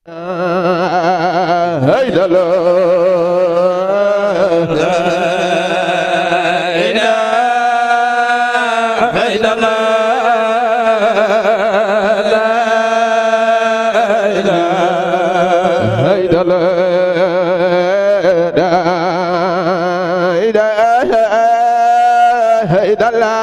هيدا لا هيدا لا هيدا لا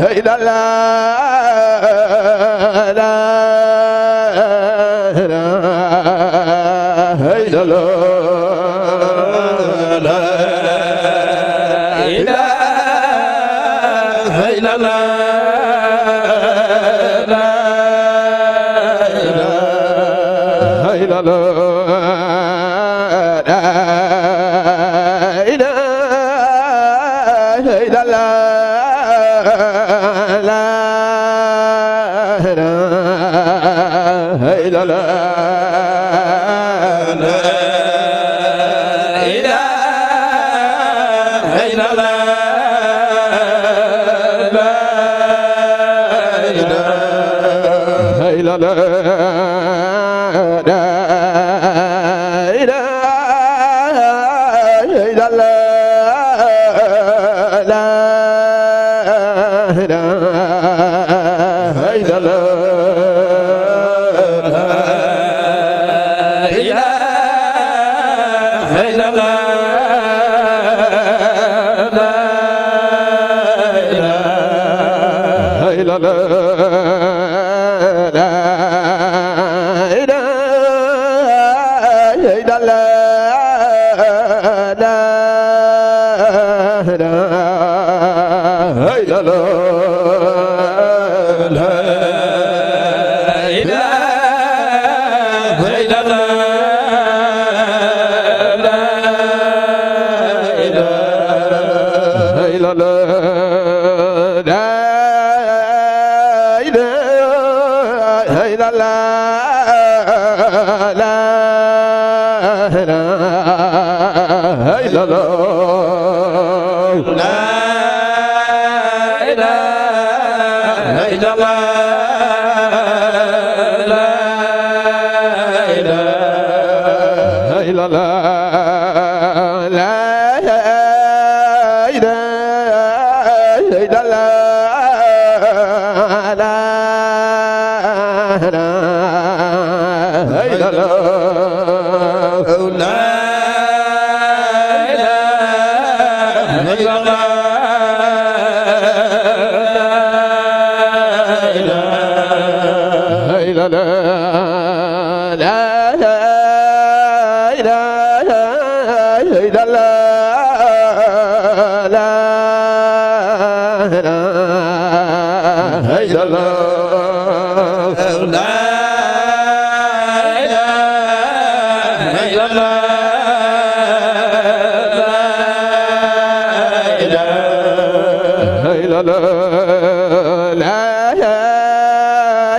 هيدا لا هيدا لا إلا الله لا إله إلا الله لا إله إلا الله لا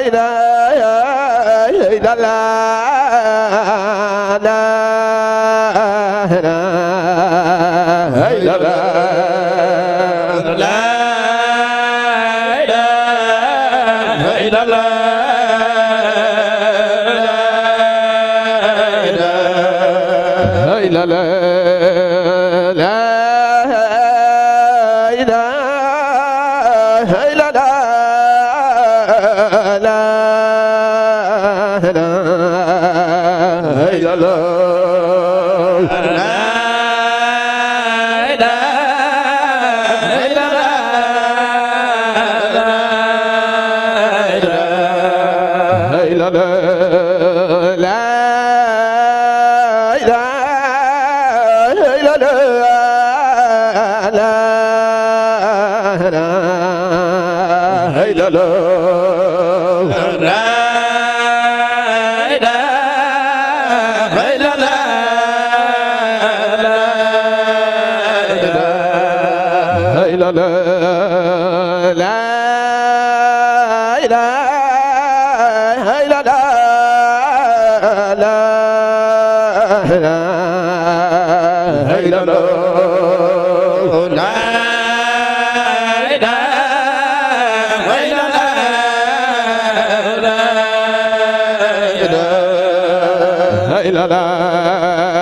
إله إلا الله لا إله إلا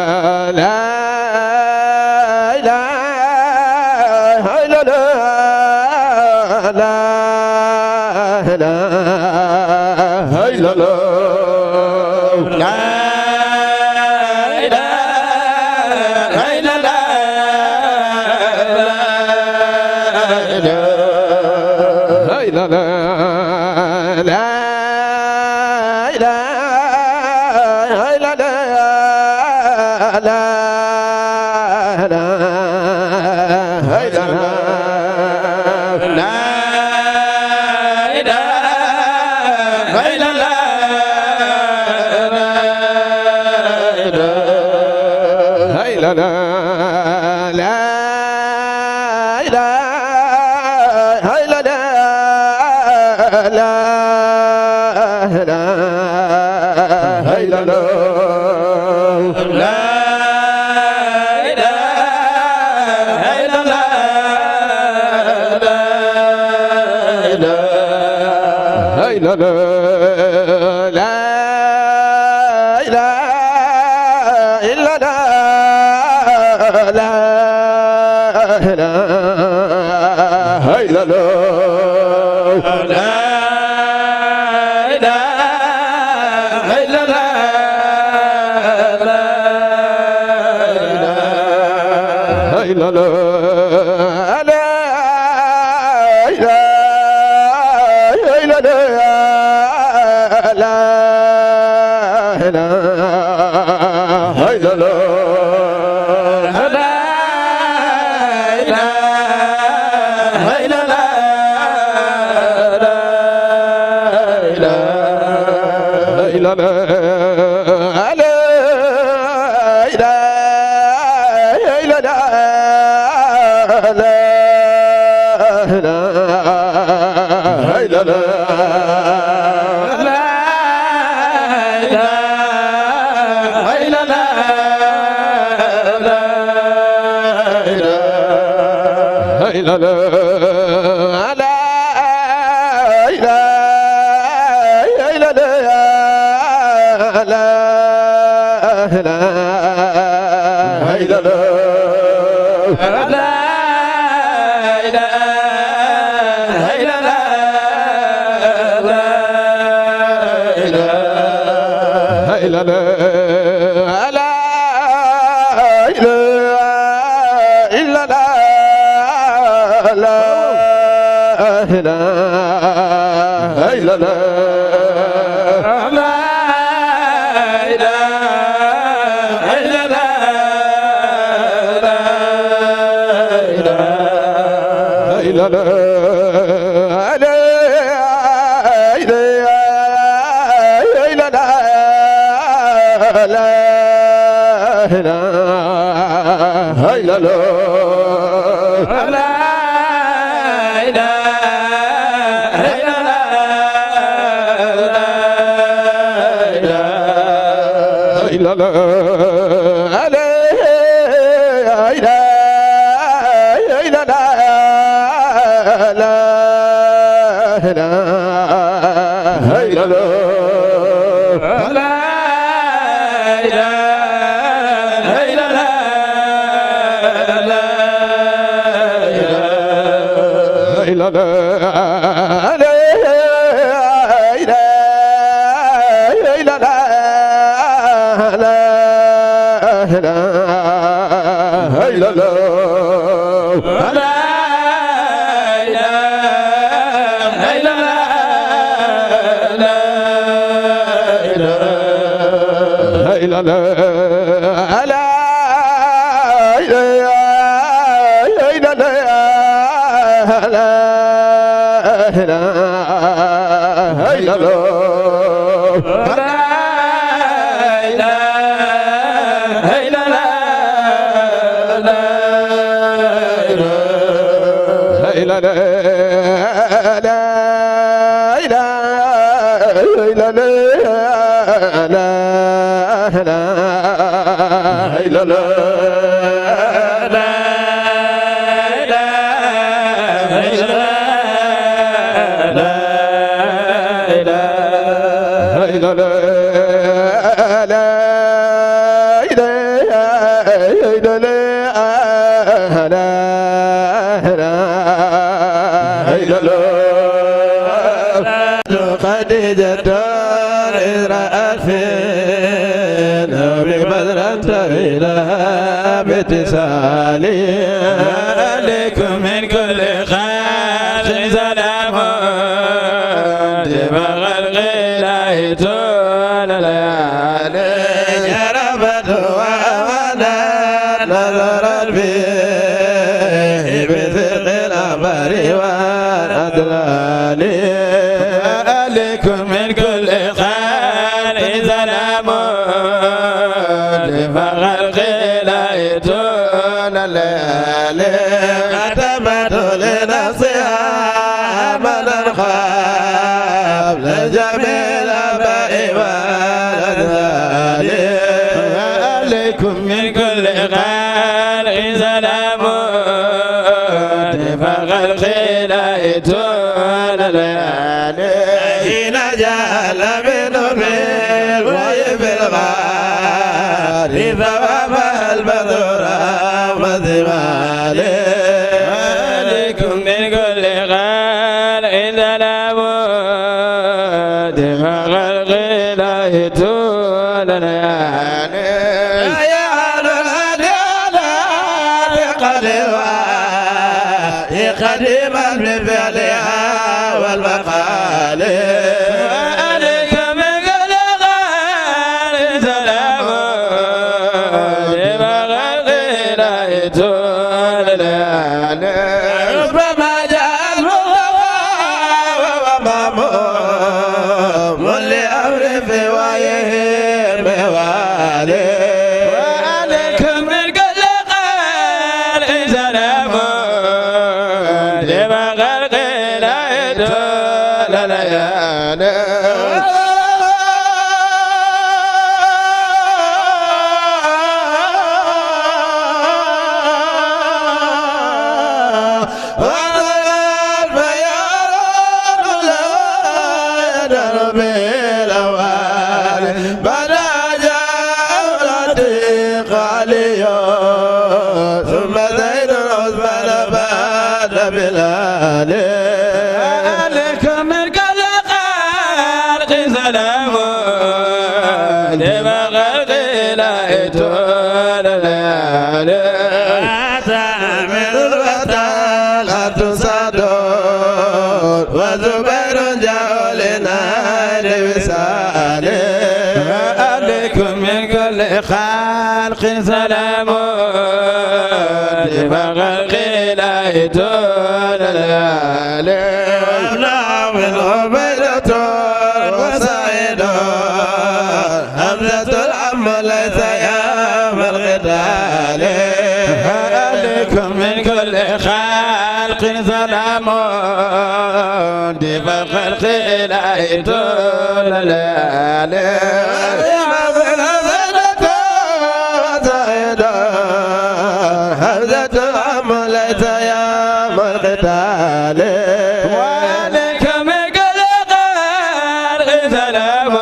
الله لا إله إلا الله لا إله إلا الله لا إله إلا الله لا إله إلا الله إله إلا الله اتصالي عليكم من كل خير سلام دماغ الغلاية طول الليالي جربت وأنا نظرت فيه بثق الأخبار والأدلال عليكم من كل خير سلام دماغ الغلاية الليالي كتبت لنفسها من خاف لجميع الآباء والأذهان عليكم من كل خير سلام دفاع الخلاء طول الليالي حين جعل من الريح ويب الغار ثواب البذور وذمالي عليكم من كل خير سلام دماغ الغلاء طول الليالي يا أهل الأديان قديما بفعلها والمقال عليكم من كل خير سلام دماغ الغلاء طول الليالي ربما جاء المصطفى وهو مأموم لأمر في وعيه موالي وعليكم من كل خير سلام دماغ الغلاء طول الليالي عليكم من كل خلق سلام دماغ الغلاء طول الليالي أتى من الوطن الأرض صدور وزبير جاء لنار وسالي عليكم من كل خلق سلام دماغ الغلاء طول الليالي وابنع من عبيدة وسعيد همزة العم ليس يا من القتال عليكم من كل خلق سلام دفع الخلق إلهي طول الليالي ليس يوم القتال وعليكم كل خلق سلام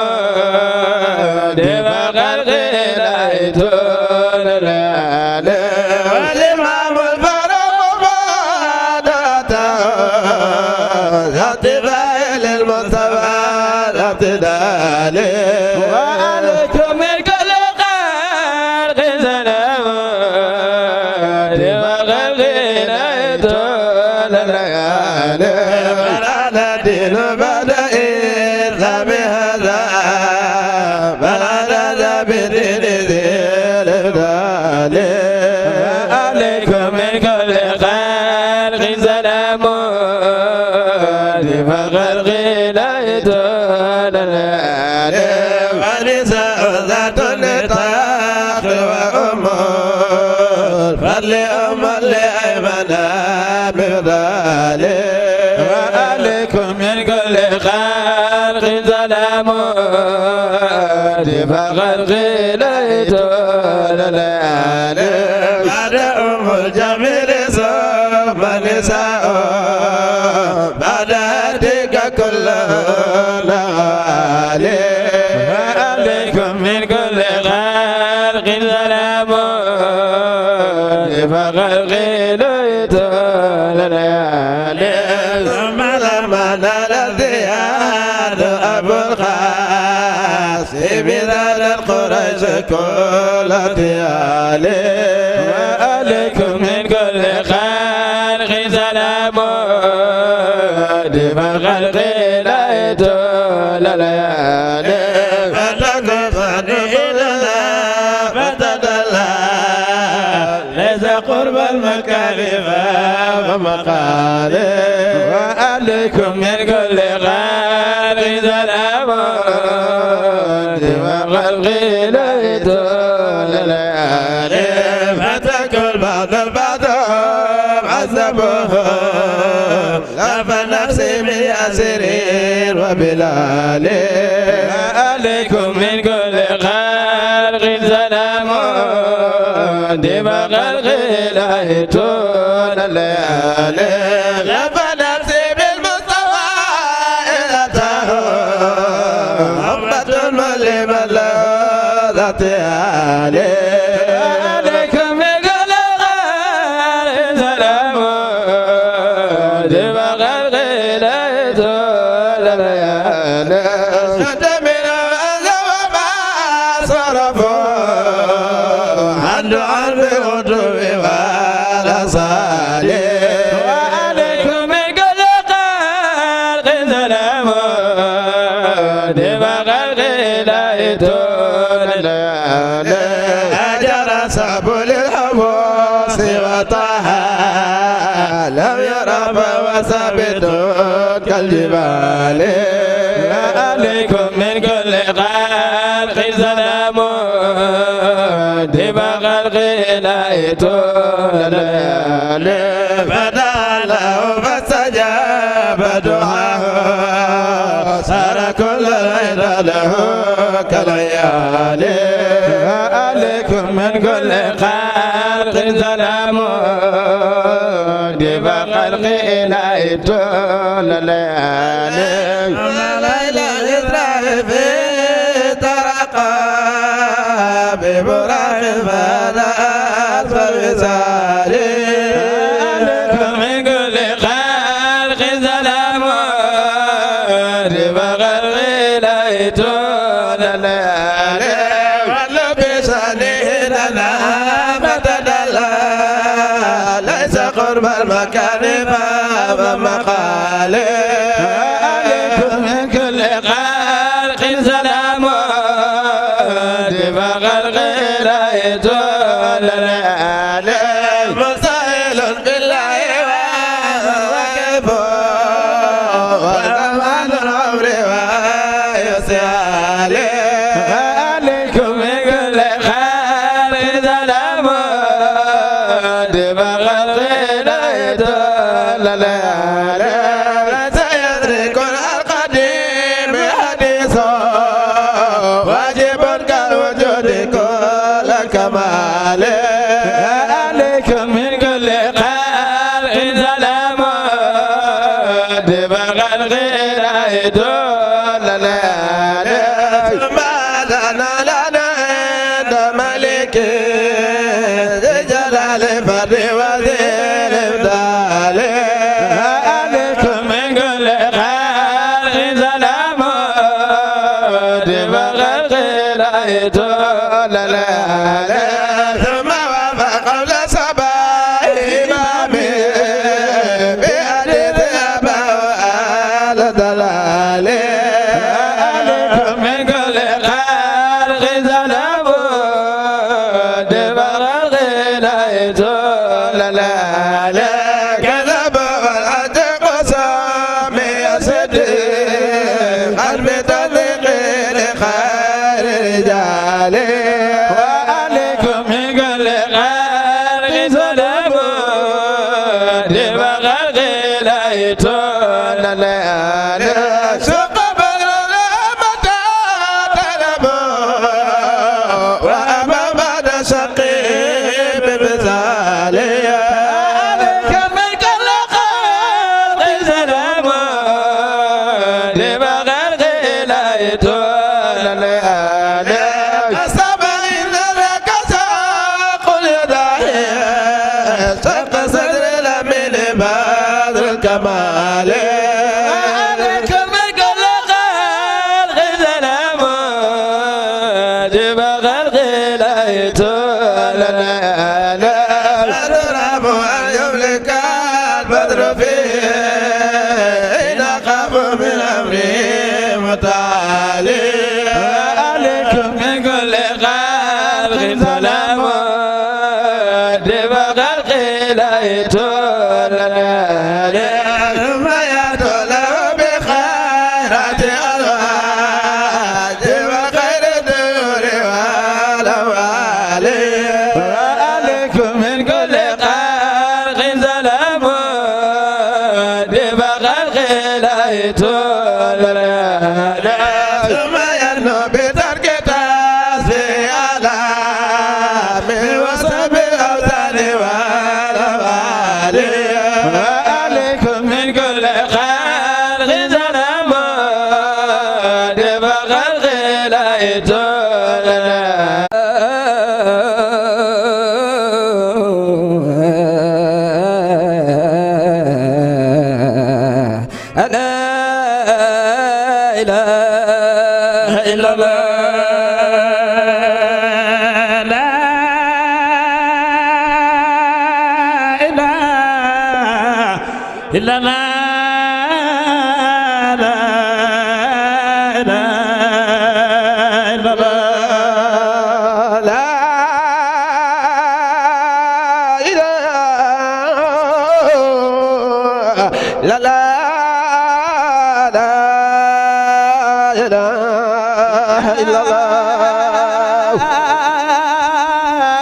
دفع الخلق إلهي طول الليالي والإمام الفاروق بعدته ذات فاعل المصطفى ذات دالي وعليكم من كل خلق سلام دفع الخلق إلهي طول الليالي على الدين بعد إسلام هذا بل على بدين ذي الإبدال عليكم من كل خلق سلام دفع الخلق إلهي طول الليالي ونساء ذات النطاق وأم الفضل أم لأيمنا بفضال وعليكم من كل خلق سلام دفع الخلق إلهي طول الليالي بعد أم الجميل ثم نساء بعد هديك كل نوالي وعليكم من كل خلق سلام دفع الخلق إلهي طول الليالي ثم لما نال الزياد أبو القاسم ذال القريش كل ديالي وعليكم من كل خلق سلام دفع الخلق إلهي طول الليالي فتقصني إلى فتدلى ليس قرب المكان فمقالي وعليكم من كل خلق سلام دفع الخلق إلهي طول الليالي فتكل بعض بعضهم عذبهم لا فنفسي بياسرين وبلالي عليكم من كل خلق سلام دفع الخلق إلهي طول الليالي لا فنفسي بالمصطفى إذا أمة مليمة له ذات آلي عليكم من كل خلق سلام دفع الخلق إلهي طول الليالي من هذا وما صرفوا عنه عن غدو ولا صالي وعليكم من كل خلق سلام دفع الخلق إلهي طول الليالي أجر سبل الحبوس وطه لم يرى وثابت كالجبال عليكم من كل خلق سلام دفع الخلق إلهي طول الليالي فدعا له فاستجاب دعاه صار كل ليل له كالعيال عليكم من كل خلق سلام دفع الخلق إلهي طول الليالي ليلة إسراء في ترقى ببراق فلا فوزالي عليكم من كل خلق سلام دفع الخلق إلهي طول الليالي لنا فتدلى ليس قرب المكان فمقالي عليكم من كل خلق سلام دفع الخلق إلهي طول الليالي مستحيل بالله وكيف وزمان العمر ويسالي عليكم من كل خلق سلام دب خلق لا يدل سيدرك القديم حديثه واجب كالوجود كل كمال عليكم من كل خلق سلام دب خلق لا يدل ماذا لنا عند ملك ذي جلال فرد وذي الإبدال عليكم من كل خلق سلام دب خلق لا يدل ثم وافق قول صباح إمامي بحديث أبا وآل دلالي عليكم من كل خلق سلام دب خلق لا يدل كذب والعتق سامي صديق قلب تذكير خير رجالي وعليكم من كل خلق سلام دب خلق لا يدل سوق بدر متى طلبوا وأما بعد شقيب بزالي عليكم من كل خلق سلام دب خلق لا يدل السبعين لك ساق اليداي ساق صدر الأمين بدر الكمال عليكم من كل خلق سلام دب خلق لا يدل أضرب أن يملك البدر فيه إن أخاف من أمري متعالي عليكم من كل خلق سلام دب خلق لا يدل ما يدل بخيرات أزواج وخير الدور والأوالي عليكم من كل خلق سلام دب خلق لا يدل ثم ينو بترك تاسي على من وصف الأوثان والأوالي عليكم من كل خلق سلام دب خلق لا يدل لا إله إلا الله لا إله إلا الله لا إله إلا الله لا إله لا لا لا إله إلا الله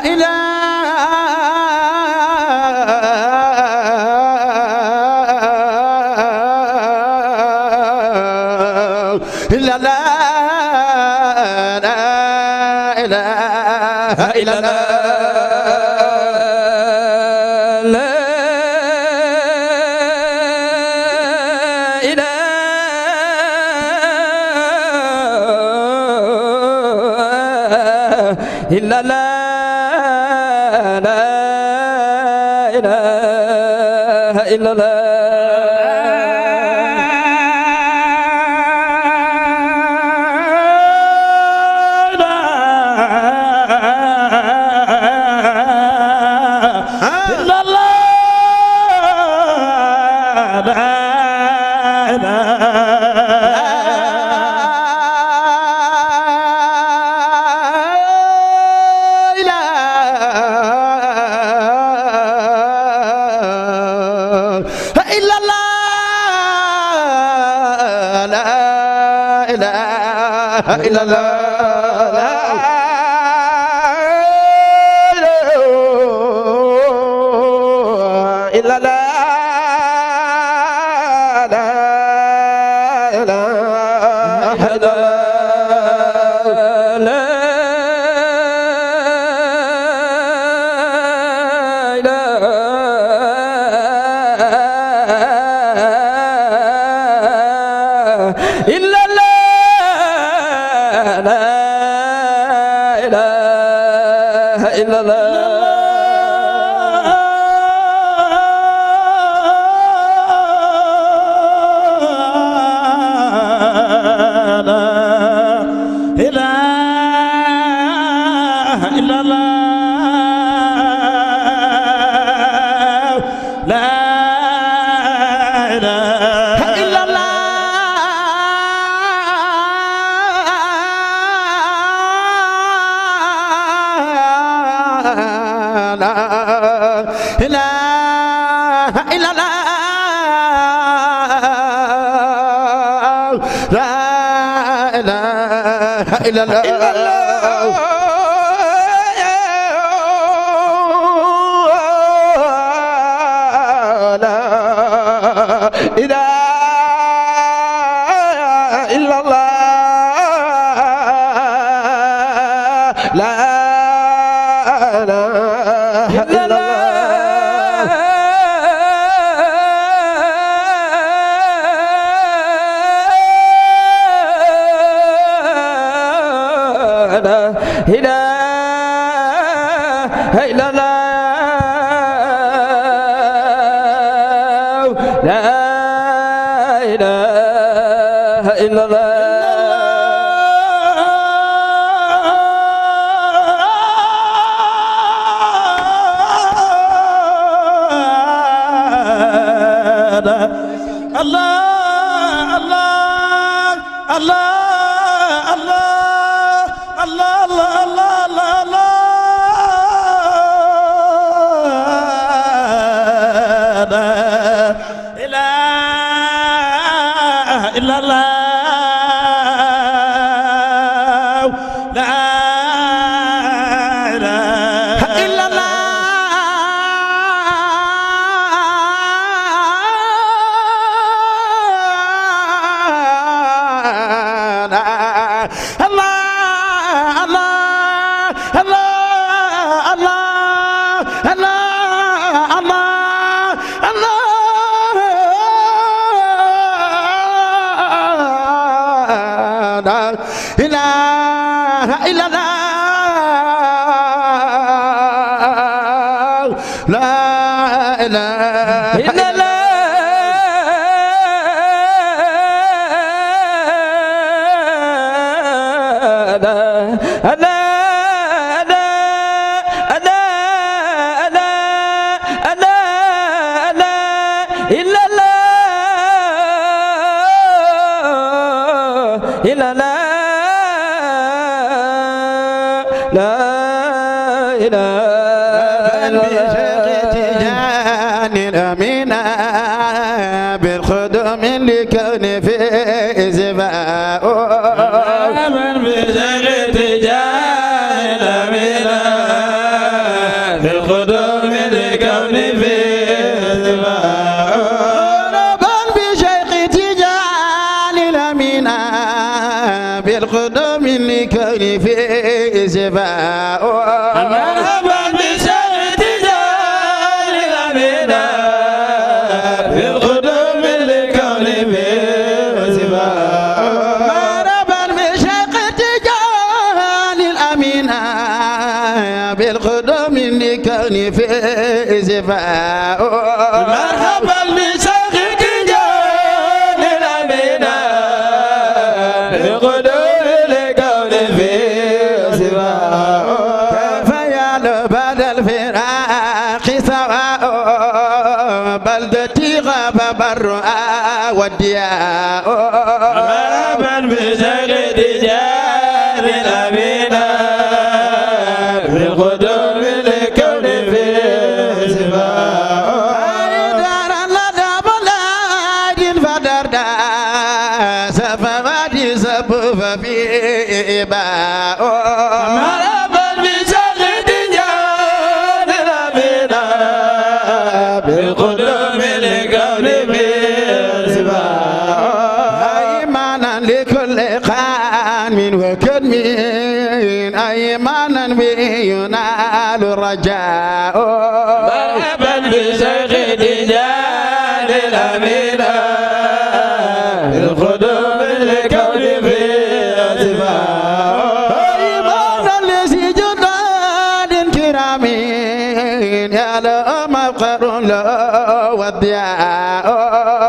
إلا لا إله إلا الله لا إله إلا لا إله إلا إلا الله إلا الله لا إله إلا الله إلا الله لا إله إلا الله لا إله إلا الله مرحبا بشيخ تجان الأمينة بقدوم الكون في سواء كيف يلبد الفراق سواء بلدتي غاب برها والدياء مرحبا بشيخ تجان الأمينة بقدوم الكون في مرحبا بشيخ تجان الأمينة بالقدوم لكون في سباق أيمانا لكل قان وكدم أيمانا به ينال الرجاء مرحبا بشيخ تجان الأمين بالقدوم لكون في سباق أيمانا لسجدان كرامين يا له مفقر له والضياء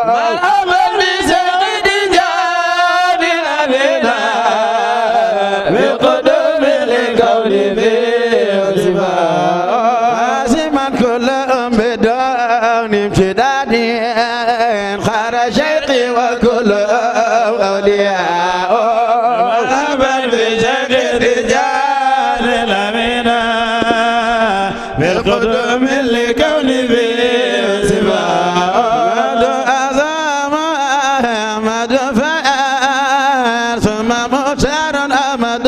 مرحبا بشيخ تجان الأمين بالقدوم لكون في سباق عازما كل بدون امتداد خار شيقي وكل أولياء مرحبا بشيخ رجال الأمين بالقدوم لكون في سباق أعظم أحمد فأر ثم مختار أحمد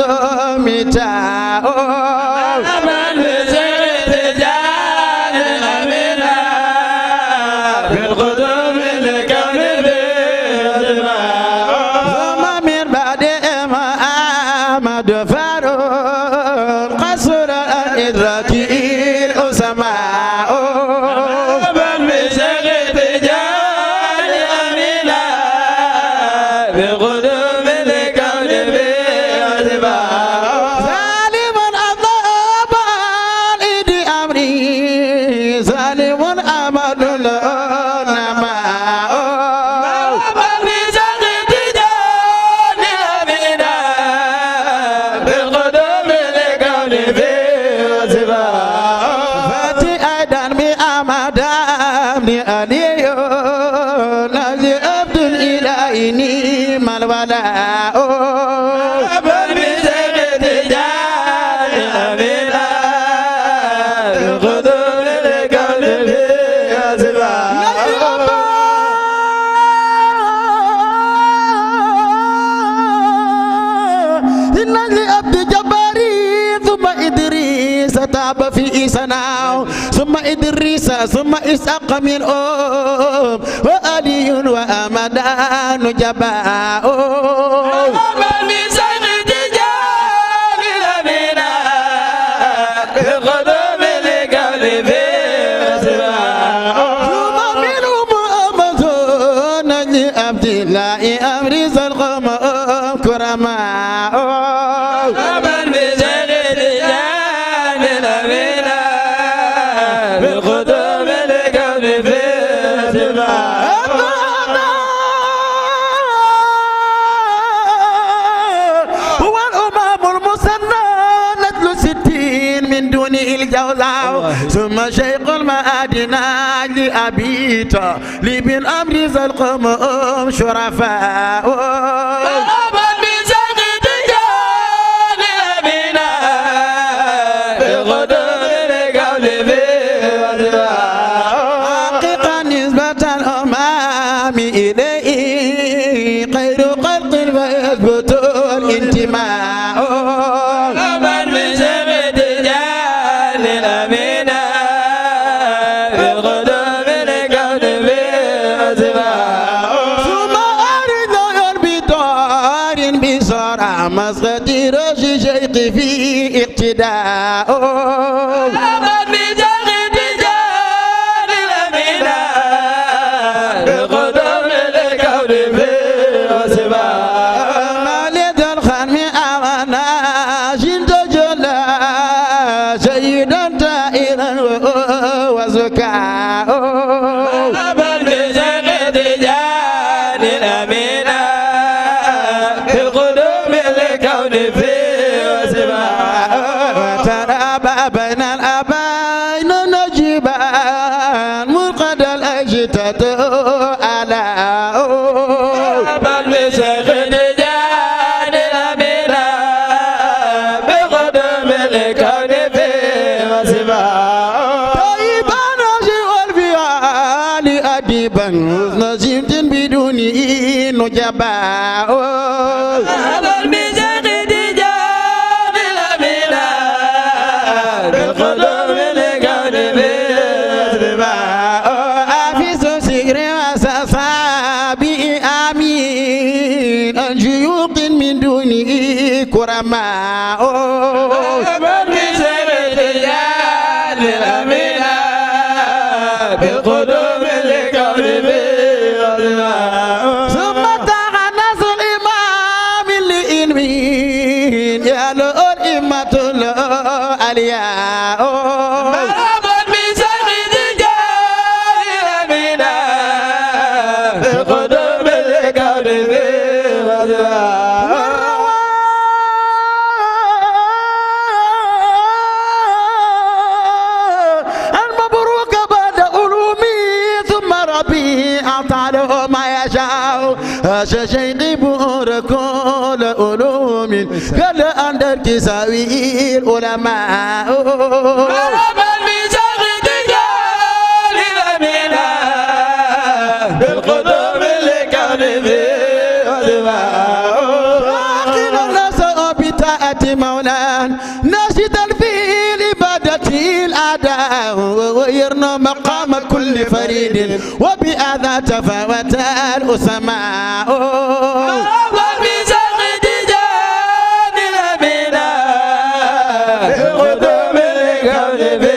متاع مرحبا بشيخ رجال الأمين بالقدوم لكون في سباق ثم من بعد أحمد فاروق قصر الإدراك الأسماء مرحبا بشيخ رجال الأمين بالقدوم لكون في سباق ظالم أضاب الإيد أمري ظالم أمد النماء مرحبا بشيخ رجال الأمين بالقدوم لكون في سباق فاتي أيضا بأمد بن علي نجي عبد الإله نيم الولاء مرحبا بشيخ رجال الأمين بالقدوم لكون في سباق النجل عبد جباري ثم إدريس تاب في سناو ثم إدريس ثم إسحاق من وعلي وأمدان جباء مرحبا بشيخ رجال الأمين بالقدوم لكون في سباق ثم منهم أمازون عبد الله أمر زلقم كرماء مرحبا بشيخ رجال الأمين بالقدوم لكون في سباق هو الأمام المثنى نتل 60 من دون الجوزاء ثم شيخ المآدنا لأبيت لبن أمر زلقم شرفاء مرحبا بشيخ رجال الأمين بالقدوم لكون في سباق حقيقة نسبة الأمام إليه خير خلق ويثبت الانتماء مرحبا بشيخ رجال الأمين بالقدوم لكون في سباق ثم أرد بدار بصرع مسقط رشي شيخ في اقتداء مرحبا بشيخ رجال الأمين بالقدوم لكون في سباق مالد الخان أمانا شنت جلا سيدا تائرا وزكاء مرحبا بشيخ رجال الأمين بالقدوم لكون في سباق وترابى بين الأبين نجيبا مرقد الأجتة ألا مرحبا بشيخ رجال الأمين بالقدوم لكون في سباق طيبا نجي والفيال أديبا حسن سمت بدون نجباء مرحبا بشيخ رجال الأمين بالقدوم لكون في سباق بالقدوم الكون في ثم تغنس الإمام لإنمين يا الأئمة الألياء مرحبا بسيد جاهل أمينا بالقدوم الكون في المبروك بعد علومي ثم ربي أعطى له ما يشاء هذا شيخي بور كل علوم كل عند الكساوي العلماء مرحبا بسيد جاهل أمينا بالقدوم الكون في واقل الناس بطاعة مولان ناشدا في العبادة الأداء ويرنا مقام كل فريد وبهذا تفاوت الأسماء مرحبا بسيد جاهل أمينا بالقدوم الكون في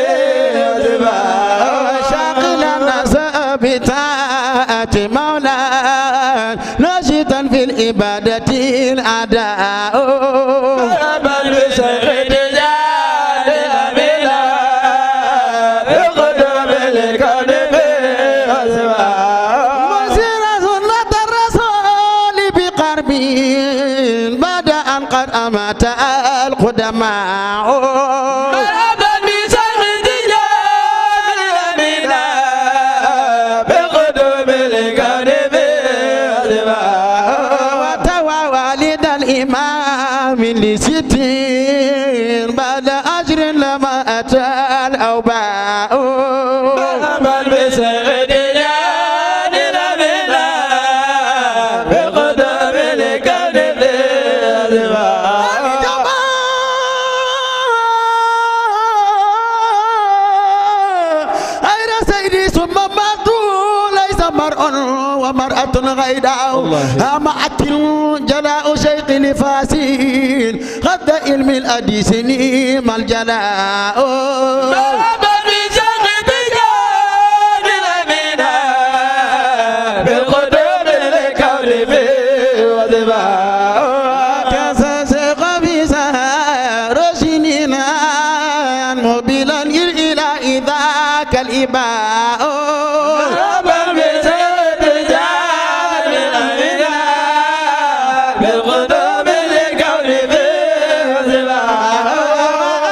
شاغل الناس بطاعة مولان ناشدا في العبادة الأداء مرحبا بسيد جاهل أمينا بالقدوم الكون في وسير سنة الرسول بقربه بعد أن قد أمات القدماء مرحبا بسيد جاهل أمينا بالقدوم الكون في وتوى والد الإمام لستين بعد أجر لما أتى الأوباء مرحبا بسيد جاهل أمينا بالقدوم الكون في أين سيدي ثم ماتوا ليس مرء ومرأة غيداء أما أكل جلاء شيخ نفاسين قد علم الأديس نيم الجلاء مرحبا بسيد جاهل أمينا بالقدوم الكون في كذا شيخ في سهر سنين مبلا إلى ذاك الإباء مرحبا بسيد جاهل أمينا بالقدوم الكون في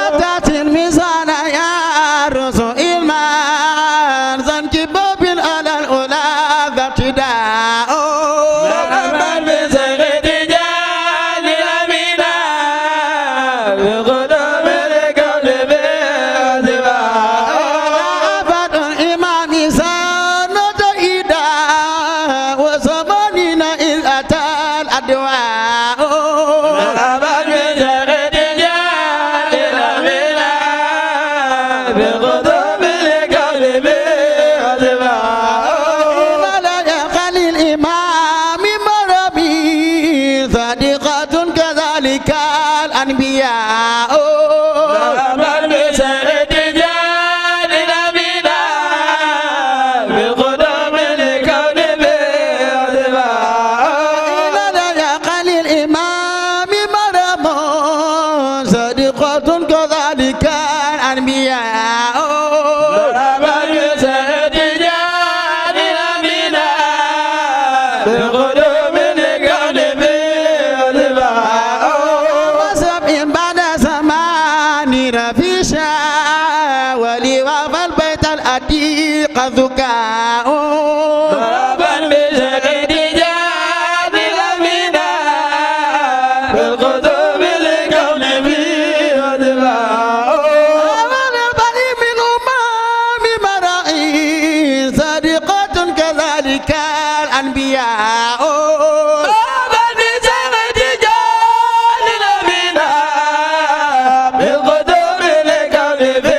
أتت الميزان يا رسول المان زنك باب على الأولى ذات داء مرحبا بسيد جاهل أمينا بالقدوم الكون في أبد الإمام سنة إيدا وزماننا إذ أتى الأدواء مرحبا بسيد جاهل أمينا بالقدوم الكون في لا يخل الإمام مرمي صادقة كذلك الأنبياء مرحبا بسيد جاهل أمينا بالقدوم الكون في لا يخل الإمام مرمي صادقة كذلك الأنبياء مرحبا بسيد جاهل أمينا بالقدوم الكون في وسبع بعد زمان رفيشا ولوافى البيت الأتيق ذكاء مرحبا بسيد جاهل أمينا بالقدوم الكون في أول البني من أمام مرائي صادقة كذلك الأنبياء مرحبا بسيد جاهل أمينا بالقدوم الكون في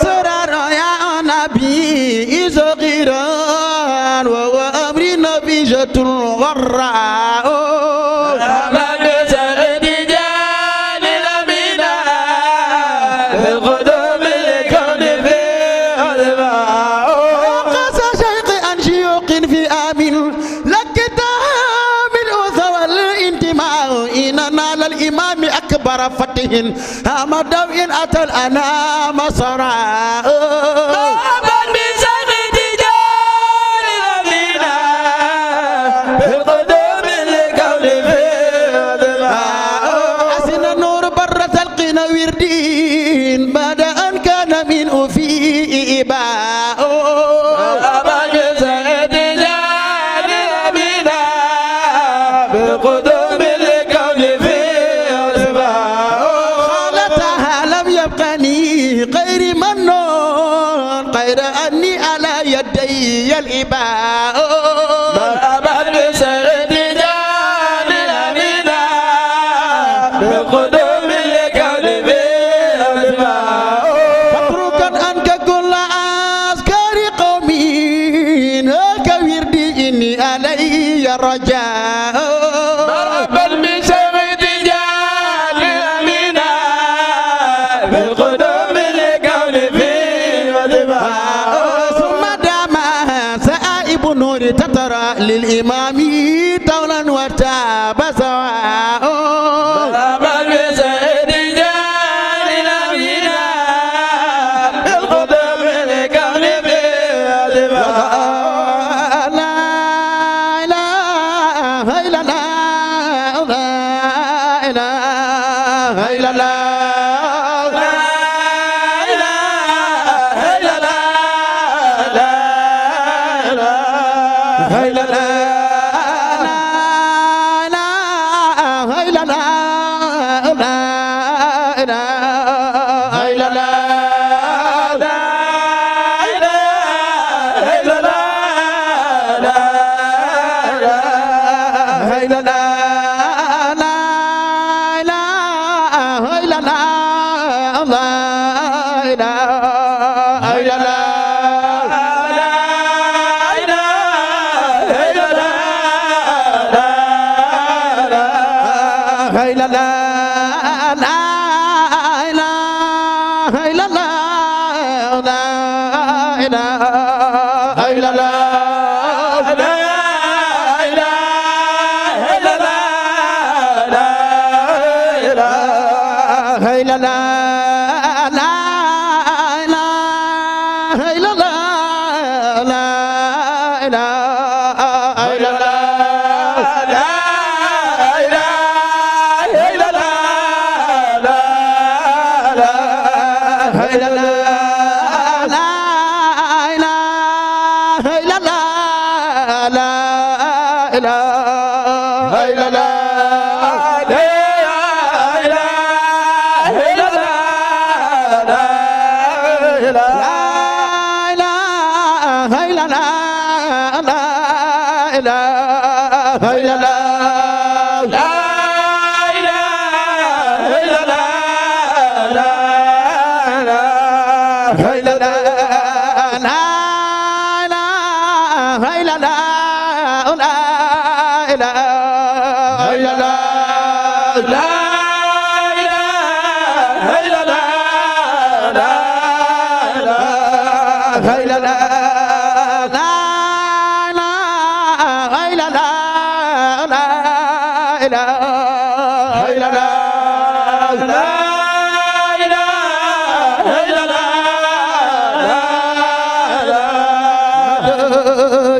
سرر يا نبي صغيرا وهو أمر نبيجة غراء مرحبا بسيد جاهل أمينا بالقدوم الكون في مفخر فتح أمد إن أتى الأنام صراء أسن نور بر تلقين وردين بعد أن كان من أفي إباء خالتها لم يبقني غير منون غير أني على يدي الإباء فاتركا عنك كل أذكار قومي هاك وردي إني علي الرجاء ثم دام سائب نور تترى للإمام طولا وتاب سواء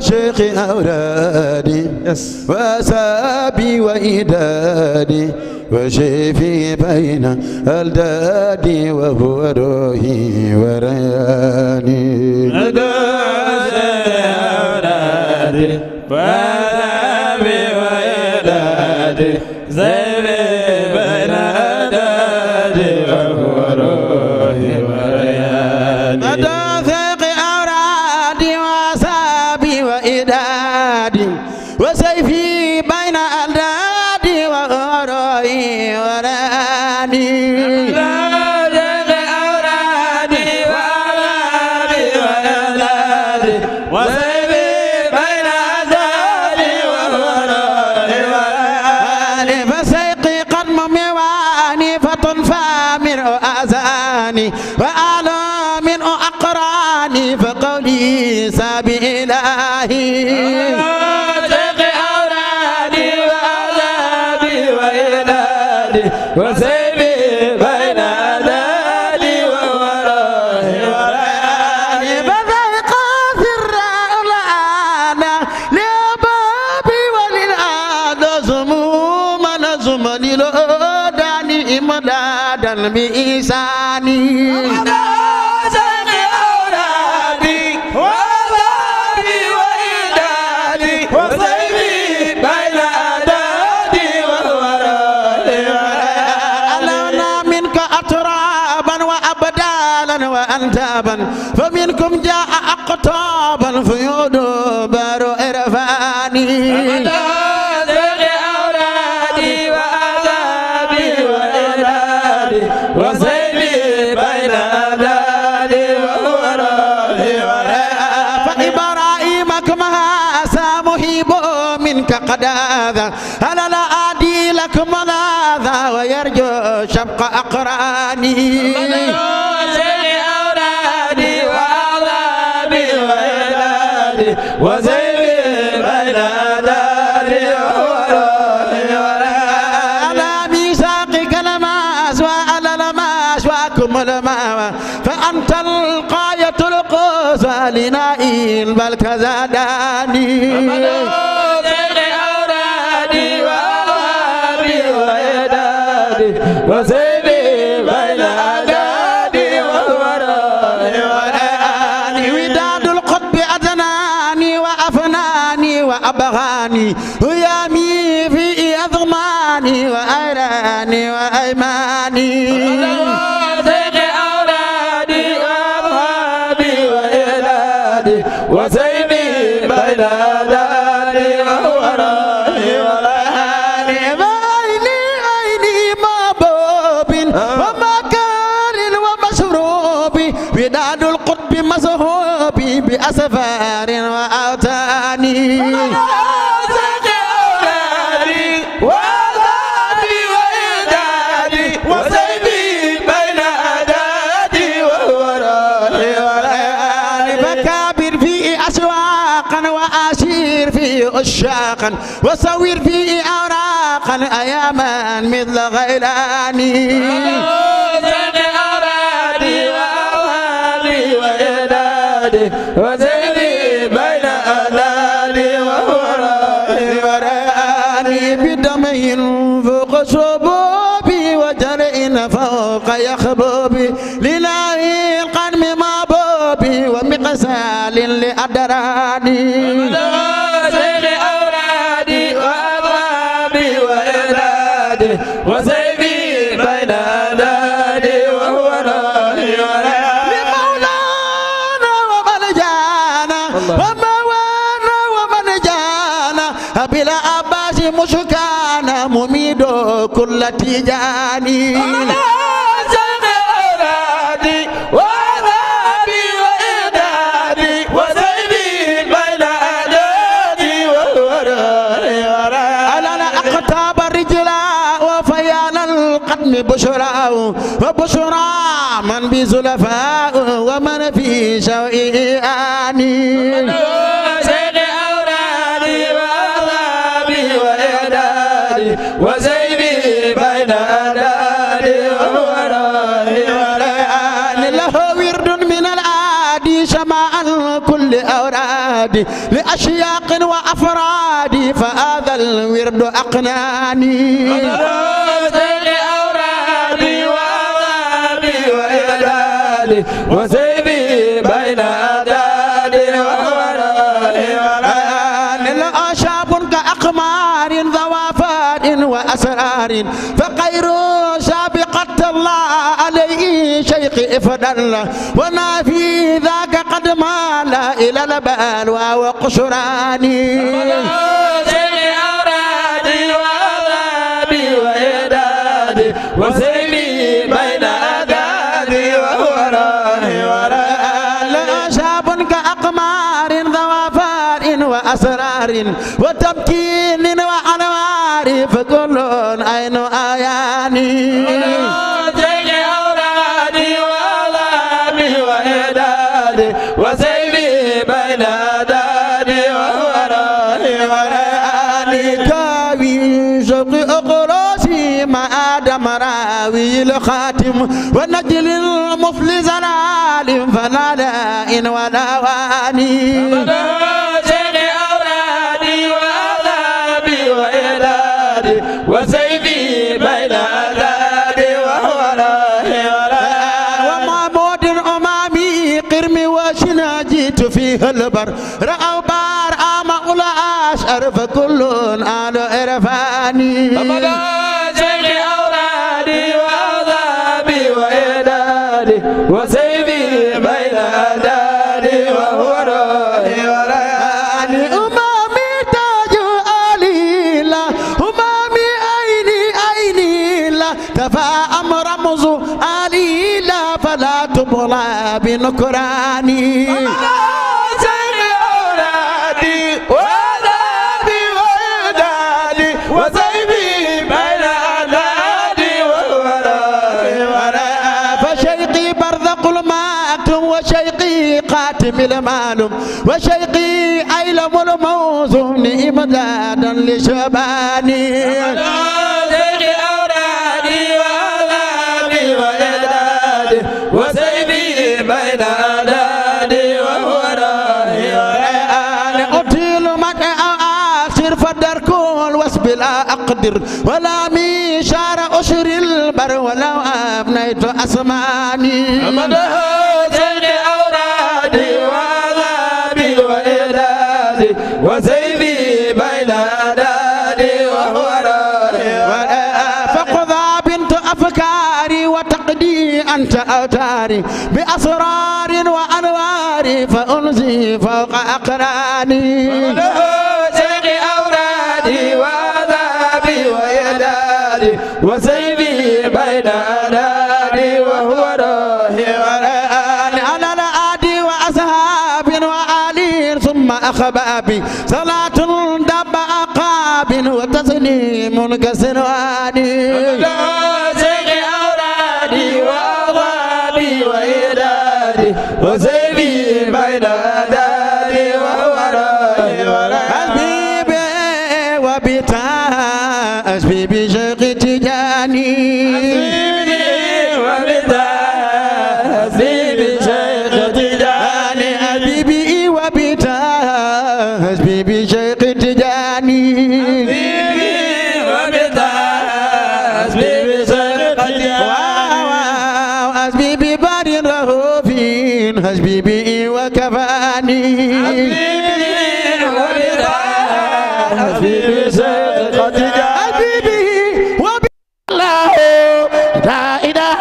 شيخ أورادي وأسابي وإدادي وشيفي بين الدادي وهو روحي ورياني أورادي وأسابي وإدادي زيفي بين الدادي وهو روحي ورياني وسيفي بين الدادي وغرائي وراني وسيفي بين الدادي وغرائي وراني فسيقي قد مميواني فتنفى من أذاني وأعلى من أقراني فقولي سابي إلهي وسيفي بإحساني وأنتابا فمنكم جاء أقطابا فيود بار إرفاني أولادي وأذابي وإرادي وسيلي بين أذاني وورادي فإبراهيم كما سامحيب منك قد آذى ألا لا أدي لك ملاذا ويرجو شبق أقراني وزيني بين داري على ميثاقك لما أسوأ لما أسوأكم لما فأنت القاية القصوى لنائل بل كزاداني أورادي وأوابي وإدادي وزيني بين داري ووراني وداد القطب أدناني وأفناني وأبغاني ويامي في أضماني وأيراني وأيماني أولادي وأبغابي وإلادي وزيني بين داري ووراني عيني مبوب ومكان ومشروب وداد القطب مذهوب بأسفار وأوتاني أولادي وأذابي وإدادي وسيفي بين أدادي ووراني بكابر فيه أشواقا وأشير فيه أشاقا وصوير فيه أوراقا أياما مثل غيلاني وزيني بين أذاني ووراني بدمين فوق صبوبي وجرئ فوق يخبوبي لله القدم مبوبي ومقسال لأدراني أولادي وأضرابي وإرادي وسيفي بين أذاني ووراني بلا أباس مشكانا مميد كل تجاني أولادي وأذابي وإدادي وسيفي بين أدادي ووراني ألا لا أقطاب الرجلا وفيان القدم بشرى وبشرى من بزلفاء ومن في شوئي آني وزيني بين أداري ووراني له ورد من العادي شماء كل أورادي لأشياق وأفرادي فهذا الورد أقناني أورادي وأذابي وإرادي وزيني بين أداري ووراني الأشاب كأقمار ضوافات وأسرار فخير سابقة الله عليه شيخ إفضل وما في ذاك قد مال إلى البال وقشراني أورادي وأذابي وإرادي وسيلي بين أدادي ووراني لأشاب كأقمار ضوافار وأسرار وتمكين وأنوار فكل عين آياني أولادي وأذابي وإدادي وسيفي بين أدادي ووراني كاوي شوقي أقراسي ما آدم راوي الخاتم ونجل المفلس العالم فلا داء ولا واني وسيفي بين أذاني ووراني فيه البر رأوا بار آمأ الأشعر فكل آل إرفاني شيخ أولادي وأوضابي وإدادي وسيفي بين أدادي وهو روحي ورياني أمامي تاج آليلا أمامي عيني لا تفاءم رمز آليلا فلا تبلى بنكراني شيخ أولادي وأوضابي وإدادي وسيفي بين أدادي وهو روحي ورياني فشيقي برزق المكتوم وشيقي قاتم المعلوم وشيقي أيلم الموزون إمدادا لشباني شيخ أولادي وأوضابي وإدادي وسيفي بين أدادي وهو روحي ورياني أطيل مدى آخر فدرك الوسب لا أقدر ولا ميشار أشر البر ولو أبنيت أسماني شيخ أولادي وأوضابي وإدادي وسيفي بين أدادي وهو روحي فقضى بنت أفكاري وتقدي أنت أوتاري بأسرار وأنوار فأنزي فوق أقراني شيخ أولادي وأوضابي وإدادي وسيفي بين أدادي وهو روحي ورياني أنا لا آدي وأصحاب وآلين ثم أخبابي صلاة دب أقاب وتسليم كسرواني شيخ أولادي وأوضابي وإدادي وسيفي بين أدادي وهو روحي ورياني حبيبي وبتاع حبيبي شيخ تجاني حبيبي شيخ تجاني حبيبي وبتاع حبيبي شيخ تجاني حبيبي شيخ تجاني حبيبي بار رهوفين حبيبي وكفاني حبيبي شيخ تجاني حبيبي وبالله لا إله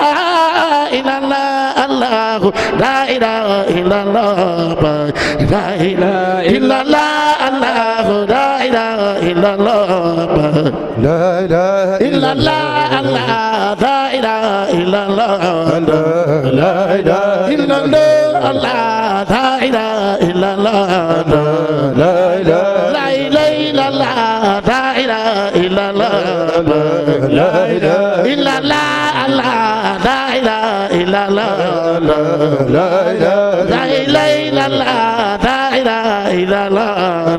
إلا الله الله لا إله إلا الله لا إله إلا الله الله لا إله إلا الله لا إله إلا الله الله لا إله إلا الله لا إله إلا الله الله لا إله إلا الله لا إله لا إله إلا الله لا إله إلا الله لا إله إلا الله الله لا إله إلا الله لا إله لا إله إلا الله لا إله إلا الله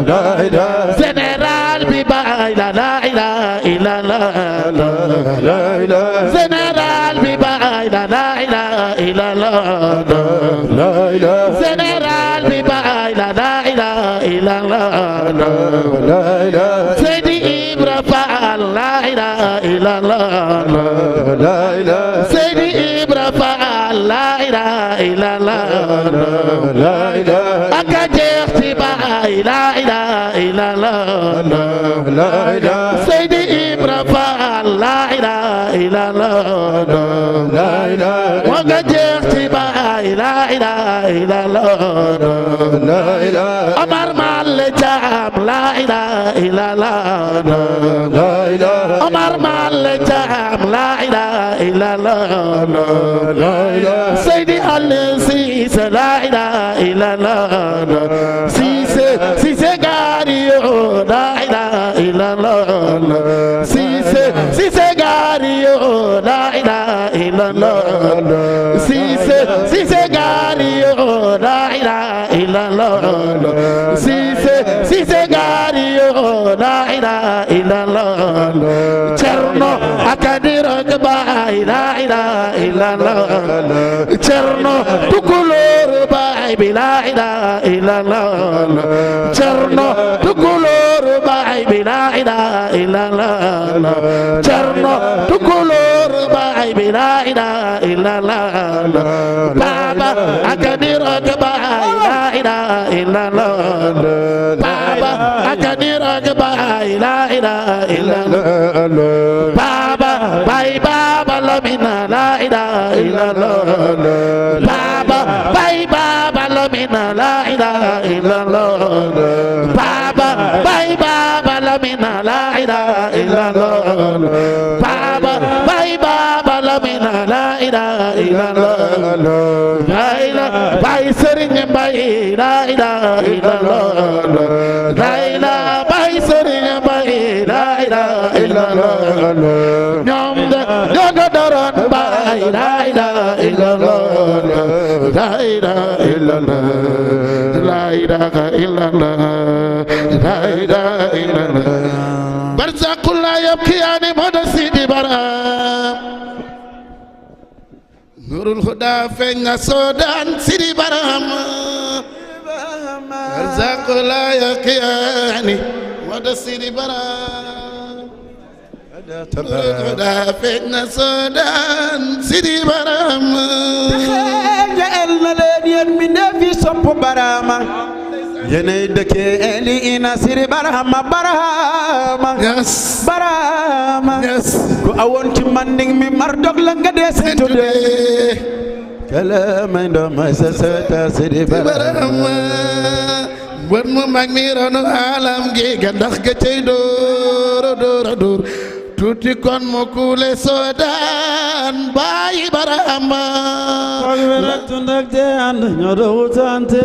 لا إله Général bi baay la la ilaha illallah لا إله Général bi baay la la ilaha illallah لا إله Général bi baay la la ilaha illallah لا إله Seydi Ibra Faal la ilaha illallah لا إله Seydi Ibra Faal la ilaha illallah لا إله aka jeex ci baay la ilaha illallah لا إله Seydi Ibra Faal la ilaha illallah لا إله aka jeex ci baay la ilaha illallah لا إله Omar Mal Jaam la ilaha illallah لا إله Omar Mal Jaam la ilaha illallah لا إله Seydi Ali Cissé la ilaha illallah Cissé Gario la ilaha illallah Cissé Gario la ilaha illallah Cissé Gario la ilaha illallah Cissé Gario la ilaha illallah Cerno Akadiro Baay la ilaha illallah Cerno Tukulóor Baay bi la ilaha illallah Cerno Tukulóor Baay bi la ilaha illallah Cerno Tukulóor Baay bi la ilaha إلا الله بابا أكنيرك باي لا إله إلا الله بابا أكنيرك باي لا إله إلا الله بابا باي بابا لمنا لا إله إلا الله بابا باي بابا لمنا لا إله إلا الله بابا باي بابا لمنا لا إله إلا الله بابا باي بابا لمنا لا إله إلا الله لا إله باي سرين باي لا إله إلا الله لا إله باي سرين باي لا إله إلا الله نعم داران باي لا إله إلا الله لا إله إلا الله لا إله إلا الله لا إله إلا الله برزق لا يبكي عن مدى سيدي برام نور الهدى فين سودان سيدي برام برزق لا يبكي عن مدى سيدي برام نور الهدى فين سودان سيدي برام تخيل لين من في صب برام yéenay dëkkee eli ina siri barahama barahama barahama ku awoon ci manding mi mar dog la nga dee si tuddee kala may ndo may sa seta siri barahama bon mu mag mi ronu alam gi ga ndax ga cey door tuuti kon mu kuule soodaan bàyyi barahama kon we nak tundak de and ñoo do wutante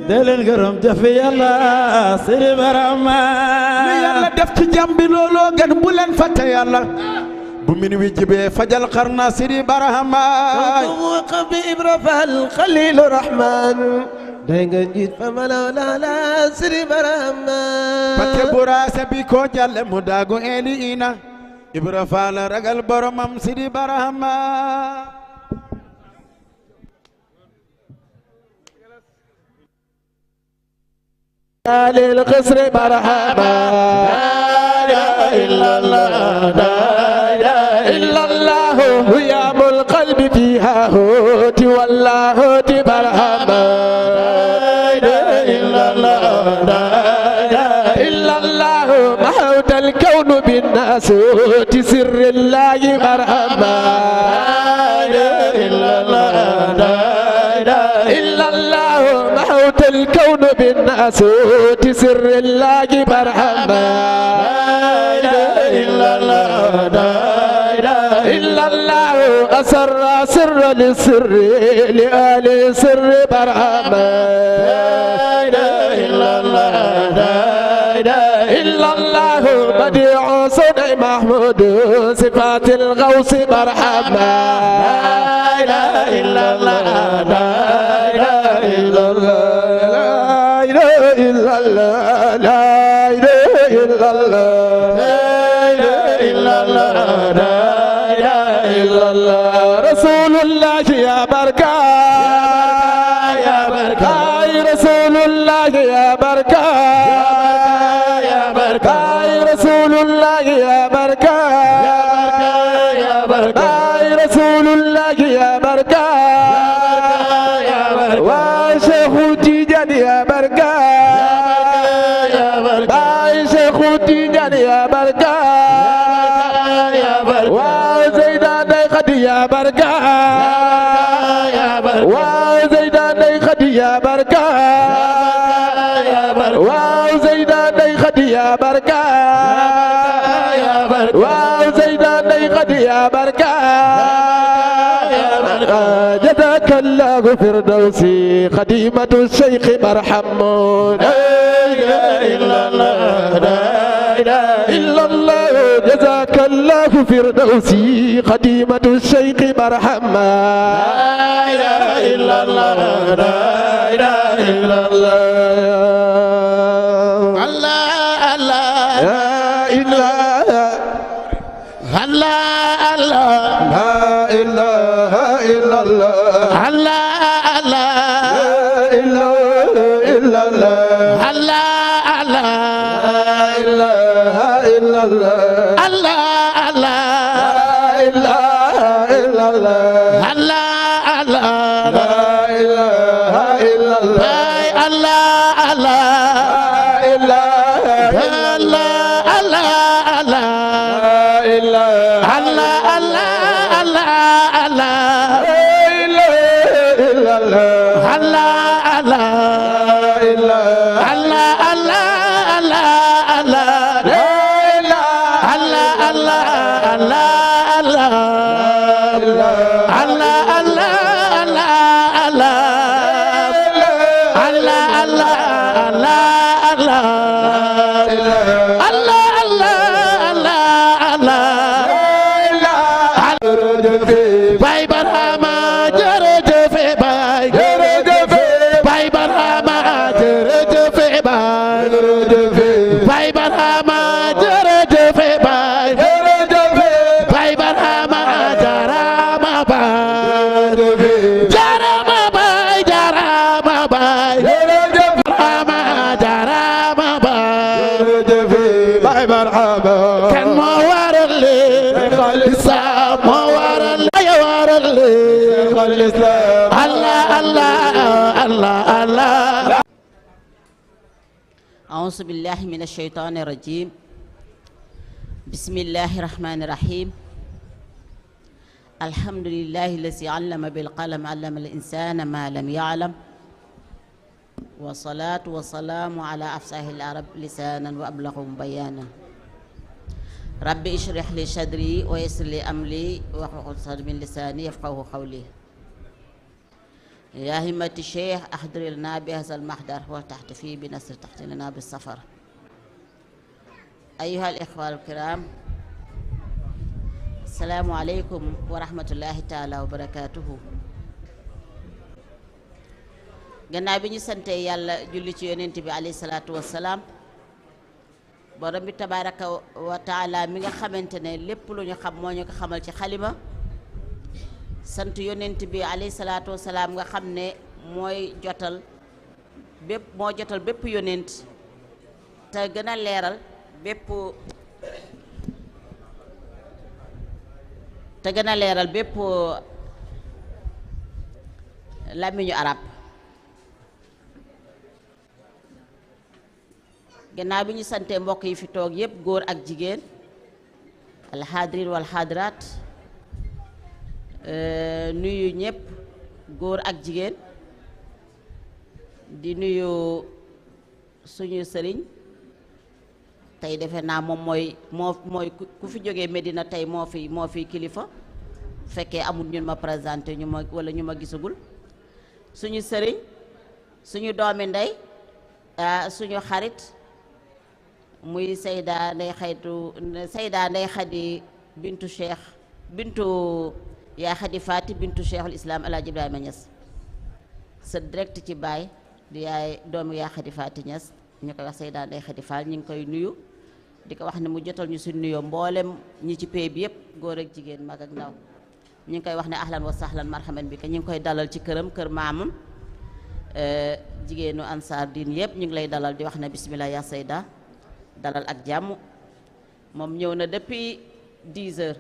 deleen gërëm jafe yàlla Sëriñ Barama li yàlla def ci jàmbi looloo gën bu leen fàtte yàlla bu min wi jibee fajal xarna Sëriñ Barama waqaf bi Ibra Fall Xalilu Rahman day nga njiit fa malaw la Sëriñ Barama pate buraase bi ko jalle mu daagu eli ina Ibra Fall ragal boromam Sëriñ Barama للقصر مرحبا لا إله إلا الله لا إله إلا الله هيام القلب فيها هوت والله هوت مرحبا لا إله إلا الله لا إله إلا الله محوت الكون بالناس هوت سر الله مرحبا لا إله إلا الله لا إله إلا الله محوت الكون بالناس سر الله مرحبا لا إله إلا الله لا إله إلا الله أسر سر للسر لآل سر مرحبا لا إله إلا الله لا إله إلا الله بديع صنع محمود صفات الغوث مرحبا لا إله إلا الله لا إله إلا الله إلا الله لا إله إلا الله لا إله إلا الله لا إله إلا الله رسول الله يا بركة يا بركة رسول الله يا بركة يا بركة رسول الله يا بركة يا بركة رسول الله يا بركة يا بركة وشيخ تيجان يا بركة يا بركة يا بركة وزيدان خدي يا بركة يا بركة وزيدان خدي يا بركة يا بركة وزيدان خدي يا بركة يا بركة وزيدان خدي يا بركة يا بركة جزاك الله فردوسي خديمة الشيخ مرحمون لا إله إلا الله لا إله إلا الله جزاك الله فردوسي خديمة الشيخ مرحمة لا إله إلا الله لا إله إلا الله الله الله لا إله الله الله لا إله إلا الله الله الله لا إله إلا الله الله الله الله الله لا إله إلا الله الله الله الله الله الله الله الله الله الله الله Baay Barhama jërëjëf baay Baay Barhama jërëjëf baay Baay Barhama jërëjëf baay Baay Barhama jarama baay jarama baay jarama baay Barhama jarama baay Baay Barhama kan moo waral lislaam moo waral ya waral الإسلام Allah Allah Allah Allah أعوذ بالله من الشيطان الرجيم بسم الله الرحمن الرحيم الحمد لله الذي علم بالقلم علم الإنسان ما لم يعلم والصلاة والسلام على أفصح العرب لسانا وأبلغهم بيانا ربي اشرح لي صدري ويسر لي أمري واحلل عقدة من لساني يفقهوا قولي يا همة الشيخ أحضر لنا بهذا المحضر وتحتفي بنصر تحت لنا بالسفر أيها الإخوة الكرام السلام عليكم ورحمة الله تعالى وبركاته gannaaw bi ñu sante yàlla julli ci yonent bi alayhi salaatu wassalaam borom bi tabaaraka wa taala mi nga xamante ne lépp lu ñu xam moo ñu ko xamal ci xalima sant yonent bi alayhi salaatu wassalaam nga xam ne mooy jotal bépp yonent te gën a leeral bépp làmmiñu arab gannaaw bi ñu sante mbokk yi fi toog yépp góor ak jigéen alxaadirin wal xaadiraat nuyu ñëpp góor ak jigéen di nuyu suñu sëriñ tey defe naa moom mooy ku fi jógee Medina tey moo fi kilifa fekkee amul ñun ma présenté wala ñu ma gisagul suñu sëriñ suñu doomi ndey suñu xarit muy Seyda Ndey Xadi bintu yaa Xadi Faati bintu Cheikhul Islam Alaaji Ibrahima Niass sa direct ci baay di yaay doomu yaa Xadi Faati Niass ñu koy wax Seyda Ndey Xadi Fall ñu ngi koy nuyu di ko wax ne mu jotal ñu suñu nuyoo mboolem ñi ci pay bi yëpp góor ak jigéen mag ak ndaw ñu ngi koy wax ne ahlan wa sahlan marhaban bi ka ñu ngi koy dalal ci kër maamam jigéenu ansaar diin yëpp ñu ngi lay dalal di wax ne bismillah yaa Seyda dalal ak jàmm moom ñëw na depuis 10 heures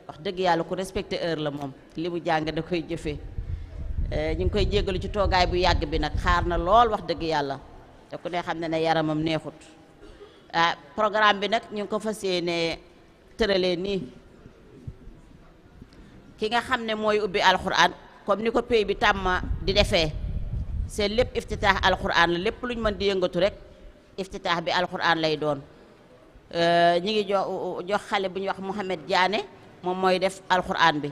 wax dëgg yàlla ku respecté heure la moom li mu jàng da koy jëfee ñu ngi koy jéggalu ci toogaay bu yàgg bi nag xaar na lool wax dëgg yàlla te ku ne xam ne yaramam neexut programme bi nag ñu ngi ko fas yéene tëralee nii ki nga xam ne mooy ubbi alxuraan comme ni ko pay bi tàmm di defee c'est lépp iftitaax alxuraan la lépp lu ñu mën di yëngatu rek iftitaax bi alxuraan lay doon ñi ngi jox xale bu ñuy wax Mouhamed Diané moom mooy def alxuraan bi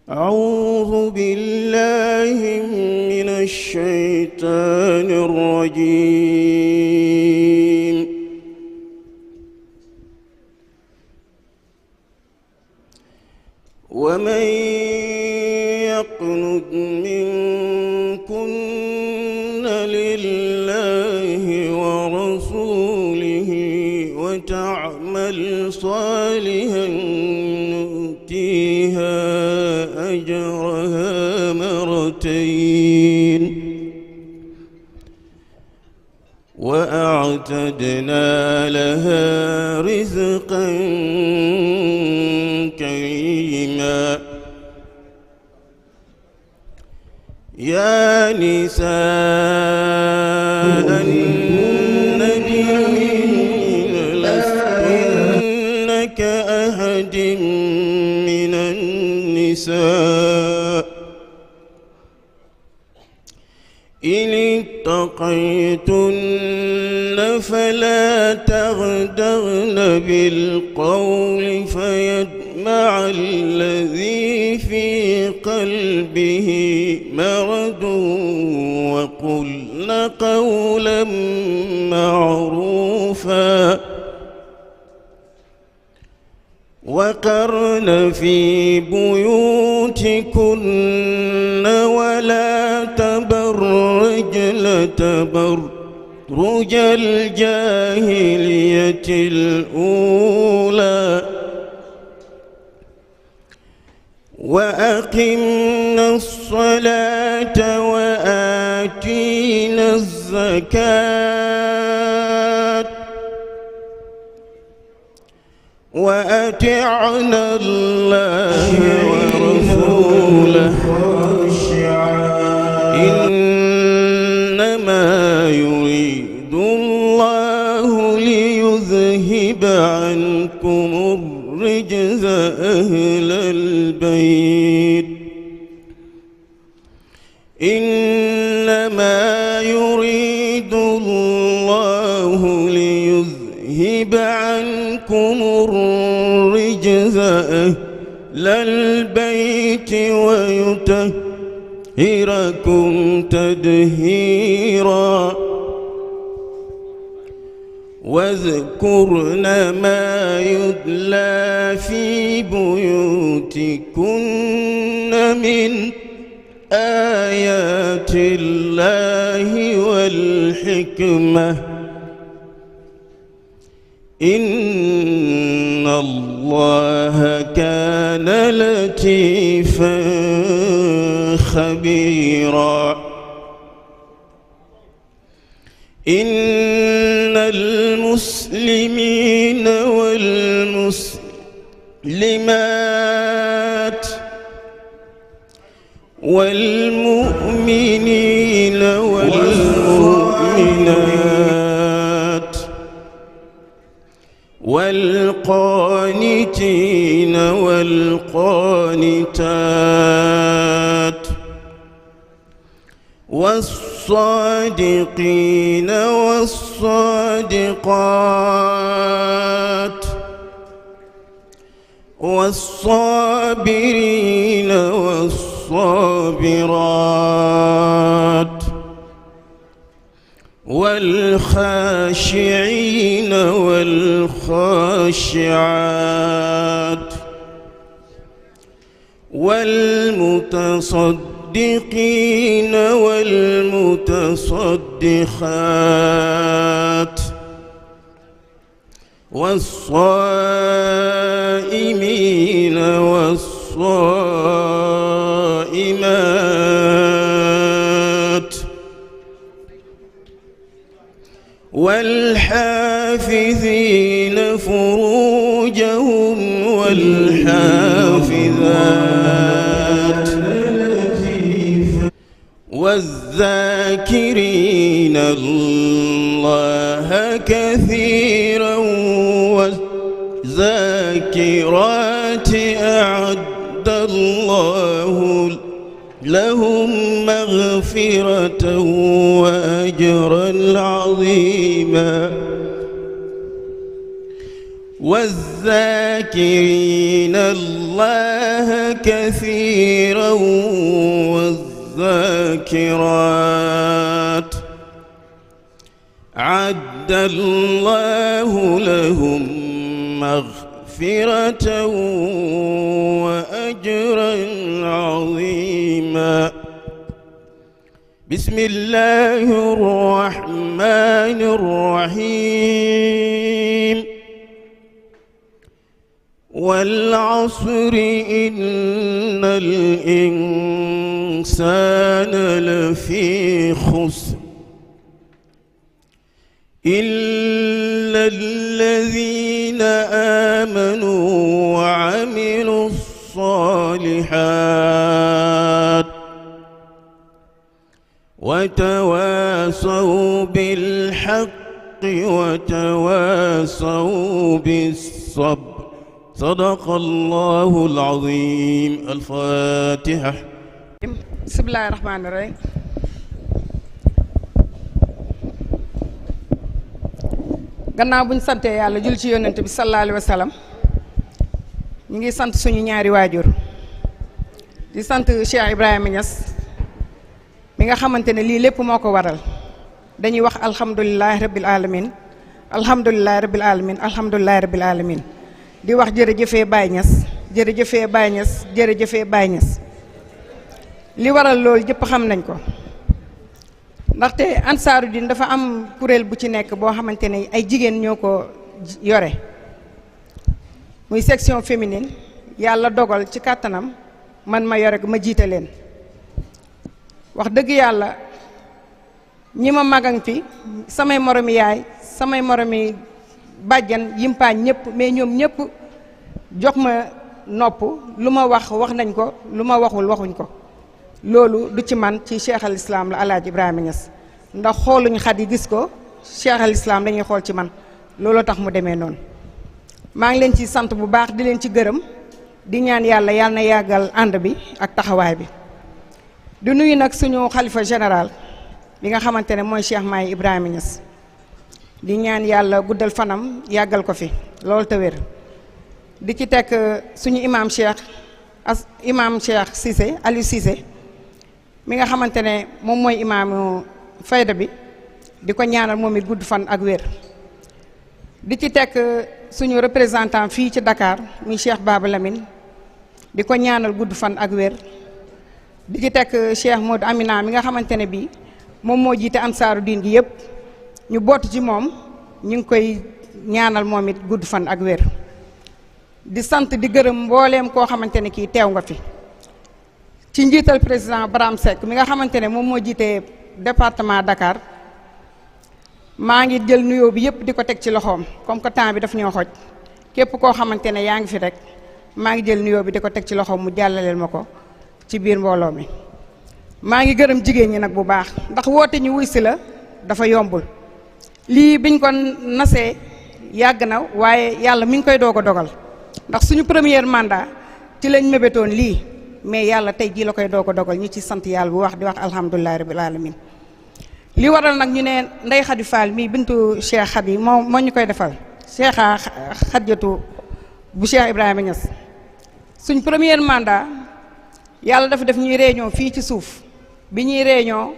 أعوذ بالله من الشيطان الرجيم ومن يقنت منكن لله ورسوله وتعمل صالحا نؤتيها أجرها مرتين وأعتدنا لها رزقا كريما يا نساء النبي لستن كأحد من النساء إن اتقيتن فلا تغدرن بالقول فيطمع الذي في قلبه مرض وقلن قولا معروفا وقرن في بيوتكن ولا تبرجن تبرج الجاهلية الأولى وأقمنا الصلاة وآتينا الزكاة وأطعنا الله ورسوله إنما يريد الله ليذهب عنكم الرجز أهل البيت إنما يريد الله ليذهب عنكم الرجز أهل البيت ويطهركم تطهيرا واذكرن ما يتلى في بيوتكن من آيات الله والحكمة إن الله كان لطيفا خبيرا إن المسلمين والمسلمات والمؤمنين والمؤمنات والقانتين والقانتات والصادقين والصادقات والصابرين والصابرات والخاشعين والخاشعات والمتصدقين والمتصدقات والصائمين والصائمات والحافظين فروجهم والحافظات والذاكرين الله كثيرا والذاكرات أعد الله لهم مغفرة وأجرا عظيما والذاكرين الله كثيرا والذاكرات أعد الله لهم مغفرة وأجرا عظيما بسم الله الرحمن الرحيم والعصر إن الإنسان لفي خسر إلا الذين آمنوا وعملوا الصالحات وتواصوا بالحق وتواصوا بالصبر صدق الله العظيم. الفاتحة. بسم الله الرحمن الرحيم. gannaaw buñ santee yàlla jul ci yonent bi sallallahu alayhi wa sallam ñu ngi sant suñu ñaari waajur di sant Cheikh Ibrahima Niass mi nga xamante ne lii lépp moo ko waral dañuy wax alhamdulilahi rabbil alamin alhamdulilahi rabbil alamin alhamdulilahi rabbil alamin di wax jërëjëfee Baye Niass jërëjëfee Baye Niass jërëjëfee Baye Niass li waral loolu jëpp xam nañ ko ndaxte Ansaarud-Din dafa am kuréel bu ci nekk boo xamante ne ay jigéen ñoo ko yore muy section féminine yàlla dogal ci kàttanam man ma yore ma jiite leen wax dëgg yàlla ñi ma magan fi samay moromi yaay samay moromi bàjjan yimpaañ ñëpp mais ñoom ñëpp jox ma nopp lu ma wax nañ ko lu ma waxul waxuñ ko loolu du ci man ci cheikh al islam la Alaaji Ibrahima Niass ndax xooluñ xat yi gis ko cheikh al islam dañuy xool ci man looloo tax mu demee noonu maa ngi leen ci sant bu baax di leen ci gërëm di ñaan yàlla na yàggal ànd bi ak taxawaay bi di nuyu nag suñu xalifa général bi nga xamante ne mooy Cheikh Mahi Ibrahima Niass di ñaan yàlla guddal fanam yàggal ko fi loolu te wér di ci teg suñu imam Cheikh Cissé Aliou Cissé mi nga xamante ne moom mooy imaamu fayda bi di ko ñaanal moom it gudd fan ak wér di ci teg suñu représentant fii ci Dakar muy Cheikh Baba Lamine di ko ñaanal gudd fan ak wér di ci teg Cheikh Modou Amina mi nga xamante ne bii moom moo jiite Ansaarud-Din gi yëpp ñu bootu ci moom ñu ngi koy ñaanal moom it gudd fan ak wér di sant di gërëm mbooleem koo xamante ne kii teew nga fi ci njiital président Baram Seck mi nga xamante ne moom moo jiite département Dakar maa ngi jël nuyoo bi yëpp di ko teg ci loxoom comme que temps bi daf ñoo xoj képp koo xamante ne yaa ngi fi rek maa ngi jël nuyoo bi di ko teg ci loxoom mu jàllaleel ma ko ci biir mbooloo mi maa ngi gërëm jigéen ñi nag bu baax ndax woote ñu wuy si la dafa yombul lii biñ ko nasee yàgg na waaye yàlla mi ngi koy doog a dogal ndax suñu premier mandat ci lañ mébétoon lii mais yàlla tey jii la koy doog a dogal ñu ci sant yàlla bu wax di wax alhamdulilahi rabbil alamin li waral nag ñu ne Ndey Xadi Fall mii bintu Cheikh Xadi moo ñu koy defal Cheikh Xadjatu bu Cheikh Ibrahima Niass suñ premier mandat yàlla dafa def ñuy réunion fii ci suuf bi ñuy réunion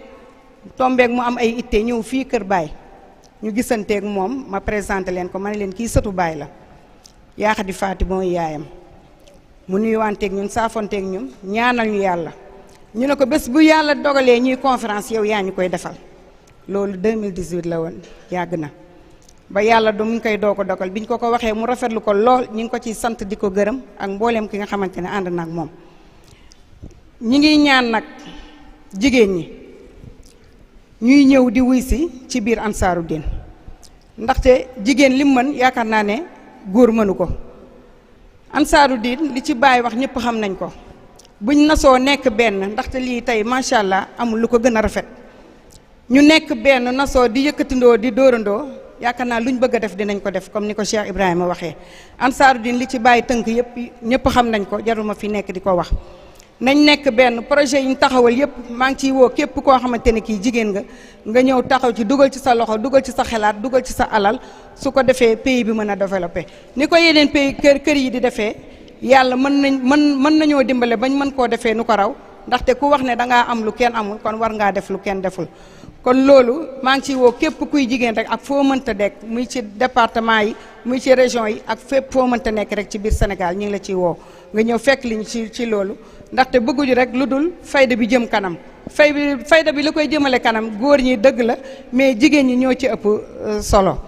tombeeg mu am ay itte ñëw fii kër baay ñu gisanteeg moom ma présenté leen ko ma ne leen kii sëtu baay la yaa Xadi Faati mooy yaayam mu nuyuwanteeg ñun saafonteeg ñun ñaanal ñu yàlla ñu ne ko bés bu yàlla dogalee ñuy conférence yow yaa ñu koy defal loolu 2018 la woon yàgg na ba yàlla du mu ngi koy doog a dogal biñ ko waxee mu rafetlu ko lool ñu ngi ko ciy sant di ko gërëm ak mbooleem ki nga xamante ne ànd na ak moom ñi ngi ñaan nag jigéen ñi ñuy ñëw di wuy si ci biir Ansaarud-Din ndaxte jigéen lim mën yaakaar naa ne góor mënu ko Ansaarud-Din li ci Baay wax ñëpp xam nañ ko buñ nasoo nekk benn ndaxte lii tey macha allah amul lu ko gën a rafet ñu nekk benn nasoo di yëkkatindoo di dóorandoo yaakaar naa luñ bëgg a def dinañ ko def comme ni ko Cheikh Ibrahima waxee Ansaarud-Din li ci Baay tënk yëpp ñëpp xam nañ ko jaruma fi nekk di ko wax nañ nekk benn projet yi ñu taxawal yëpp maa ngi ciy woo képp koo xamante ne kii jigéen nga ñëw taxaw ci dugal ci sa loxo dugal ci sa xelaat dugal ci sa alal su ko defee pays bi mën a développé ni ko yeneen pays kër yi di defee yàlla mën nañoo dimbale bañ mën koo defee nu ko raw ndaxte ku wax ne dangaa am lu kenn amul kon war ngaa def lu kenn deful kon loolu maa ngi ciy woo képp kuy jigéen rek ak foo mënta nekk muy ci département yi muy ci région yi ak fépp foo mënta nekk rek ci biir Sénégal ñu ngi la ciy woo nga ñëw fekk liñ ci loolu ndaxte bëgguñu rek lu dul fayda bi jëm kanam fayda bi li koy jëmale kanam góor ñi dëgg la mais jigéen ñi ñoo ci ëpp solo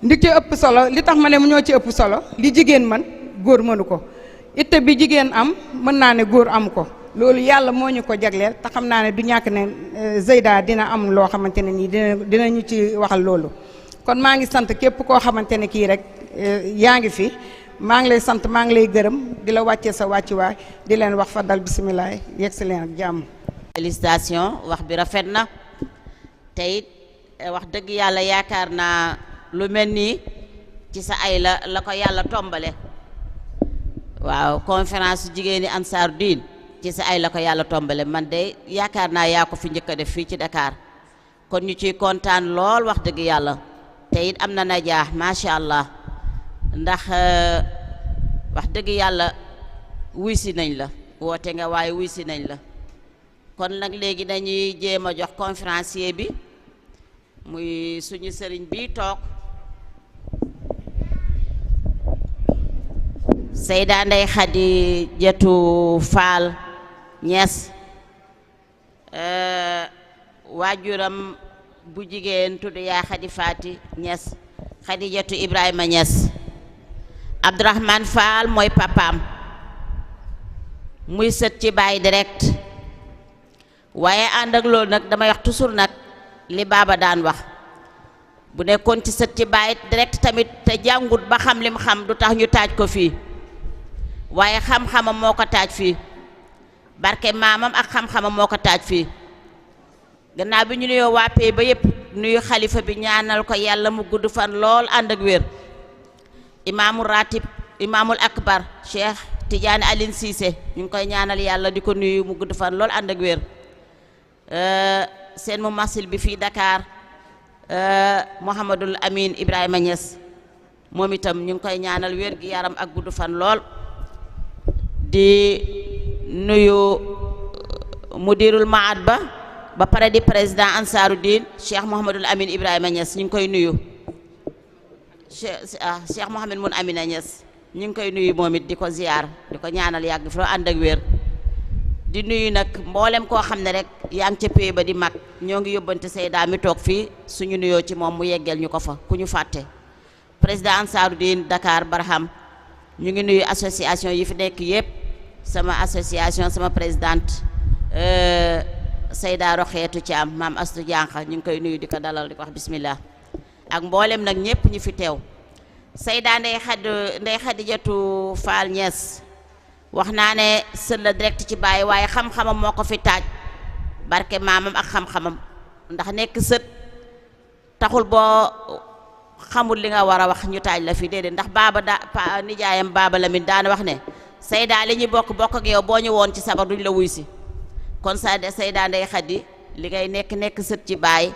li ci ëpp solo li tax ma ne ñoo ci ëpp solo li jigéen man góor mënu ko itte bi jigéen am mën naa ne góor am ko loolu yàlla moo ñu ko jagleel te xam naa ne du ñàkk ne Zeyda dina am loo xamante ne nii dinañu ci waxal loolu kon maa ngi sant képp koo xamante ne kii rek yaa ngi fi maa ngi lay sant maa ngi lay gërëm di la wàccee sa wàccuwaay di leen wax fa dal bisimilah yegg si leen ak jàmm. félicitation wax bi rafet na te it wax dëgg yàlla yaakaar naa lu mel nii ci sa ay la ko yàlla tombale waaw conférence jigéeni Ansaarud-Din ci sa ay la ko yàlla tombale man de yaakaar naa yaa ko fi njëkk a def fii ci Dakar kon ñu ciy kontaan lool wax dëgg yàlla te it am na najaax macha allah ndax wax dëgg yàlla wuy si nañ la woote nga waaye wuy si nañ la kon nag léegi dañuy jéem a jox conférencier bi muy suñu sëriñ bi toog Seyda Ndeye Khadijatu Fall Niass waajuram bu jigéen tudd yaa Khady Fati Niass Khadijatu Ibrahima Niass Abdourahmane Fall mooy papaam muy sët ci baay direct waaye ànd ak loolu nag damay wax toujours nag li baaba daan wax bu nekkoon ci sët ci baay direct tamit te jàngut ba xam lim xam du tax ñu taaj ko fii waaye xam-xamam moo ko taaj fii barke maamam ak xam-xamam moo ko taaj fii gannaaw bi ñu nuyoo waapee ba yépp nuyu xalifa bi ñaanal ko yàlla mu gudd fan lool ànd ak wér imaamul ratib imaamul akbar Cheikh Tidiane Aline Cissé ñu ngi koy ñaanal yàlla di ko nuyu mu gudd fan lool ànd ak wér seen mu masil bi fii Dakar Mouhamadul Amin Ibrahima Niass moom itam ñu ngi koy ñaanal wér gi yaram ak gudd fan lool di nuyu mudirul maad ba pare di président Ansaruddin Cheikh Mouhamadul Amin Ibrahima Niass ñu ngi koy nuyu Cheikh Mouhamad Mun Amina Niass ñu ngi koy nuyu moom it di ko ziyaar di ko ñaanal yàgg fi ànd ak wér di nuyu nag mboolem koo xam ne rek yaa ngi ca pay ba di mag ñoo ngi yóbbante Seyda mi toog fii suñu nuyoo ci moom mu yeggeel ñu ko fa ku ñu fàtte président Ansaruddin Dakar Barham ñu ngi nuyu association yi fi nekk yëpp sama association sama présidente Seyda Roxeetu Thiam maam Astu Jànqa ñu ngi koy nuyu di ko dalal di ko wax bismillah ak mboolem nag ñëpp ñu fi teew Seyda Ndeye Khadijatu Fall Niass wax naa ne sët la direct ci bàyyi waaye xam-xamam moo ko fi taaj barke maamam ak xam-xamam ndax nekk sët taxul boo xamul li nga war a wax ñu taaj la fi déedéet ndax baaba nijaayam baaba Lamin daana wax ne Seyda li ñu bokk ak yow boo ñu woon ci sabar duñ la wuy si kon Seyda Ndeye Khadi li ngay nekk sët ci baay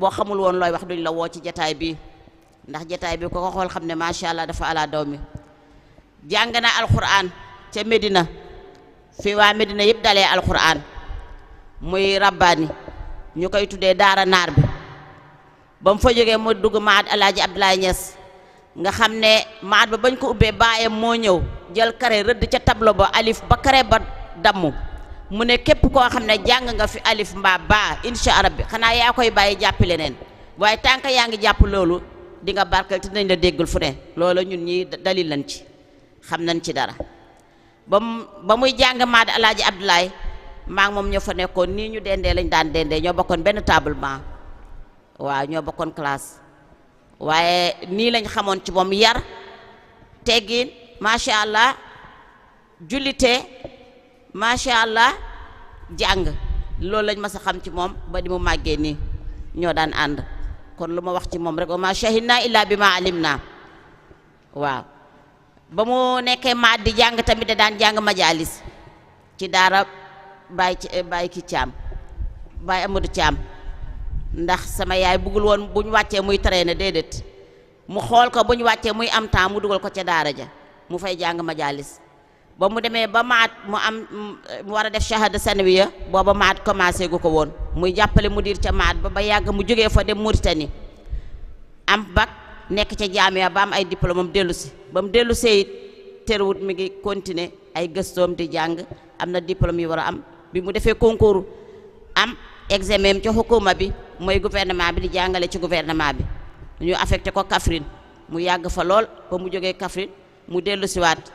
boo xamul woon looy wax duñ la woo ci jataay bi ndax jataay bi ko xool xam ne macha allah dafa ala daw mi jàng na alquran ca Medina fi waa Medina yëpp dalee alquran muy rabbaani ñu koy tuddee daara naar bi ba mu fa jógee mu dugg maad alaaji Abdoulaye Niass nga xam ne maad ba bañ ko ubbee baayam moo ñëw jël kare rëdd ca tableau ba alif ba kare ba dammu mu ne képp koo xam ne jàng nga fi alif mbaa baa insha Allah bi xanaa yaa koy bàyyi jàppi leneen waaye tànk yaa ngi jàpp loolu di nga barkeel te dinañ la déggul fu ne loolu ñun ñi dalil lañ ci xam nañ ci dara ba muy jàng maad alaaji Abdoulaye maa ngi moom ñoo fa nekkoon nii ñu dendee lañ daan dendee ñoo bokkoon benn tablement waaw ñoo bokkoon classe waaye nii lañ xamoon ci moom yar teggin macha allah jullite macha allah jàng loolu lañ mas a xam ci moom ba di mu màggee nii ñoo daan ànd kon lu ma wax ci moom rek wa ma shahidna illa bi ma alim naa waaw ba mu nekkee maat di jàng tamit da daan jàng majalis ci daara bàyyi ki Caam bàyyi Amadou Caam ndax sama yaay bëggul woon bu ñu wàccee muy traîner déedéet mu xool ko bu ñu wàccee muy am temps mu dugal ko ca daara ja mu fay jàng majalis ba mu demee ba maat mu war a def shahada sanawiya booba maat commencé gu ko woon muy jàppale mu diir ca maat ba yàgg mu jógee fa dem Mauritanie am bac nekk ca jaamiya ba am ay diplôme am dellu si ba mu dellu see it terewut mi ngi continuer ay gëstoom di jàng am na diplôme yu war a am bi mu defee concours am examen ci xukuma bi mooy gouvernement bi di jàngale ci gouvernement bi ñu affecté ko Kaffrine mu yàgg fa lool ba mu jógee Kaffrine mu dellu siwaat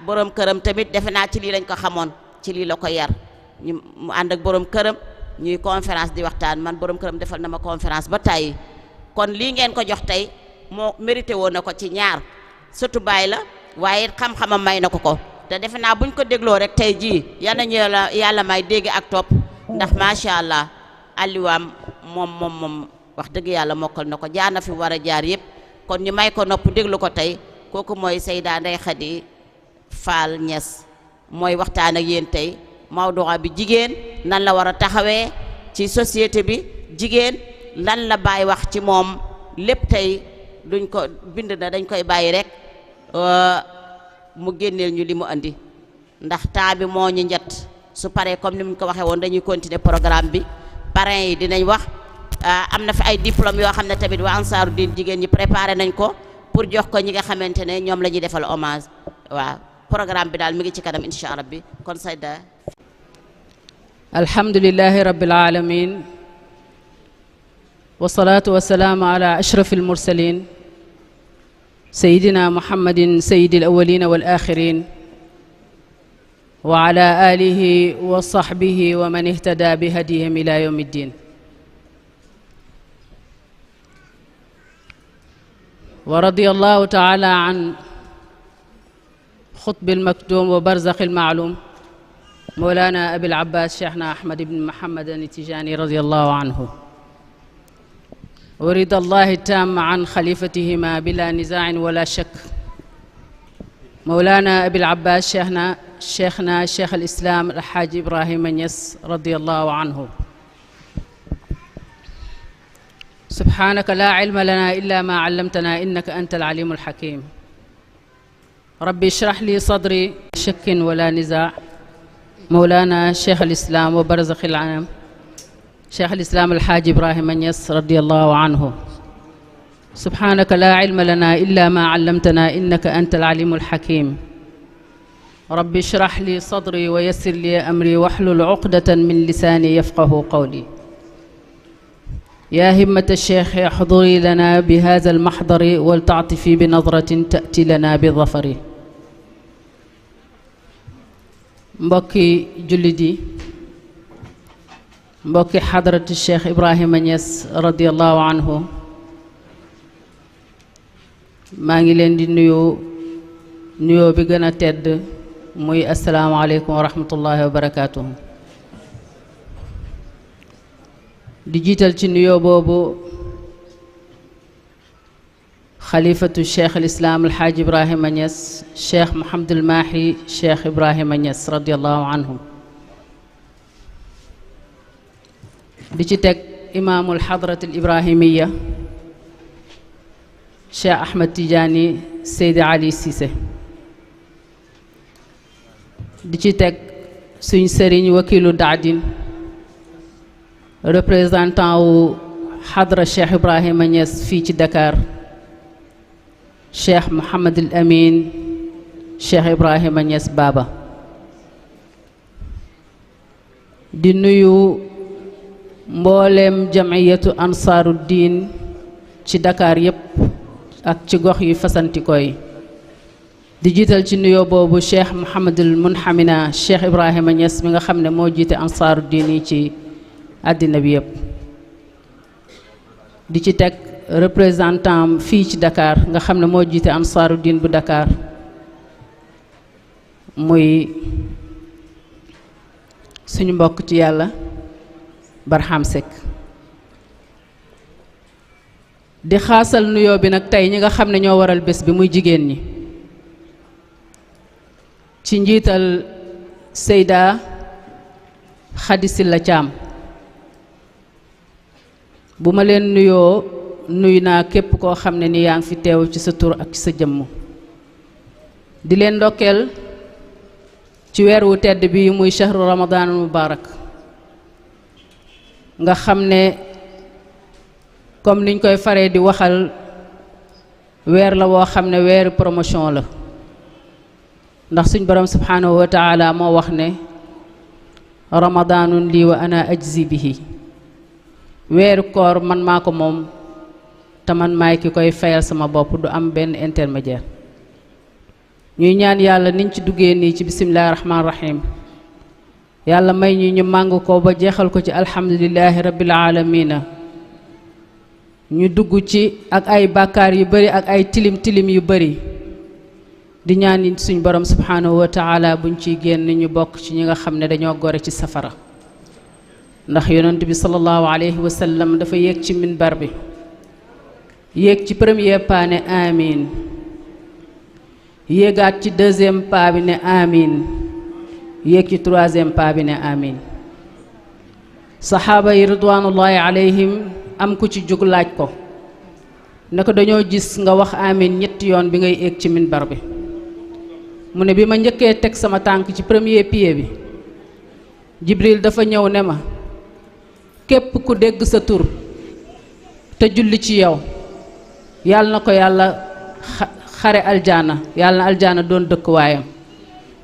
borom këram tamit defe naa ci lii lañ ko xamoon ci lii la ko yar mu ànd ak borom këram ñuy conférence di waxtaan man borom këram defal na ma conférence ba tàyyi kon lii ngeen ko jox tey moo mérité woon na ko ci ñaar surtout baay la waaye xam-xamam may na ko te defe naa buñ ko dégloo rek tey jii yal nañu yàlla may dégg ak topp ndax macha allah alliwaam moom wax dëgg yàlla mokkal na ko jaar na fi war a jaar yëpp kon ñu may ko nopp déglu ko tey kooku mooy Seyda Ndeye Khady Fall Niass mooy waxtaan ak yéen tey mawdu'a bi jigéen nan la war a taxawee ci société bi jigéen lan la Baay wax ci moom lépp tey duñ ko bind na dañ koy bàyyi rek mu génneel ñu li mu andi ndax temps bi moo ñu njët su paree comme ni mu ko waxee woon dañuy continuer programme bi parrain yi dinañ wax am na fi ay diplôme yoo xam ne tamit waa Ansaaru Diin jigéen ñi préparé nañ ko pour jox ko ñi nga xamante ne ñoom la ñuy defal hommage waaw programme bi daal mi ngi ci kanam incha allah bi kon Sayda. alhamdulillahi rabbil alamin wasalaatu wasalaamu ala ashraf almursalin sayidina muhammadin sayidi alawalina wal axirin wa ala alihi wa sahbihi wa man ihtada bi hadihim ila yawmi ddin wa radiyallahu taala an xutb almaktum wa barzaq almaalum mawlana abil abbas cheikhna ahmad ibn muhammad tijani radiyallahu anhu wa rida allahi tam an xalifatihima bila nizaain wala shak mawlana abil abbas cheikhna cheikh alislam alxaaji ibrahima Niass radiyallahu anhu subhanaka la ilma lana illa ma allamtana innaka anta alalimu alhakim rabbi ishrah li sadri shakkin wala nizaa mawlana cheikh alislam wa barzakh alanam cheikh alislam alxaaji ibrahima Niass radiyallahu anhu subhanaka la ilma lana illa ma allamtana innaka anta alalimu alhakim rabbi ishrah li sadri wa yassir li amri wahlul uqdatan min lisani yafqahu qawli yaa himmata cheikh uhduri lana bi hadha almahdari wal ta'tifi bi nadratin ta'ti lana bi dhafari mbokki jullit yi mbokki xadaratu cheikh Ibrahima Niass radiyallahu anhu maa ngi leen di nuyoo bi gën a tedd muy asalaamaaleykum wa rahmatullahi wa barakaatuhu di jiital ci nuyoo boobu xalifatu cheikh alislaam alxaaj Ibrahima Niass cheikh Mouhamadul Mahi cheikh Ibrahima Niass radiyallahu anhu di ci teg imaamul xadratil ibrahimiya cheikh Ahmed Tidiane Seydi Ali Cissé di ci teg suñ sëriñ wakilu daadin représentant wu xadra cheikh Ibrahima Niass fii ci Dakar cheikh Mouhamadul Amin cheikh Ibrahima Niass Baba di nuyu mbooleem jamiyatu ansaaru diin ci Dakar yépp ak ci gox yu fasantikoo yi di jiital ci nuyoo boobu cheikh Mouhamadul Munhamina cheikh Ibrahima Niass mi nga xam ne moo jiite ansaaru diin yi ci àddina bi yépp di ci teg représentant fii ci Dakar nga xam ne moo jiite ansaaru diin bu Dakar muy suñu mbokk ci yàlla Barham Seck di xaasal nuyoo bi nag tey ñi nga xam ne ñoo waral bés bi muy jigéen ñi ci njiital Seyda Khady Sylla Thiam bu ma leen nuyoo nuyu naa képp koo xam ne ni yaa ngi fi teew ci sa tur ak ci sa jëmm di leen ndokkeel ci weer wu tedd bi muy shahru ramadanul mubarak nga xam ne comme niñ koy faree di waxal weer la woo xam ne weeru promotion la ndax suñ borom subhanahu wa taala moo wax ne ramadanun lii wa ana ajzi bihi weeru koor man maa ko moom te man maay ki koy fayal sama bopp du am benn intermédiaire ñuy ñaan yàlla niñ ci duggee nii ci bisimillahi rahmaani rahim yàlla may ñu màng ko ba jeexal ko ci alhamdulillahi rabbil alamina ñu dugg ci ak ay bàkkaar yu bari ak ay tilim tilim yu bari di ñaan suñ borom subhanahu wa taala buñ ciy génn ñu bokk ci ñi nga xam ne dañoo gore ci safara ndax yonent bi sallallahu alayhi wa sallam dafa yéeg ci minbar bi yéeg ci premier pas ne amin yéegaat ci deuxième pas bi ne amin yéeg ci troisième pas bi ne amin saxaaba yi ridwanullahi alayhim am ku ci jug laaj ko ne ko dañoo gis nga wax amin ñetti yoon bi ngay éeg ci minbar bi mu ne bi ma njëkkee teg sama tànk ci premier pied bi Jibril dafa ñëw ne ma képp ku dégg sa tur te julli ci yow yàlla na ko yàlla xare aljaana yàlla na aljaana doon dëkk waayam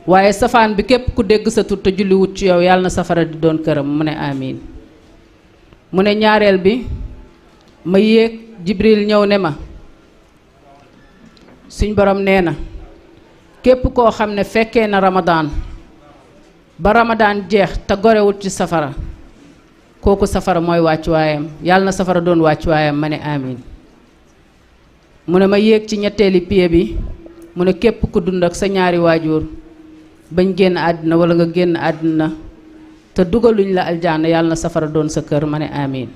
waaye safaan bi képp ku dégg sa tur te julli wut ci yow yàlla na safara di doon këram mu ne amiin mu ne ñaareel bi ma yéeg Jibril ñëw ne ma suñ borom nee na képp koo xam ne fekkee na Ramadan ba Ramadan jeex te gorewut ci safara kooku safara mooy wàccuwaayam yàlla na safara doon wàccuwaayam ma ne amiin mu ne ma yéeg ci ñetteeli pied bi mu ne képp ku dund ak sa ñaari waajur bañ génn àddina wala nga génn àddina te dugaluñ la aljaana yàlla na safara doon sa kër ma ne amiin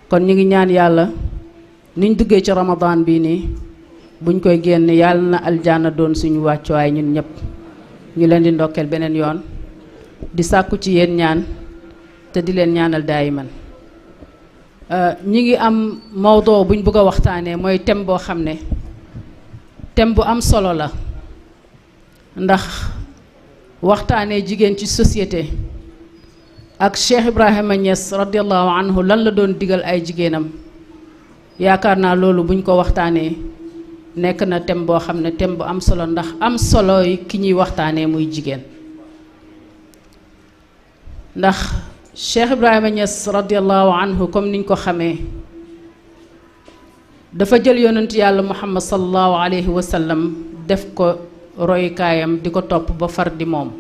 kon ñu ngi ñaan yàlla niñ duggee ci Ramadan bii nii buñ koy génn yàlla na aljaana doon suñu wàccuwaay ñun ñëpp ñu leen di ndokkeel beneen yoon di sàkku ci yéen ñaan te di leen ñaanal daayiman ñi ngi am mawdoo buñ bëgg a waxtaanee mooy thème boo xam ne thème bu am solo la ndax waxtaanee jigéen ci société ak Cheikh Ibrahima Niass radiallahu anhu lan la doon digal ay jigéenam yaakaar naa loolu buñ ko waxtaanee nekk na thème boo xam ne thème bu am solo ndax am solo yi ki ñuy waxtaanee muy jigéen ndax Cheikh Ibrahima Niass radiallahu anhu comme niñ ko xamee dafa jël yonent yàlla Muhammad sallallahu alayhi wa sallam def ko royukaayam di ko topp ba far di moom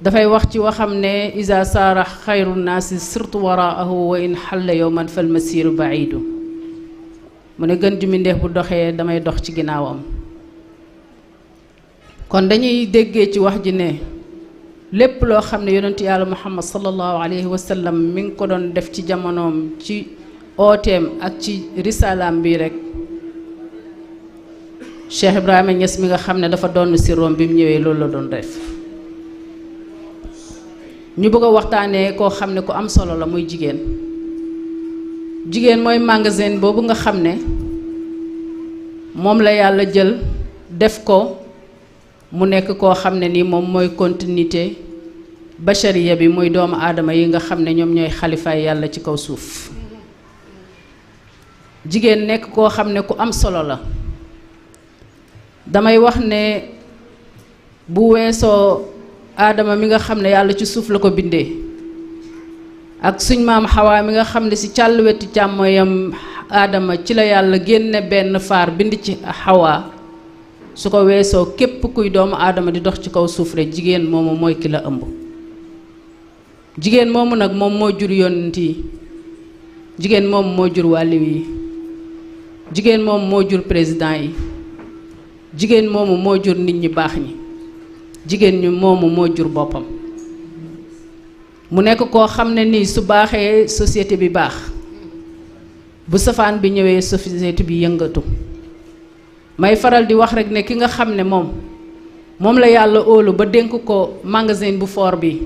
dafay wax ci waxam ne isa saara xayru naasi sirtu waraahu wa in xalla yowman fal masiru baidu mu ne gën ju mbindéef bu doxee damay dox ci ginnaawam kon dañuy déggee ci wax ji ne lépp loo xam ne yonent yàlla Muhammad sallallahu alayhi wa sallam mi ngi ko doon def ci jamonoom ci ooteem ak ci risalaam bi rek Cheikh Ibrahima Niass mi nga xam ne dafa doon siroom bi mu ñëwee loolu la doon def ñu bëgg a waxtaanee koo xam ne ku am solo la muy jigéen jigéen mooy magasin boobu nga xam ne moom la yàlla jël def ko mu nekk koo xam ne ni moom mooy continuité bachariya bi muy doomu aadama yi nga xam ne ñoom ñooy xalifaay yàlla ci kaw suuf jigéen nekk koo xam ne ku am solo la damay wax ne bu weesoo aadama mi nga xam ne yàlla ci suuf la ko bindee ak suñ maam xawaa mi nga xam ne si càll wetu càmmoyam aadama ci la yàlla génne benn faar bind ci xawaa su ko weesoo képp kuy doomu aadama di dox ci kaw suuf rek jigéen moomu mooy ki la ëmb jigéen moomu nag moom moo jur yonent yi jigéen moomu moo jur wàlliw yi jigéen moomu moo jur président yi jigéen moomu moo jur nit ñi baax ñi jigéen ñi moomu moo jur boppam mu nekk koo xam ne nii su baaxee société bi baax bu safaan bi ñëwee société bi yëngatu may faral di wax rek ne ki nga xam ne moom la yàlla óolu ba dénk ko magasin bu fort bi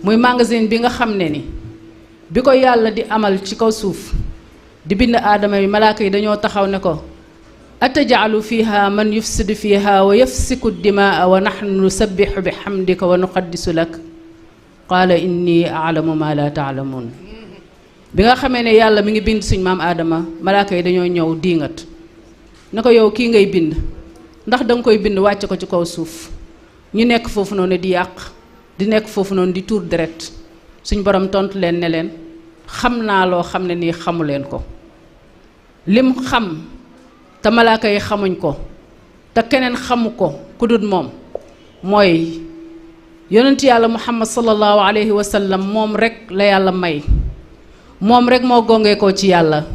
muy magasin bi nga xam ne ni bi ko yàlla di amal ci kaw suuf di bind aadama yi malaaka yi dañoo taxaw ne ko atajaalu fiha man yufsidu fiha wa yafsiku dimaa wa nahnu nusabbihu bi hamdika wa nuqaddisu lak qaala inni aalamu ma la taalamuun bi nga xamee ne yàlla mi ngi bind suñ maam aadama malaaka yi dañoo ñëw diingat ne ko yow kii ngay bind ndax danga koy bind wàcce ko ci kaw suuf ñu nekk foofu noonu di yàq di nekk foofu noonu di tuur deret suñ borom tontu leen ne leen xam naa loo xam ne nii xamu leen ko lim xam te malaaka yi xamuñ ko te keneen xamu ko ku dul moom mooy yonent yàlla Muhammad sallallahu alayhi wa sallam moom rek la yàlla may moom rek moo gongee ko ci yàlla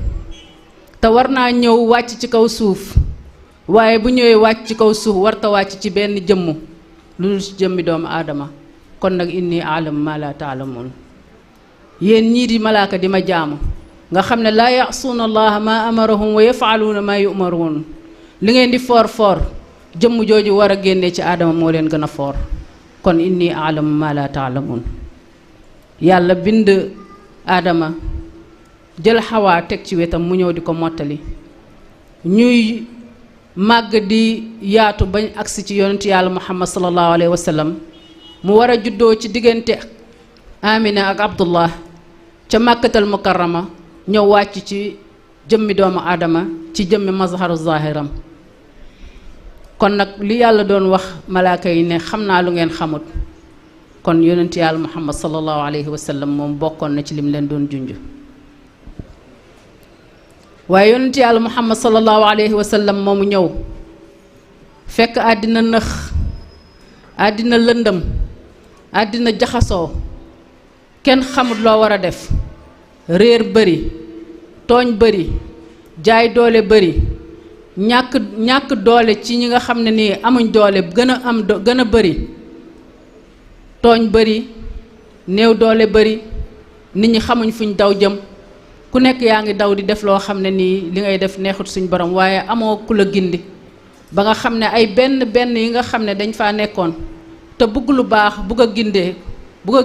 te war naa ñëw wàcc ci kaw suuf waaye bu ñëwee wàcc ci kaw suuf warta wàcc ci benn jëmm lu dul ci jëmmi doomu aadama kon nag inni aalamu ma la taalamuun yéen ñii di malaaka di ma jaamu nga xam ne laa yasuuna allaha ma amarahum wa yafaaluuna ma yumaruun li ngeen di foor foor jëmm jooju war a génnee ci aadama moo leen gën a foor kon inni aalamu ma la taalamuun yàlla bind aadama jël Xawaa teg ci wetam mu ñëw di ko mottali ñuy màgg di yaatu bañ agsi ci yonent yàlla Muhammad sallallahu alayhi wa sallam mu war a juddoo ci diggante Amina ak Abdullah ca Màkkatal Mukarrama ñëw wàcc ci jëmmi doomu aadama ci jëmmi mazharu zahiram kon nag li yàlla doon wax malaaka yi ne xam naa lu ngeen xamut kon yonent yàlla Muhammad sallallahu alayhi wa sallam moom bokkoon na ci lim leen doon junj waaye yonent yàlla Muhammad sallallahu alayhi wa sallam moomu ñëw fekk àddina nëx àddina lëndëm àddina jaxasoo kenn xamut loo war a def réer bëri tooñ bëri jaay doole bëri ñàkk doole ci ñi nga xam ne nii amuñ doole gën a bëri tooñ bëri néew doole bëri nit ñi xamuñ fuñ daw jëm ku nekk yaa ngi daw di def loo xam ne nii li ngay def neexut suñ borom waaye amoo ku la gindi ba nga xam ne ay benn yi nga xam ne dañ faa nekkoon te bëgg lu baax bugg a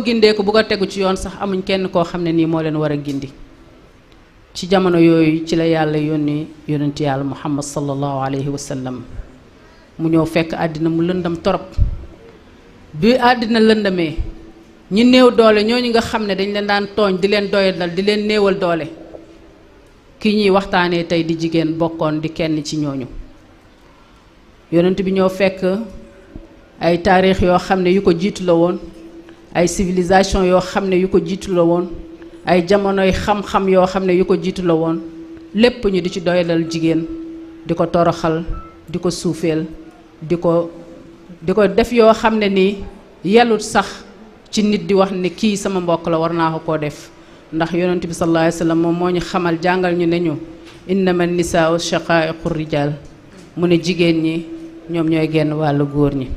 gindee ko bugg a tegu ci yoon sax amuñ kenn koo xam ne nii moo leen war a gindi ci jamono yooyu ci la yàlla yónni yonent yàlla Muhammad sallallahu alayhi wa sallam mu ñëw fekk àddina mu lëndam torop bi àddina lëndamee ñi néew doole ñooñu nga xam ne dañ leen daan tooñ di leen doyadal di leen néewal doole ki ñuy waxtaanee tey di jigéen bokkoon di kenn ci ñooñu yonent bi ñëw fekk ay taarix yoo xam ne yu ko jiitu la woon ay civilisation yoo xam ne yu ko jiitu la woon ay jamonoy xam-xam yoo xam ne yu ko jiitu la woon lépp ñu di ci doyadal jigéen di ko toroxal di ko suufeel di ko def yoo xam ne nii yellut sax ci nit di wax ne kii sama mbokk la war naa ko koo def ndax yonent bi sallallahu alayhi wa sallam moom moo ñu xamal jàngal ñu ne ñu innama nisaau shaqaiqu rijal mu ne jigéen ñi ñoom ñooy genn wàllu góor ñi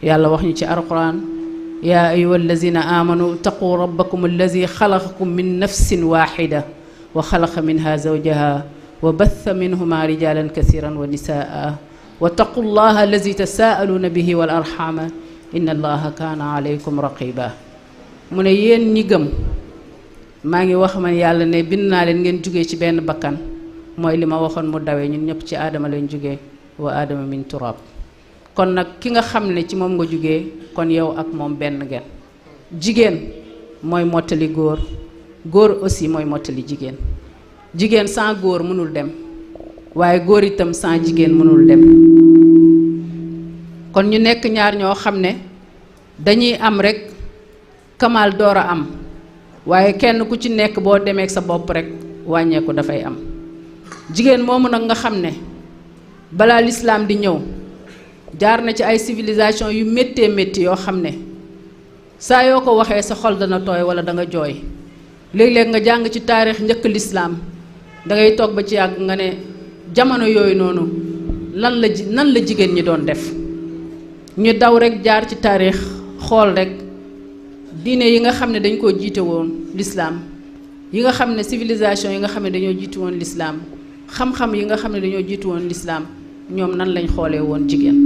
yàlla wax ñu ci alquran yaa ayuha allazina amanu taqu rabbakum allazi xalaqakum min nafsin waxida wa xalaqa minha zawjaha wa batha minhuma rijalan kathiran wa nisaa wa taqu llaha allazi tasaaluuna bihi wal arxama inna allaha kaana alaykum raqiba mu ne yéen ñi gëm maa ngi wax man yàlla ne bind naa leen ngeen jugee ci benn bakkan mooy li ma waxoon mu dawee ñun ñëpp ci aadama lañ jugee wa aadama min turab kon nag ki nga xam ne ci moom nga jugee kon yow ak moom benn ngeen jigéen mooy mottali góor góor aussi mooy mottali jigéen jigéen sans góor mënul dem waaye góor itam sans jigéen mënul dem kon ñu nekk ñaar ñoo xam ne dañuy am rek kamal door a am waaye kenn ku ci nekk boo demee sa bopp rek wàññeeku dafay am jigéen moomu nag nga xam ne balaa lislaam di ñëw jaar na ci ay civilisation yu méttee métti yoo xam ne saa yoo ko waxee sa xol dana tooy wala da nga jooy léeg-léeg nga jàng ci taarix njëkk lislaam da ngay toog ba ci yàgg nga ne jamono yooyu noonu nan la jigéen ñi doon def ñu daw rek jaar ci taarix xool rek diine yi nga xam ne dañ koo jiite woon lislaam yi nga xam ne civilisation yi nga xam ne dañoo jiitu woon lislaam xam-xam yi nga xam ne dañoo jiitu woon lislaam ñoom nan lañ xoolee woon jigéen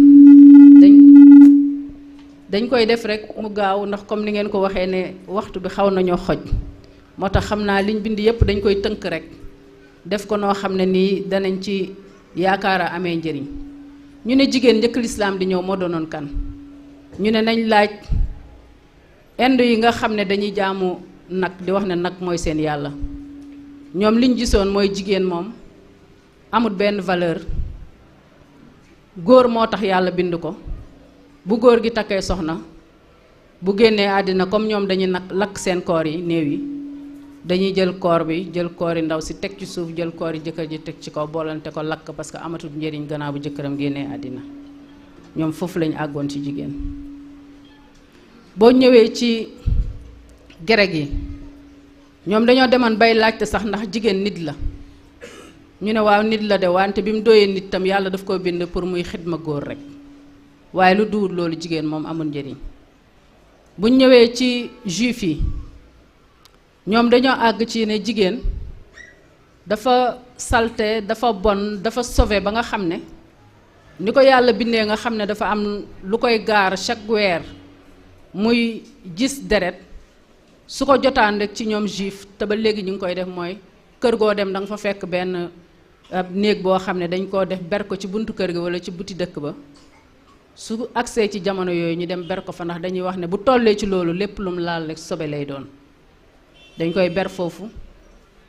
dañ koy def rek mu gaaw ndax comme ni ngeen ko waxee ne waxtu bi xaw nañoo xoj moo tax xam naa liñ bind yépp dañ koy tënk rek def ko noo xam ne nii danañ ci yaakaar a amee njëriñ ñu ne jigéen njëkk lislaam di ñëw moo doonoon kan ñu ne nañ laaj indo yi nga xam ne dañuy jaamu nag di wax ne nag mooy seen yàlla ñoom liñ gisoon mooy jigéen moom amut benn valeur góor moo tax yàlla bind ko bu góor gi takkee soxna bu génnee àddina comme ñoom dañuy nag lakk seen koor yi néew yi dañuy jël koor bi jël koor yi ndaw si teg ci suuf jël koor yi jëkkër ji teg ci kaw boolante ko lakk parce que amatul njëriñ gannaaw bu jëkkëram génnee àddina ñoom foofu lañu àggoon ci jigéen boo ñëwee ci grec yi ñoom dañoo demoon bay laajte sax ndax jigéen nit la ñu ne waaw nit la de wante bi mu doyee nit tam yàlla daf ko bind pour muy xidma góor rek waaye lu duwut loolu jigéen moom amul njëriñ buñ ñëwee ci juif yi ñoom dañoo àgg ci ne jigéen dafa salte dafa bon dafa sauvé ba nga xam ne ni ko yàlla bindee nga xam ne dafa am lu koy gaar chaque weer muy gis deret su ko jotaan rek ci ñoom juif te ba léegi ñu ngi koy def mooy kër goo dem da nga fa fekk benn ab néeg boo xam ne dañ koo def ber ko ci buntu kër gi wala ci buti dëkk ba su agsee ci jamono yooyu ñu dem ber ko fa ndax dañuy wax ne bu tollee ci loolu lépp lum laal rek sobe lay doon dañ koy ber foofu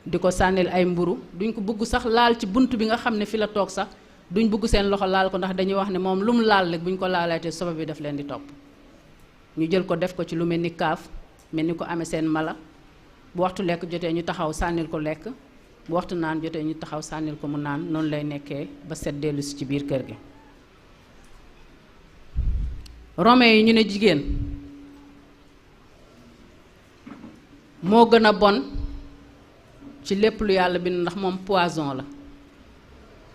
di ko sànnil ay mburu duñ ko bugg sax laal ci bunt bi nga xam ne fi la toog sax duñ bugg seen loxo laal ko ndax dañuy wax ne moom lu mu laal rek buñ ko laalaatee sobe bi daf leen di topp ñu jël ko def ko ci lu mel ni kaaf mel ni ko amee seen mala bu waxtu lekk jotee ñu taxaw sànnil ko lekk bu waxtu naan jotee ñu taxaw sànnil ko mu naan noonu lay nekkee ba set dellu si ci biir kër gi. romain yi ñu ne jigéen moo gën a bon ci lépp lu yàlla bind ndax moom poison la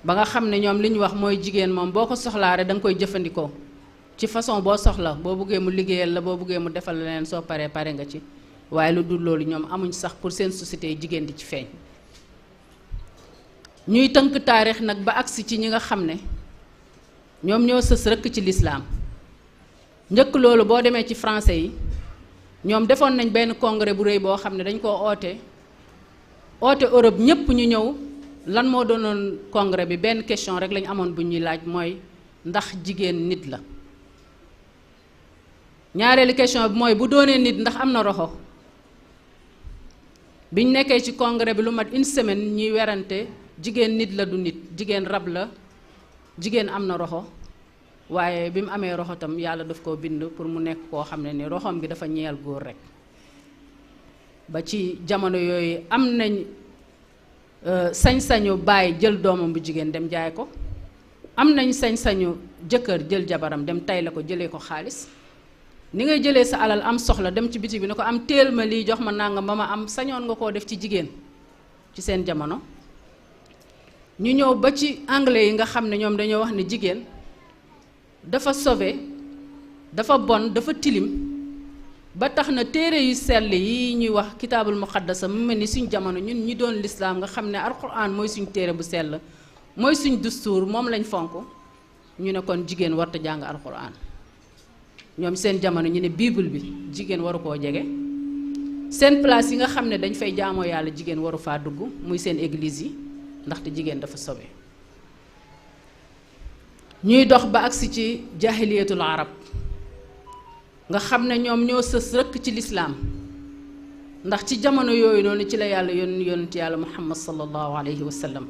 ba nga xam ne ñoom li ñu wax mooy jigéen moom boo ko soxlaa rek da nga koy jëfandikoo ci façon boo soxla boo buggee mu liggéeyal la boo buggee mu defal leen soo paree pare nga ci waaye lu dul loolu ñoom amuñ sax pour seen société yi jigéen di ci feeñ. ñuy tënk taarix nag ba agsi ci ñi nga xam ne ñoom ñoo sës rëkk ci lislaam njëkk loolu boo demee ci français yi ñoom defoon nañ benn congrès bu rëy boo xam ne dañ koo oote Europe ñëpp ñu ñëw lan moo doonoon congrès bi benn question rek lañ amoon bu ñuy laaj mooy ndax jigéen nit la. ñaareelu question bi mooy bu doonee nit ndax am na roxo biñ nekkee ci congrès bi lu mat une semaine ñuy werante jigéen nit la du nit jigéen rab la jigéen am na roxo waaye bi mu amee roxo tam yàlla daf koo bind pour mu nekk koo xam ne ni roxom gi dafa ñeel góor rek. ba ci jamono yooyu am nañ sañ-sañu baay jël doomam bu jigéen dem jaay ko am nañ sañ-sañu jëkkër jël jabaram dem tay la ko jëlee ko xaalis ni ngay jëlee sa alal am soxla dem ci biti bi ne ko am téel ma lii jox ma nangam ba ma am sañoon nga koo def ci jigéen ci seen jamono. ñu ñëw ba ci anglais yi nga xam ne ñoom dañoo wax ne jigéen dafa sauvé dafa bon dafa tilim ba tax na téere yu sell yi ñuy wax kitaabul muqaddasa mu mel ni suñ jamono ñun ñi doon lislaam nga xam ne alquran mooy suñ téere bu sell mooy suñ dustuur moom lañ fonk ñu ne kon jigéen warta jàng alquran ñoom seen jamono ñu ne bible bi jigéen waru koo jege seen place yi nga xam ne dañ fay jaamoo yàlla jigéen waru faa dugg muy seen église yi ndaxte jigéen dafa sobe ñuy dox ba agsi ci jaahiliyatul arab nga xam ne ñoom ñoo sës rëkk ci lislaam ndax ci jamono yooyu noonu ci la yàlla yonent yàlla muhammad sallallahu alayhi wa sallam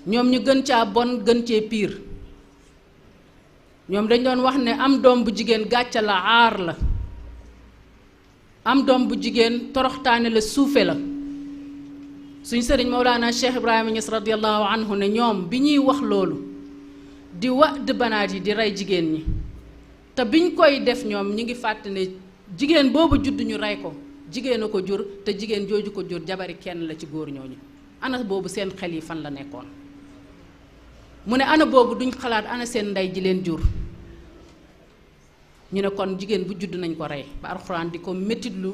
ñoom ñu gën caa bon gën cee piir ñoom dañ doon wax ne am doom bu jigéen gàcca la aar la am doom bu jigéen toroxtaane la suufe la suñ sëriñ Mawlana Cheikh Ibrahima Niass radiyallahu anhu ne ñoom bi ñuy wax loolu di wa'd banaat yi di rey jigéen ñi te biñ koy def ñoom ñi ngi fàtte ne jigéen boobu judd ñu rey ko jigéen a ko jur te jigéen jooju ko jur jabari kenn la ci góor ñooñu ana boobu seen xel yi fan la nekkoon mu ne ana boobu duñ xalaat ana seen ndey ji leen jur ñu ne kon jigéen bu judd nañ ko rey ba alxuraan di ko métitlu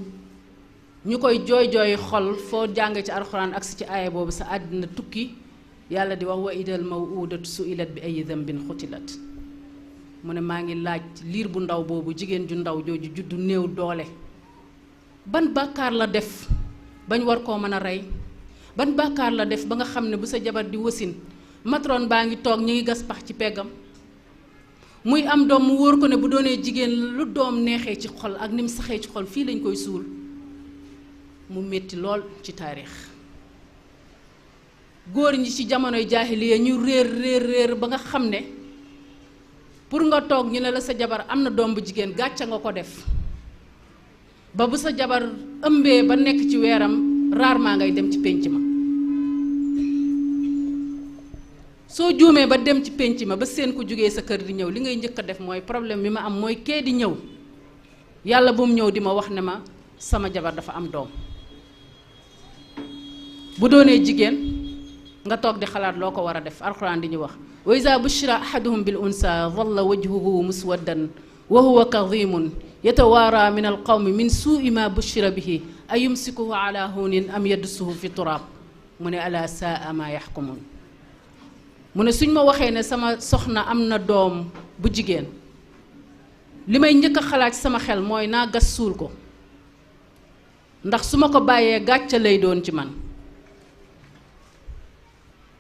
ñu koy jooy xol foo jàng ci alxuraan agsi ci aaya boobu sa àddina tukki yàlla di wax wa idal mawudatu su'ilat bi ay dhanbin xutilat mu ne maa ngi laaj liir bu ndaw boobu jigéen ju ndaw jooju juddu néew doole ban bàkkaar la def bañ war koo mën a rey ban bàkkaar la def ba nga xam ne bu sa jabar di wasin matron baa ngi toog ñi ngi gas pax ci peggam muy am doom mu wóor ko ne bu doonee jigéen lu doom neexee ci xol ak ni mu saxee ci xol fii lañ koy suul mu metti lool ci taarix góor ñi ci jamonoy jaahiliya ñu réer ba nga xam ne pour nga toog ñu ne la sa jabar am na doom bu jigéen gàcca nga ko def ba bu sa jabar ëmbee ba nekk ci weeram rarement ngay dem ci pénc ma soo juumee ba dem ci pénc ma ba seen ko jógee sa kër di ñëw li ngay njëkk a def mooy problème bi ma am mooy kee di ñëw yàlla bu mu ñëw di ma wax ne ma sama jabar dafa am doom bu doonee jigéen nga toog di xalaat loo ko war a def alxuraan di ñu wax wa iza bushira ahaduhum bil unsa dhalla wajhuhu muswaddan wa huwa kadhimun yatawaara min alqawmi min suui ma bushira bihi ayumsikuhu ala hunin am yadsuhu fi turab mu ne ala saa ma yaxkumun mu ne suñ ma waxee ne sama soxna am na doom bu jigéen li may njëkk a xalaat sama xel mooy naa gas suul ko ndax su ma ko bàyyee gàcce lay doon ci man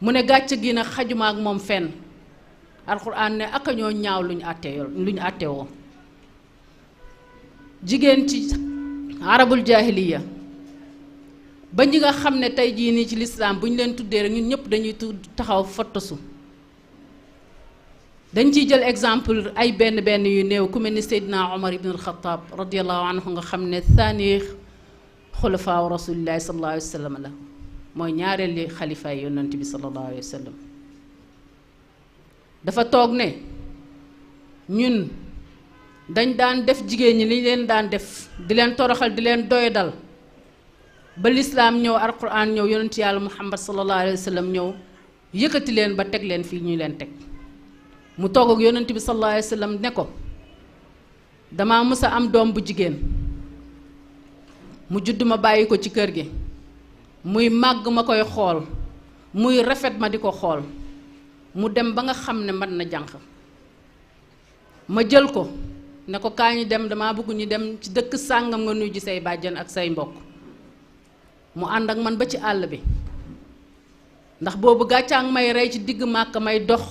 mu ne gàcce gi nag xajuma ak moom fenn alxuraan ne aka ñoo ñaaw luñ àttewoo jigéen ci arabul jaahiliya ba ñi nga xam ne tey jii nii ci lislaam bu ñu leen tuddee rek ñun ñëpp dañuy taxaw fottasu dañ ciy jël exemple ay benn yu néew ku mel ni Seydina Omar ibn al-Khattab radiyallahu anhu nga xam ne thani xulafaa rasulillahi sallallahu alayhi wa sallam la mooy ñaareeli xalifaay yonent bi sallallahu alayhi wa sallam dafa toog ne ñun dañ daan def jigéen ñi li leen daan def di leen toroxal di leen doyadal ba lislaam ñëw alquran ñëw yonent yàlla muhammad sallallahu alayhi wa sallam ñëw yëkkati leen ba teg leen fii ñu leen teg mu toog ak yonent bi sallallahu alayhi wa sallam ne ko dama mës a am doom bu jigéen mu judd ma bàyyi ko ci kër gi muy màgg ma koy xool muy rafet ma di ko xool mu dem ba nga xam ne mat na jànq ma jël ko ne ko kaa ñu dem dama bëgg ñu dem ci dëkk sàngam nga nuyu ji say bàjjan ak say mbokk mu ànd ak man ba ci àll bi ndax boobu gàccaang may rey ci digg màkk may dox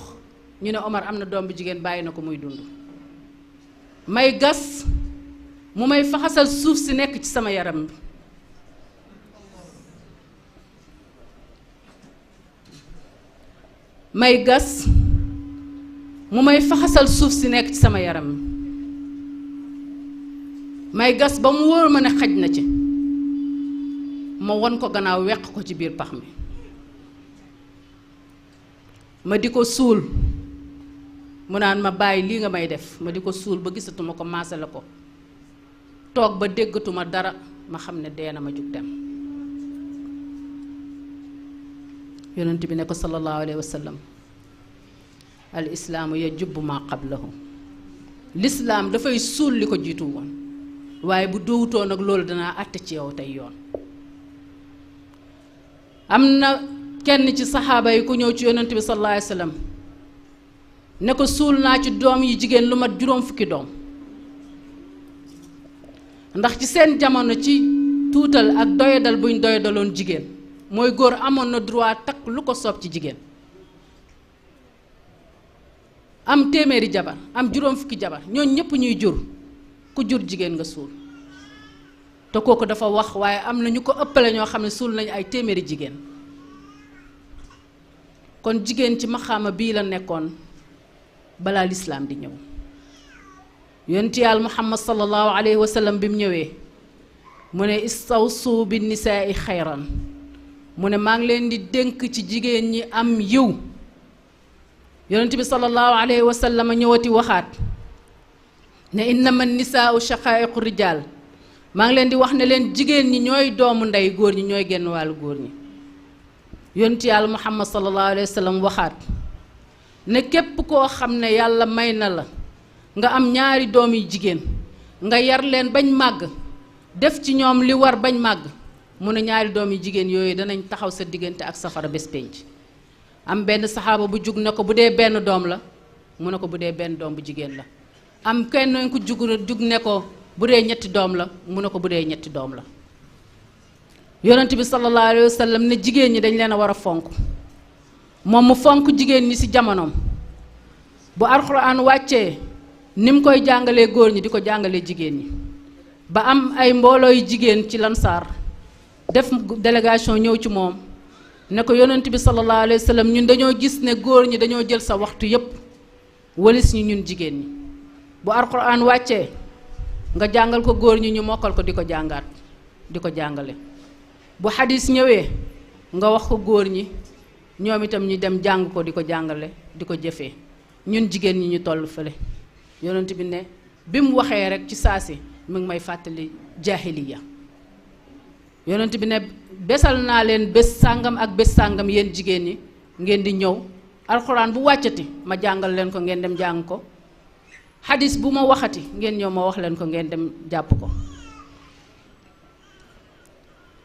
ñu ne Omar am na doom bu jigéen bàyyi na ko muy dund may gas mu may faxasal suuf si nekk ci sama yaram bi may gas mu may faxasal suuf si nekk ci sama yaram bi may gas ba mu wóor ma ne xaj na ci ma won ko gannaaw weq ko ci biir pax mi ma di ko suul mu naan ma bàyyi lii nga may def ma di ko suul ba gisatuma ko maasale ko toog ba déggatuma dara ma xam ne dee na ma jug dem yonent bi ne ko sallallahu alayhi wa sallam al islaamu yajubbu ma qablahu lislaam dafay suul li ko jiitu woon waaye bu dowutoon ak loolu danaa àtte ci yow tey yoon am na kenn ci saxaaba yi ku ñëw ci yonent bi sallallahu alayhi wa sallam ne ko suul naa ci doom yi jigéen lu mat juróom fukki doom ndax ci seen jamono ci tuutal ak doyadal buñ doyadaloon jigéen mooy góor amoon na droit takk lu ko soob ci jigéen am téeméeri jabar am juróom fukki jabar ñooñ ñëpp ñuy jur ku jur jigéen nga suul te kooku dafa wax waaye am na ñu ko ëppale ñoo xam ne suul nañu ay téeméeri jigéen kon jigéen ci maxaama bii la nekkoon balaa lislaam di ñëw yonent yàlla muhammad sallallahu alayhi wa sallam bi mu ñëwee mu ne istawsu bi nisaai xayran mu ne maa ngi leen di dénk ci jigéen ñi am yiw yonent bi sallallahu alayhi wa sallam ñëwati waxaat ne innama nisaau shaqaiqu rijal maa ngi leen di wax ne leen jigéen ñi ñooy doomu ndey góor ñi ñooy genn wàllu góor ñi yonent yàlla muhammad sallallahu alayhi wa sallam waxaat ne képp koo xam ne yàlla may na la nga am ñaari doom yi jigéen nga yar leen bañ màgg def ci ñoom li war bañ màgg mu ne ñaari doom yi jigéen yooyu danañ taxaw sa diggante ak safara bés penc am benn saxaaba bu jug ne ko bu dee benn doom la mu ne ko bu dee benn doom bu jigéen la am kenn ku jug ne ko bu dee ñetti doom la mu ne ko bu dee ñetti doom la yonent bi sallallahu alayhi wa sallam ne jigéen ñi dañ leen a war a fonk moom mu fonk jigéen ñi ci jamonoom bu alxuraan wàccee ni mu koy jàngalee góor ñi di ko jàngalee jigéen ñi ba am ay mbooloo yu jigéen ci lansaar def délégation ñëw ci moom ne ko yonent bi sallallahu alayhi wa sallam ñun dañoo gis ne góor ñi dañoo jël sa waxtu yépp walis ñu ñun jigéen ñi bu alxuraan wàccee nga jàngal ko góor ñi ñu mokkal ko di ko jàngaat di ko jàngale bu xadis ñëwee nga wax ko góor ñi ñoom itam ñu dem jàng ko di ko jàngale di ko jëfee ñun jigéen ñi ñu toll fële yonent bi ne bi mu waxee rek ci saasi mi ngi may fàttali jaahiliya yonent bi ne besal naa leen bés sàngam ak bés sàngam yéen jigéen ñi ngeen di ñëw alxuraan bu wàccati ma jàngal leen ko ngeen dem jàng ko xadis bu ma waxati ngeen ñëw ma wax leen ko ngeen dem jàpp ko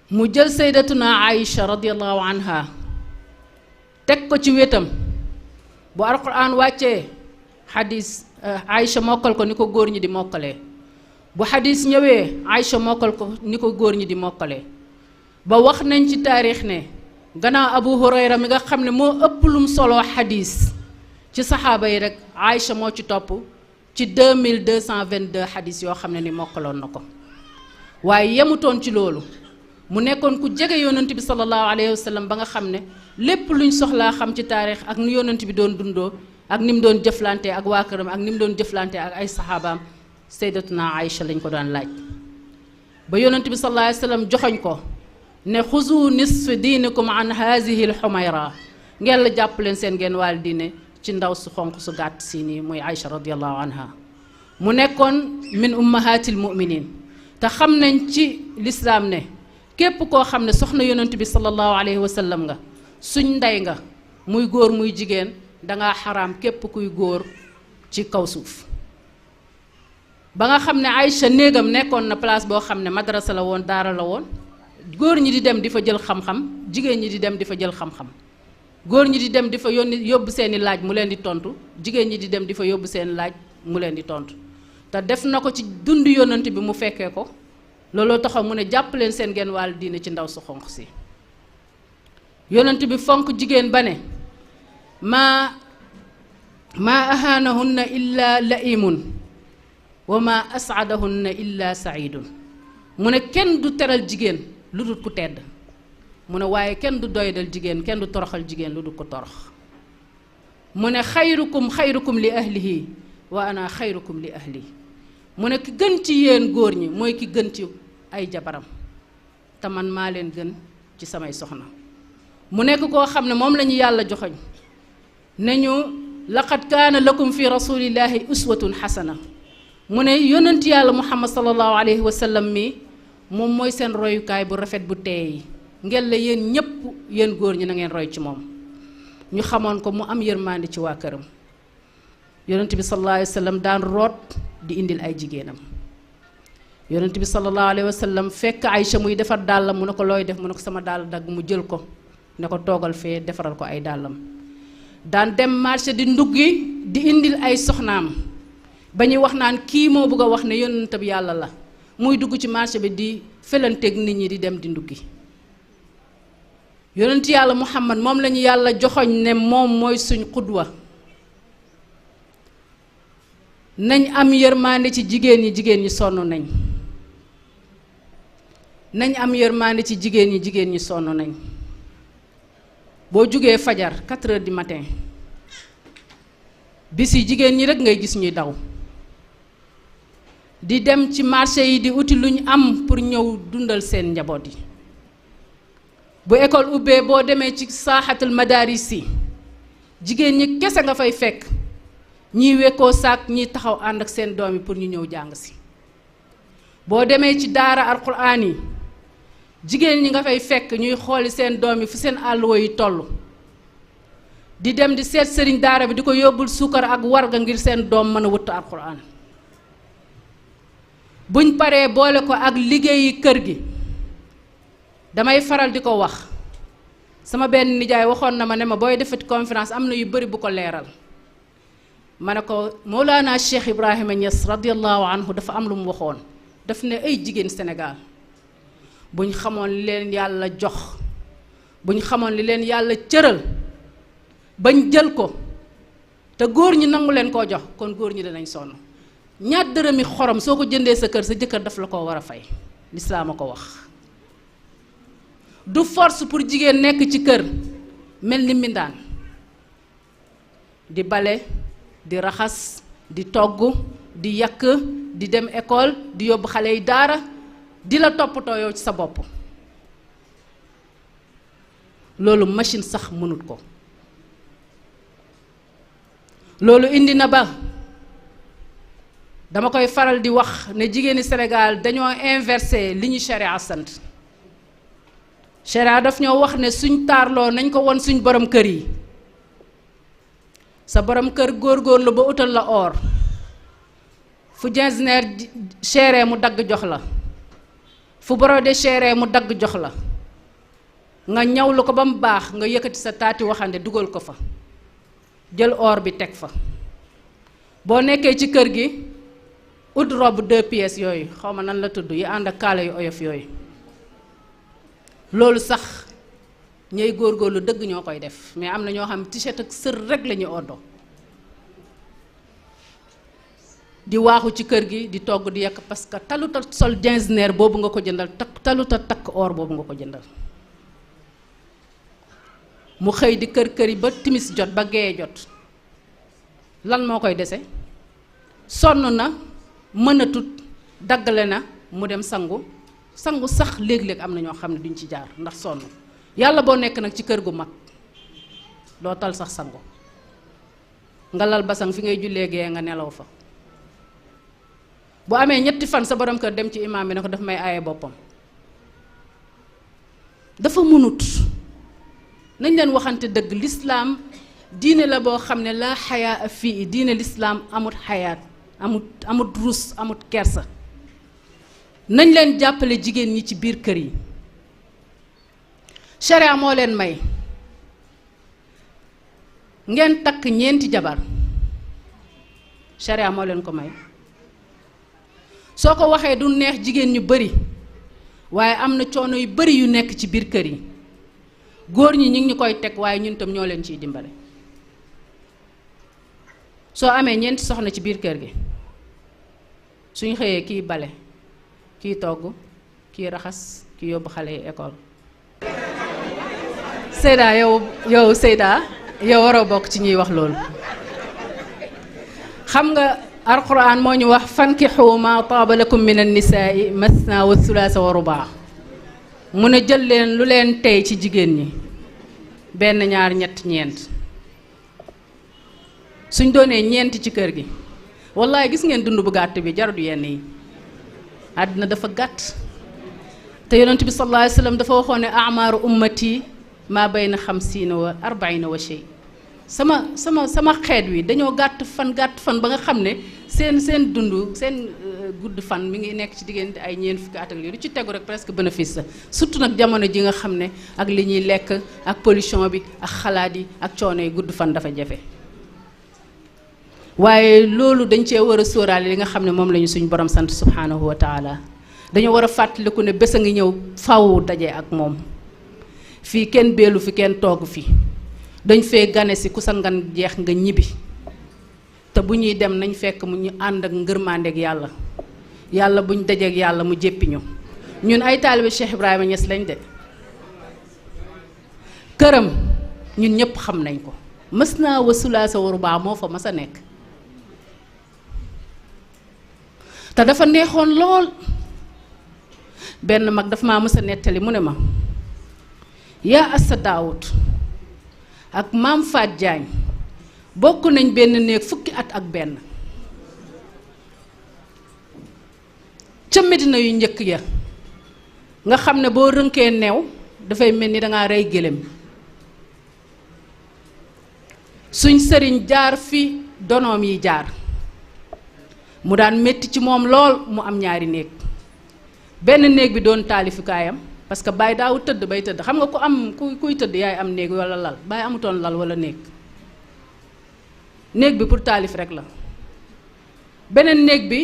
mu jël saydatuna Aïcha radiyallahu anha teg ko ci wetam bu alquran wàccee xadis Aïcha mokkal ko ni ko góor ñi di mokkalee bu xadis ñëwee Aïcha mokkal ko ni ko góor ñi di mokkalee ba wax nañ ci taarix ne gannaaw Abu Hurayra mi nga xam ne moo ëpp lum solo xadis ci saxaaba yi rek Aïcha moo ci topp ci 2222 xadis yoo xam ne ni mokkaloon na ko waaye yemutoon ci loolu mu nekkoon ku jege yonent bi sallallahu alayhi wa sallam ba nga xam ne lépp luñ soxlaa xam ci taarix ak ni yonent bi doon dundoo ak ni mu doon jëflante ak waa këram ak ni mu doon jëflante ak ay saxaabaam sayyidatuna Aïcha lañ ko daan laaj ba yonent bi sallallahu alayhi wa sallam joxoñ ko ne xuzu nisfi diinikum an hazihi l xumayra ngeen la jàpp leen seen genn wàll diine ci ndaw su xonq su gàtt si nii muy Aïcha radiallahu anha mu nekkoon min ummahatil muminin te xam nañ ci lislaam ne képp koo xam ne soxna yonent bi sallallahu alayhi wa sallam nga suñ ndey nga muy góor muy jigéen dangaa xaraam képp kuy góor ci kaw suuf ba nga xam ne Aïcha néegam nekkoon na place boo xam ne madrasa la woon daara la woon góor ñi di dem di fa jël xam-xam jigéen ñi di dem di fa jël xam-xam góor ñi di dem di fa yóbbu seeni laaj mu leen di tontu jigéen ñi di dem di fa yóbbu seeni laaj mu leen di tontu te def na ko ci dund yonent bi mu fekkee ko looloo taxaw mu ne jàpp leen seen genn wàll diine ci ndaw su xonq si yonent bi fonk jigéen ba ne maa ahaanahunna illa laimun wa maa asaadahunna illa saidun mu ne kenn du teral jigéen lu dul ku tedd mu ne waaye kenn du doydal jigéen kenn du toroxal jigéen lu dul ko torox mu ne xayrukum li ahlihi wa ana xayrukum li ahli mu ne ki gën ci yéen góor ñi mooy ki gën ci ay jabaram te man maa leen gën ci samay soxna mu nekk koo xam ne moom la ñu yàlla joxoñ nañu laqad kaana lakum fi rasulillahi uswatun xasana mu ne yonent yàlla muhammad sallallahu alayhi wa sallam mi moom mooy seen royukaay bu rafet bu teey ngel la yéen ñépp yéen góor ñi na ngeen roy ci moom ñu xamoon ko mu am yërmande ci waa këram yonent bi sallallahu alayhi wa sallam daan root di indil ay jigéenam yonent bi sallallahu alayhi wa sallam fekk Aïcha muy defar dàllam mu ne ko looy def mu ne ko sama dàll dagg mu jël ko ne ko toogal fee defaral ko ay dàllam daan dem marché di nduggi di indil ay soxnaam ba ñuy wax naan kii moo bëgg a wax ne yonent bi yàlla la muy dugg ci marché bi di felanteeg nit ñi di dem di nduggi yonent yàlla muhammad moom lañu yàlla joxoñ ne moom mooy suñ xudwa nañ am yërmande ci jigéen ñi sonn nañ am yërmande ci jigéen ñi sonn nañ boo jugee fajar 4 heures du matin bis yi jigéen ñi rek ngay gis ñuy daw di dem ci marché yi di uti luñ am pour ñëw dundal seen njaboot yi bu école ubbee boo demee ci saaxatul madaris yi jigéen ñi kese nga fay fekk ñiy wekkoo saak ñiy taxaw ànd ak seen doom yi pour ñu ñëw jàng si boo demee ci daara alquraan yi jigéen ñi nga fay fekk ñuy xooli seen doom yi fu seen àlluwa yi toll di dem di seet sëriñ daara bi di ko yóbbul suukar ak warga ngir seen doom mën a wuttu alquraan buñ paree boole ko ak liggéeyi kër gi damay faral di ko wax sama benn nijaay waxoon na ma ne ma booy defati conférence am na yu bari bu ko leeral ma ne ko Mawlana Cheikh Ibrahima Niass radiallahu anhu dafa am lu mu waxoon daf ne ay jigéen Sénégal buñ xamoon li leen yàlla jox buñ xamoon li leen yàlla cëral bañ jël ko te góor ñi nangu leen koo jox kon góor ñi danañ sonn ñaar dërëmi xorom soo ko jëndee sa kër sa jëkkër daf la ko war a fay lislaam a ko wax du force pour jigéen nekk ci kër mel ni mbindaan di bale di raxas di togg di yàq di dem école di yóbbu xale yi daara di la toppatoo yow ci sa bopp loolu machine sax mënut ko loolu indi na ba dama koy faral di wax ne jigéeni Sénégal dañoo inversé li ñu sharia sant sharia daf ñoo wax ne suñ taarloo nañ ko won suñ borom kër yi sa borom kër góorgóorlu ba utal la or fu jersneer chéré mu dagg jox la fu brodé chéré mu dagg jox la nga ñawlu ko ba mu baax nga yëkkati sa taati waxande dugal ko fa jël or bi teg fa boo nekkee ci kër gi ut robe 2 pièces yooyu xaw ma nan la tudd yi ànd ak kaala yu oyof yooyu loolu sax ñay góorgóorlu dëgg ñoo koy def mais am na ñoo xam t-shirt ak sër rek la ñuy oddoo di waaxu ci kër gi di togg di yekk parce que taluta sol jeansner boobu nga ko jëndal taluta takk or boobu nga ko jëndal mu xëy di kër yi ba timis jot ba gee jot lan moo koy dese sonn na mënatut daggale na mu dem sangu sax léeg-léeg am na ñoo xam ne duñ ci jaar ndax sonn yàlla boo nekk nag ci kër gu mag doo tal sax sangu nga lal basang fi ngay jullee gee nga nelaw fa bu amee ñetti fan sa borom kër dem ci imaam bi ne ko daf may aaye boppam dafa mënut nañ leen waxante dëgg lislaam diine la boo xam ne laa xayaa fii diine lislaam amut xayaat amut rus amut kersa nañ leen jàppale jigéen ñi ci biir kër yi sharia moo leen may ngeen takk ñeenti jabar sharia moo leen ko may soo ko waxee du neex jigéen ñu bari waaye am na coono yu bari yu nekk ci biir kër yi góor ñi ñu ngi ñu koy teg waaye ñun tam ñoo leen ciy dimbale soo amee ñeenti soxna ci biir kër gi suñ xëyee kii bale kii togg kii raxas kii yóbbu xale yi école Seyda yow Seyda yow waroo bokk ci ñuy wax loolu xam nga alquran moo ñu wax fankixu ma taaba lakum min annisaai masna wa thulaasa wa rubaa mu ne jël leen lu leen tey ci jigéen ñi benn ñaar ñett ñeent suñ doonee ñeenti ci kër gi wallaay gis ngeen dund bu gàtt bi jarut yenn yi àddina dafa gàtt te yonent bi sallallahu alayhi wa sallam dafa waxoon ne amaaru ummati maa bayna 50 wa 40 wa shay sama xeet wi dañoo gàtt fan ba nga xam ne seen dund seen gudd fan mi ngi nekk ci diggante ay ñeent fukki at ak lu ci tegu rek presque bénéfice la surtout nag jamono ji nga xam ne ak li ñuy lekk ak pollution bi ak xalaat yi ak coono yi gudd fan dafa jafe waaye loolu dañ cee war a sóoraale li nga xam ne moom la ñu suñu borom sant subhanahu wa taala dañoo war a fàttaliku ne bés a ngi ñëw faw daje ak moom fii kenn beelu fi kenn togg fi dañ fee gane si ku sa ngan jeex nga ñibbi te bu ñuy dem nañ fekk mu ñu ànd ak ngërmandeeg yàlla buñ dajeeg yàlla mu jéppi ñu ñun ay taalibe Cheikh Ibrahima Niass lañ de këram ñun ñëpp xam nañ ko mës naa wasulaa sa waru baa moo fa mas a nekk te dafa neexoon lool benn mag dafa maa mës a nettali mu ne ma yaa Assa Daawut ak maam Faat Jaañ bokk nañ benn néeg fukki at ak benn ca Medina yu njëkk ya nga xam ne boo rënkee neew dafay mel ni dangaa rey gëléem suñ sëriñ jaar fi donoom yi jaar mu daan metti ci moom lool mu am ñaari néeg benn néeg bi doon taalifikaayam parce que Baye daawu tëdd bay tëdd xam nga ku am kuy tëdd yaay am néeg wala lal Baye amutoon lal wala néeg bi pour taalif rek la beneen néeg bi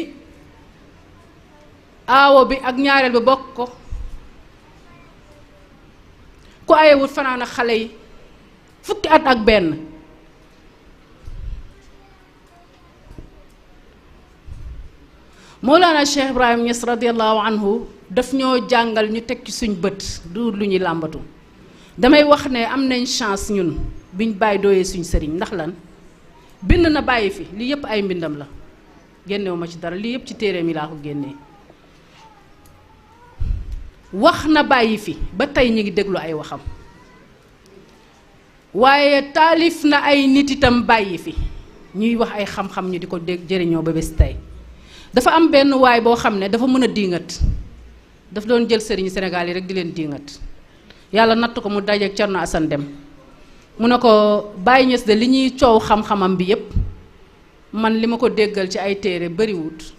aawo bi ak ñaareel bi bokk ko ku ayewut fanaan ak xale yi fukki at ak benn Mawlana Cheikh Ibrahima Niass radiallahu anhu daf ñoo jàngal ñu teg ci suñ bët du lu ñuy làmbatu damay wax ne am nañ chance ñun biñ bàyyi dooyee suñ sëriñ ndax lan bind na bàyyi fi lii yëpp ay mbindam la génnewu ma ci dara lii yëpp ci téere mi laa ko génnee wax na bàyyi fi ba tey ñu ngi déglu ay waxam waaye taalif na ay nit itam bàyyi fi ñuy wax ay xam-xam ñu di ko dégg jëriñoo ba bés tey dafa am benn waay boo xam ne dafa mën a diingat daf doon jël sëriñu Sénégal yi rek di leen diingat yàlla natt ko mu dajeek Cerno Assane Dem mu ne ko Baye Niass de li ñuy coow xam-xamam bi yépp man li ma ko déggal ci ay téere bariwut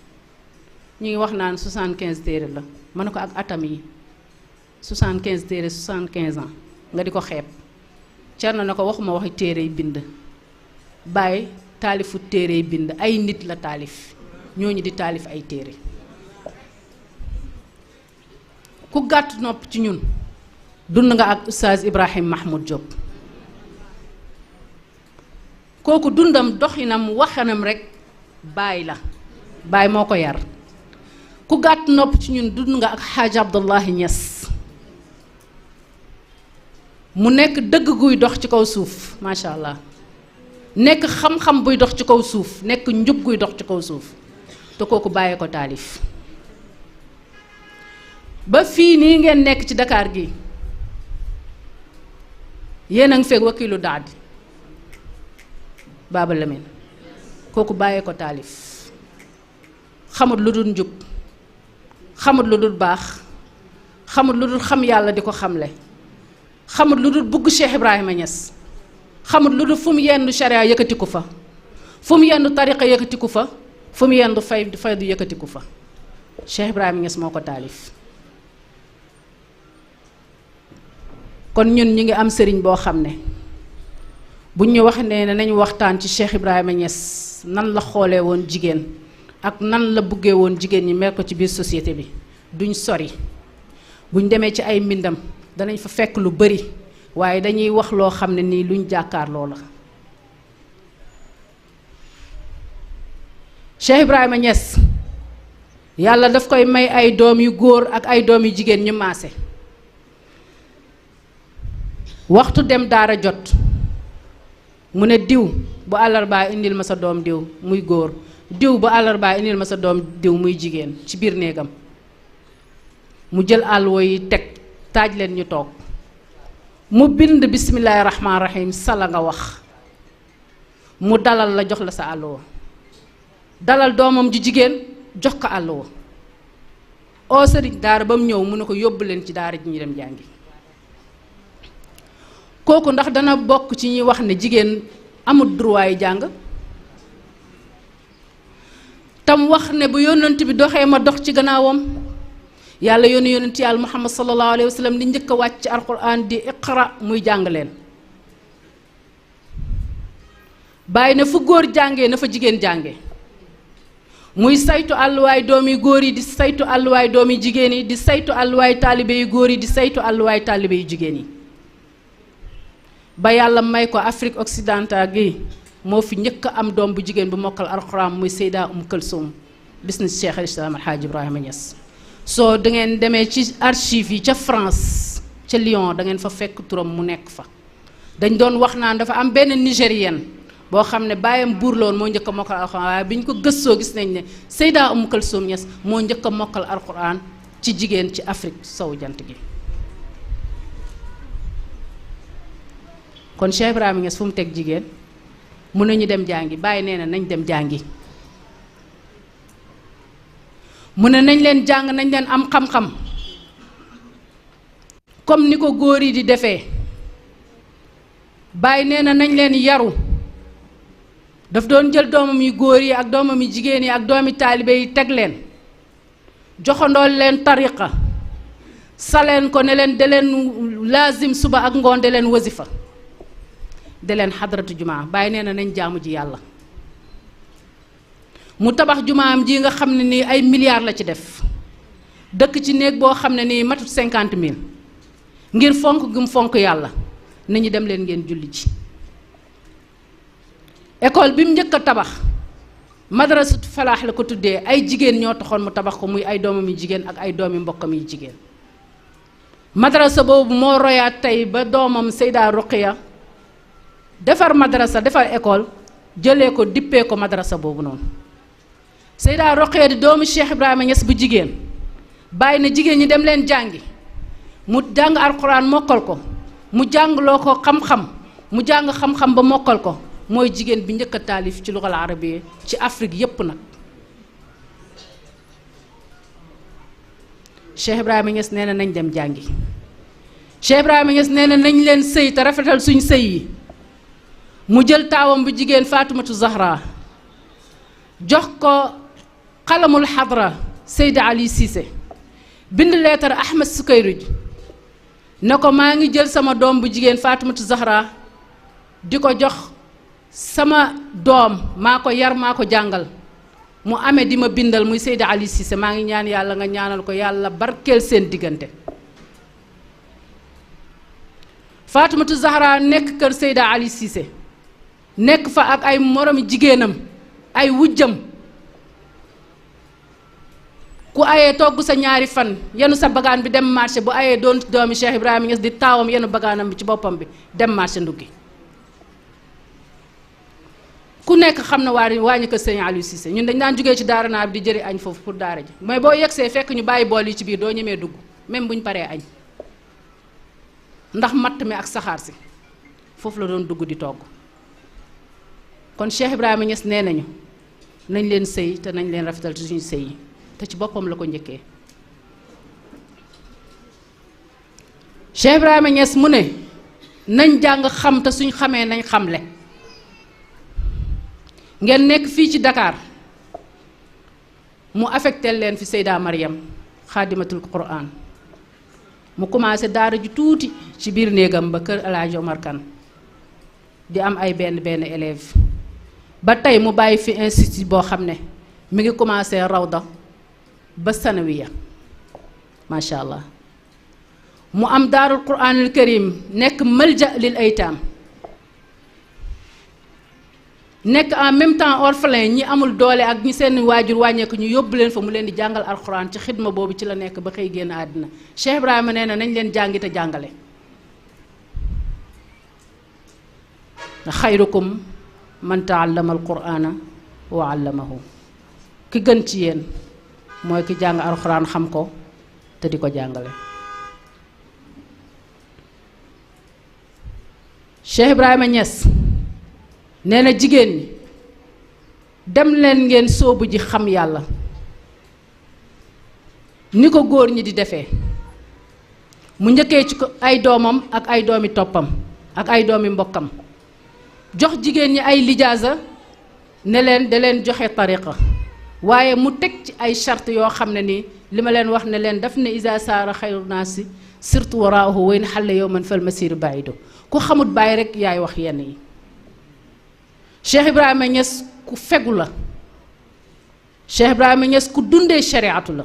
ñu ngi wax naan 75 téere la ma ne ko ak atam yi 75 téere 75 ans nga di ko xeeb Cerno na ko waxuma waxi téere yi bind Baye taalifu téere yi bind ay nit la taalif ñooñu di taalif ay téere ku gàtt nopp ci ñun dund nga ak Oustaz Ibrahim Mahmoud Diop kooku dundam doxinam waxanam rek baay la baay moo ko yar ku gàtt nopp ci ñun dund nga ak Xaaji Abdullahi Niass mu nekk dëgg guy dox ci kaw suuf macha allah nekk xam-xam buy dox ci kaw suuf nekk njub guy dox ci kaw suuf te kooku bàyyee ko taalif ba fii nii ngeen nekk ci Dakar gi yéen a ngi fekk wakilu daadi Baba Lamine kooku bàyyee ko taalif xamut lu dul njub xamut lu dul baax xamut lu dul xam yàlla di ko xamle xamut lu dul bugg Cheikh Ibrahima Niass xamut lu dul fu mu yendu sharia yëkkatiku fa fu mu yendu tariqa yëkkatiku fa fu mu yendu faydu yëkkatiku fa Cheikh Ibrahima Niass moo ko taalif kon ñun ñu ngi am sëriñ boo xam ne buñ ñu wax ne nañu waxtaan ci Cheikh Ibrahima Niass nan la xoolee woon jigéen ak nan la buggee woon jigéen ñi mel ko ci biir société bi duñ sori buñ demee ci ay mbindam danañ fa fekk lu bari waaye dañuy wax loo xam ne nii luñ jàkkaarloo la Cheikh Ibrahima Niass yàlla daf koy may ay doom yu góor ak ay doom yu jigéen ñu maase waxtu dem daara jot mu ne diw bu àllarbaa indil ma sa doom diw muy góor diw bu àllarbaa indil ma sa doom diw muy jigéen ci biir néegam mu jël àlluwa yi teg taaj leen ñu toog mu bind bismillaahi rahmaani rahiim sala nga wax mu dalal la jox la sa àlluwa dalal doomam ju jigéen jox ko àlluwa oo sëriñ daara ba mu ñëw mu ne ko yóbbu leen ci daara ji ñu dem jàngi kooku ndax dana bokk ci ñuy wax ne jigéen amul droit yi jàng tam wax ne bu yónnent bi doxee ma dox ci gannaawam yàlla yónni yónnent yàlla Muhammad sallallahu alayhi wa sallam di njëkk a wàcc ci alquran di iqra muy jàng leen bàyyi na fu góor jàngee na fa jigéen jànge muy saytu àlluwaay doomi góor yi di saytu àlluwaay doomi jigéen yi di saytu àlluwaay taalibe yu góor yi di saytu àlluwaay taalibe yu jigéen yi ba yàlla may ko Afrique occidentale gi moo fi njëkk a am doom bu jigéen bu mokkal alxuraan muy Seyda Kulsum business Cheikh al Islam Alxaaji Ibrahima Niass soo da ngeen demee ci archives yi ca France ca Lyon da ngeen fa fekk turam mu nekk fa dañ doon wax naan dafa am benn nigérienne boo xam ne bàyyam buur la woon moo njëkk a mokkal alxuraan waaye bi ñu ko gëstoo gis nañ ne Seyda Kulsum Niass moo njëkk a mokkal alxuraan ci jigéen ci Afrique sowu jant gi kon Cheikh Ibrahima Niass fu mu teg jigéen mun nañu dem jàngi bàyyi nee na nañ dem jàngi mu ne nañ leen jàng nañ leen am xam-xam comme ni ko góor yi di defee bàyyi nee na nañ leen yaru daf doon jël doomam yu góor yi ak doomam yu jigéen yi ak doomi taalibe yi teg leen joxandool leen tariqa saleen ko ne leen de leen laazim suba ak ngoon de leen wasifa de leen xadaratu jumaa bàyyi nee na nañ jaamu ji yàlla mu tabax jumaam ji nga xam ne nii ay milliards la ci def dëkk ci néeg boo xam ne nii matut 50 000 ngir fonk gum fonk yàlla nañu dem leen ngeen julli ji école bi mu njëkk a tabax madrasatu falaax la ko tuddee ay jigéen ñoo taxoon mu tabax ko muy ay doomam yu jigéen ak ay doomi mbokkam yu jigéen madrasa boobu moo royaat tey ba doomam Seyda Ruqiya defar madrasa defar école jëlee ko dippee ko madrasa boobu noonu Seyda Roqee di doomu Cheikh Ibrahima Niass bu jigéen bàyyi na jigéen ñi dem leen jàngi mu jàng alxuraan mokkal ko mu jàngloo ko xam-xam mu jàng xam-xam ba mokkal ko mooy jigéen bi njëkk a taalif ci lugal arabiya ci Afrique yépp nag Cheikh Ibrahima Niass nee na nañ dem jàngi Cheikh Ibrahima Niass nee na nañ leen sëy te rafetal suñ sëy yi mu jël taawam bu jigéen Faatumatu Zahra jox ko xalamul xadra Seyda Ali Cissé bind leetar Ahmed Sukayruj ne ko maa ngi jël sama doom bu jigéen Faatumatu Zahra di ko jox sama doom maa ko yar maa ko jàngal mu amee di ma bindal muy Seyda Ali Cissé maa ngi ñaan yàlla nga ñaanal ko yàlla barkeel seen diggante Fatimatu Zahra nekk kër Seyda Ali Cissé nekk fa ak ay moromi jigéenam ay wujjam ku ayee togg sa ñaari fan yenu sa bagaan bi dem marché bu ayee doon doomi Cheikh Ibrahima Niass di taawam yenu bagaanam bi ci boppam bi dem marché nduggi ku nekk xam na waañu ko sëñ Aliou Cissé ñun dañ daan jógee ci daara naar bi di jëri añ foofu pour daara ji mooy boo yegsee fekk ñu bàyyi bool yi ci biir doo ñemee dugg même buñ paree añ ndax matt mi ak saxaar si foofu la doon dugg di togg kon Cheikh Ibrahima Niass nee nañu nañ leen sëy te nañ leen rafetal ci suñu sëy yi te ci boppam la ko njëkkee Cheikh Ibrahima Niass mu ne nañ jàng xam te suñ xamee nañ xamle ngeen nekk fii ci Dakar mu affecté leen fi Seyda Mariam xaadimatul Quran mu commencé daara ju tuuti ci biir néegam ba kër El Hadj Omar Kane di am ay benn élève ba tey mu bàyyi fi institut boo xam ne mi ngi commencé rawda ba sanawiya macha allah mu am daarul Quranul Karim nekk malja lil aytaam nekk en même temps orphelin ñi amul doole ak ñi seen waajur wàññeeku ñu yóbbu leen fa mu leen di jàngal alxuraan ci xidma boobu ci la nekk ba xëy génn àddina Cheikh Ibrahima nee na nañ leen jàngi te jàngale xayrukum man taallama alqurana wa allamahu ki gën ci yéen mooy ki jàng alxuraan xam ko te di ko jàngale Cheikh Ibrahima Niass nee na jigéen ñi dem leen ngeen sóobu ji xam yàlla ni ko góor ñi di defee mu njëkkee ci ko ay doomam ak ay doomi toppam ak ay doomi mbokkam jox jigéen ñi ay lijaasa ne leen da leen joxe tariqa waaye mu teg ci ay charte yoo xam ne nii li ma leen wax ne leen daf ne isa saara xayru naasi surtout waraahu way na xale yow man fal masiru bàyyido ku xamut bàyyi rek yaay wax yenn yi Cheikh Ibrahima Niass ku fegu la Cheikh Ibrahima Niass ku dundee shariatu la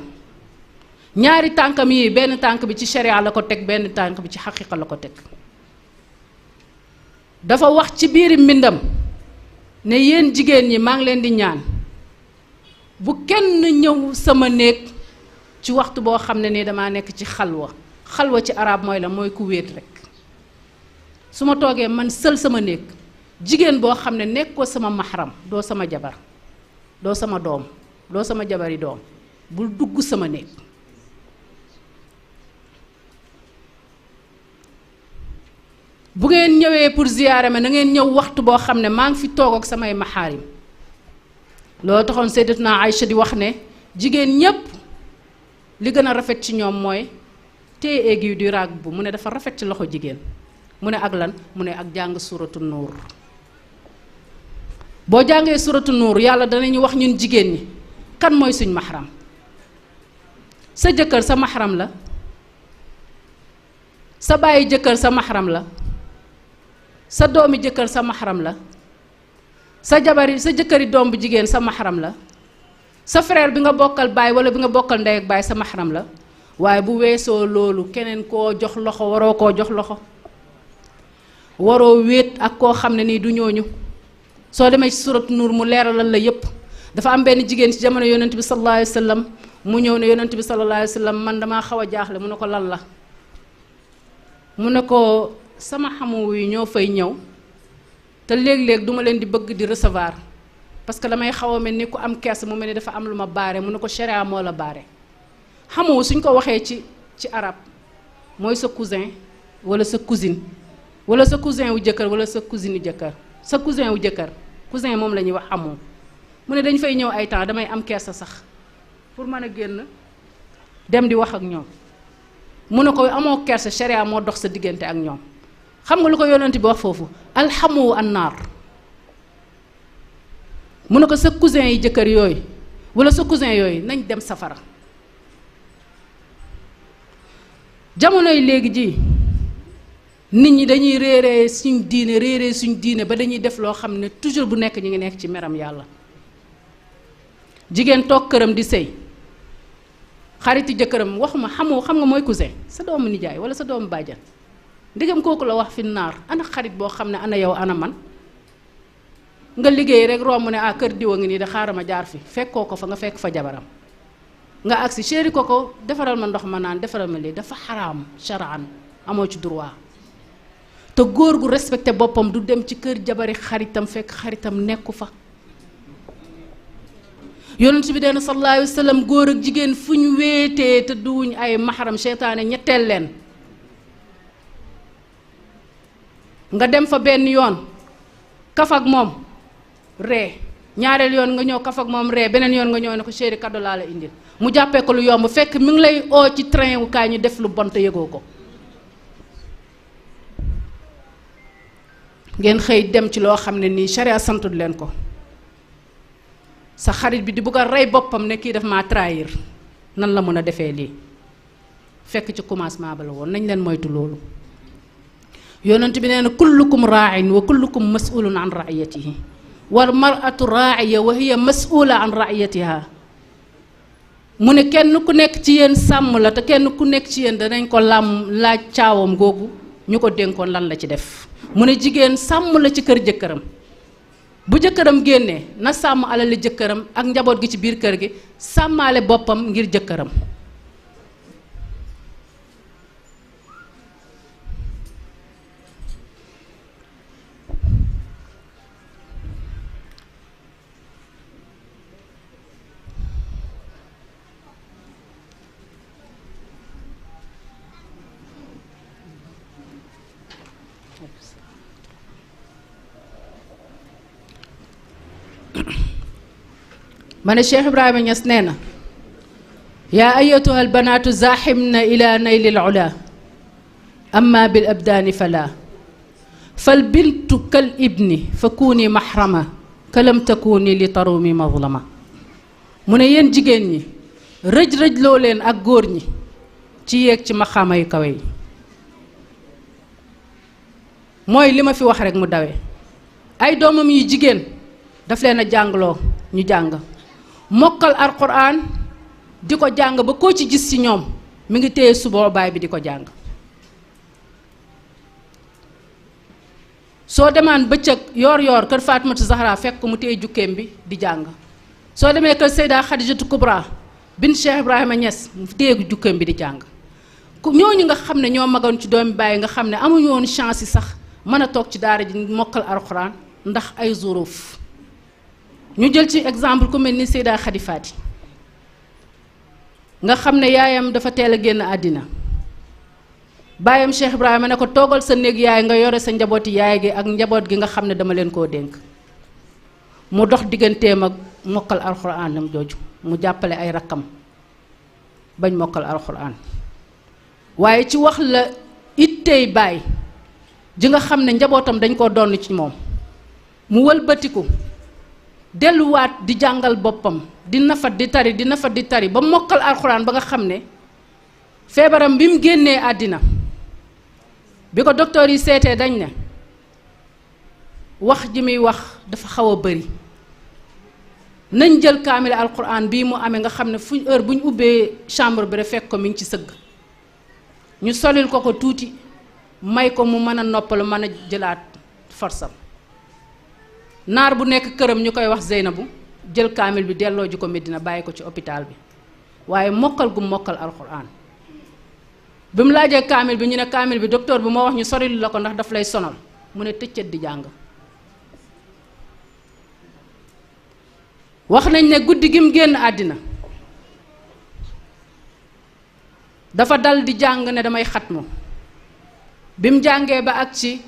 ñaari tànkam yi benn tànk bi ci sharia la ko teg benn tànk bi ci xaqiqa la ko teg dafa wax ci biiri mbindam ne yéen jigéen ñi maa ngi leen di ñaan bu kenn ñëw sama néeg ci waxtu boo xam ne nii damaa nekk ci xalwa ci arab mooy la mooy ku wéet rek su ma toogee man sël sama néeg jigéen boo xam ne nekkoo sama mahram doo sama jabar doo sama doom doo sama jabari doom bul dugg sama néeg bu ngeen ñëwee pour ziyaare ma na ngeen ñëw waxtu boo xam ne maa ngi fi toog ak samay maxaarim loolu taxoon Sayyidatuna Aïcha di wax ne jigéen ñépp li gën a rafet ci ñoom mooy téye aiguille du rag bu mu ne dafa rafet ci loxo jigéen mu ne ak lan mu ne ak jàng suratu nuur boo jàngee suratu nuur yàlla danañu wax ñun jigéen ñi kan mooy suñ maxaram sa jëkkër sa maxaram la sa bàyyi jëkkër sa maxaram la sa doomi jëkkër sa maxaram la sa jëkkëri doom bu jigéen sa maxaram la sa frère bi nga bokkal baay wala bi nga bokkal ndey ak baay sa maxaram la waaye bu weesoo loolu keneen koo jox loxo waroo koo jox loxo waroo wéet ak koo xam ne nii du ñooñu soo demee ci surat nuur mu leeralal la yépp dafa am benn jigéen ci jamono yonent bi sallallahu alayhi wa sallam mu ñëw ne yonent bi sallallahu alayhi wa sallam man damaa xaw a jaaxle mu ne ko lan la mu ne ko sama xamu yi ñoo fay ñëw te léeg-léeg duma leen di bëgg di recevoir parce que damay xaw a mel ni ku am kersa mu mel ni dafa am lu ma baare mu ne ko sharia moo la baare xamu suñ ko waxee ci arab mooy sa cousin wala sa cousine wala sa cousin wu jëkkër wala sa cousine wu jëkkër sa cousin wu jëkkër cousin moom la ñuy wax xamu mu ne dañ fay ñëw ay temps damay am kersa sax pour mën a génn dem di wax ak ñoom mu ne ko amoo kersa sharia moo dox sa diggante ak ñoom xam nga lu ko yonent bi wax foofu alxamu annaar mu ne ko sa cousin yi jëkkër yooyu wala sa cousin yooyu nañ dem safara jamonoy léegi ji nit ñi dañuy réeree suñ diine ba dañuy def loo xam ne toujours bu nekk ñu ngi nekk ci meram yàlla jigéen toog këram di sëy xariti jëkkëram waxuma xam nga mooy cousin sa doomu nijaay wala sa doomu bàjjan ndigam kooku la wax fi naar ana xarit boo xam ne ana yow ana man nga liggéey rek romb ne kër diwa ngi nii de xaaral ma jaar fi fekkoo ko fa nga fekk fa jabaram nga agsi chéri ko defaral ma ndox ma naan defaral ma lii dafa xaraam sharaan amoo ci droit te góor gu respecté boppam du dem ci kër jabari xaritam fekk xaritam nekku fa yonent bi deen sallallahu alayhi wa sallam góor ak jigéen fu ñu wéetee te duwuñ ay maxaram seytaane ñetteel leen nga dem fa benn yoon kaf ak moom ree ñaareel yoon nga ñëw kaf ak moom ree beneen yoon nga ñëw ne ko chéri cadeau laa la indil mu jàppee ko lu yomb fekk mi ngi lay oo ci train wu kaay ñu def lu bon te yëgoo ko ngeen xëy dem ci loo xam ne nii charia santul leen ko sa xarit bi di bugg a rey boppam ne kii daf maa trahir nan la mën a defee lii fekk ci commencement ba la woon nañ leen moytu loolu yonent bi nee na kullukum raa'in wa kullukum mas'ulun an ra'iyatihi wal mar'atu raa'iya wa hiya mas'ula an ra'iyatiha mu ne kenn ku nekk ci yéen sàmm la te kenn ku nekk ci yéen danañ ko laaj caawam googu ñu ko dénkoon lan la ci def mu ne jigéen sàmm la ci kër jëkkëram bu jëkkëram génnee na sàmm alali jëkkëram ak njaboot gi ci biir kër gi sàmmaale boppam ngir jëkkëram ma ne Cheikh Ibrahima Niass nee na yaa ayatuha albanaatu zaaximna ila naylil ula amma bil abdaani fala fal bintu kal ibni fa kuuni maxrama kalam takuuni li tarumi mazlama mu ne yéen jigéen ñi rëj-rëj loo leen ak góor ñi ci yéeg ci maxaama yu kawe yi mooy li ma fi wax rek mu dawe ay doomam yu jigéen daf leen a jàngloo ñu jàng mokkal alquran di ko jàng ba koo ci gis ci ñoom mi ngi téye suba baay bi di ko jàng soo demaan bëccëg yoor kër Fatimatu Zahra fekk mu téye jukkeem bi di jàng soo demee kër Seyda Khadijatu Kubra bint Cheikh Ibrahima Niass mu téye jukkeem bi di jàng ñooñu nga xam ne ñoo magoon ci doomi baay nga xam ne amuñu woon chance yi sax mën a toog ci daara ji mokkal alquran ndax ay zuruf ñu jël ci exemple ku mel ni Seyda Khady Fati nga xam ne yaayam dafa teel a génn àddina baayam Cheikh Ibrahima ne ko toogal sa néeg yaay nga yore sa njabooti yaay gi ak njaboot gi nga xam ne dama leen koo dénk mu dox digganteem ak mokkal alxuraanam jooju mu jàppale ay rakkam bañ mokkal alxuraan waaye ci wax la ittey baay ji nga xam ne njabootam dañ koo donn ci moom mu wëlbatiku delluwaat di jàngal boppam di nafat di tari ba mokkal alxuraan ba nga xam ne feebaram bi mu génnee àddina bi ko docteur yi seetee dañ ne wax ji muy wax dafa xaw a bari nañ jël kaamil alxuraan bii mu amee nga xam ne fu heure bu ñu ubbee chambre bi rek fekk ko mi ngi ci sëgg ñu solil ko tuuti may ko mu mën a noppalu mën a jëlaat forsam naar bu nekk këram ñu koy wax Zeynabu jël kaamil bi delloo ji ko Medina bàyyi ko ci hôpital bi waaye mokkal gu mokkal alxuraan bi mu laajee kaamil bi ñu ne kaamil bi docteur bi moo wax ñu soril la ko ndax daf lay sonal mu ne tëccët di jàng wax nañ ne guddi gi mu génn àddina dafa dal di jàng ne damay xatmu bi mu jàngee ba ak ci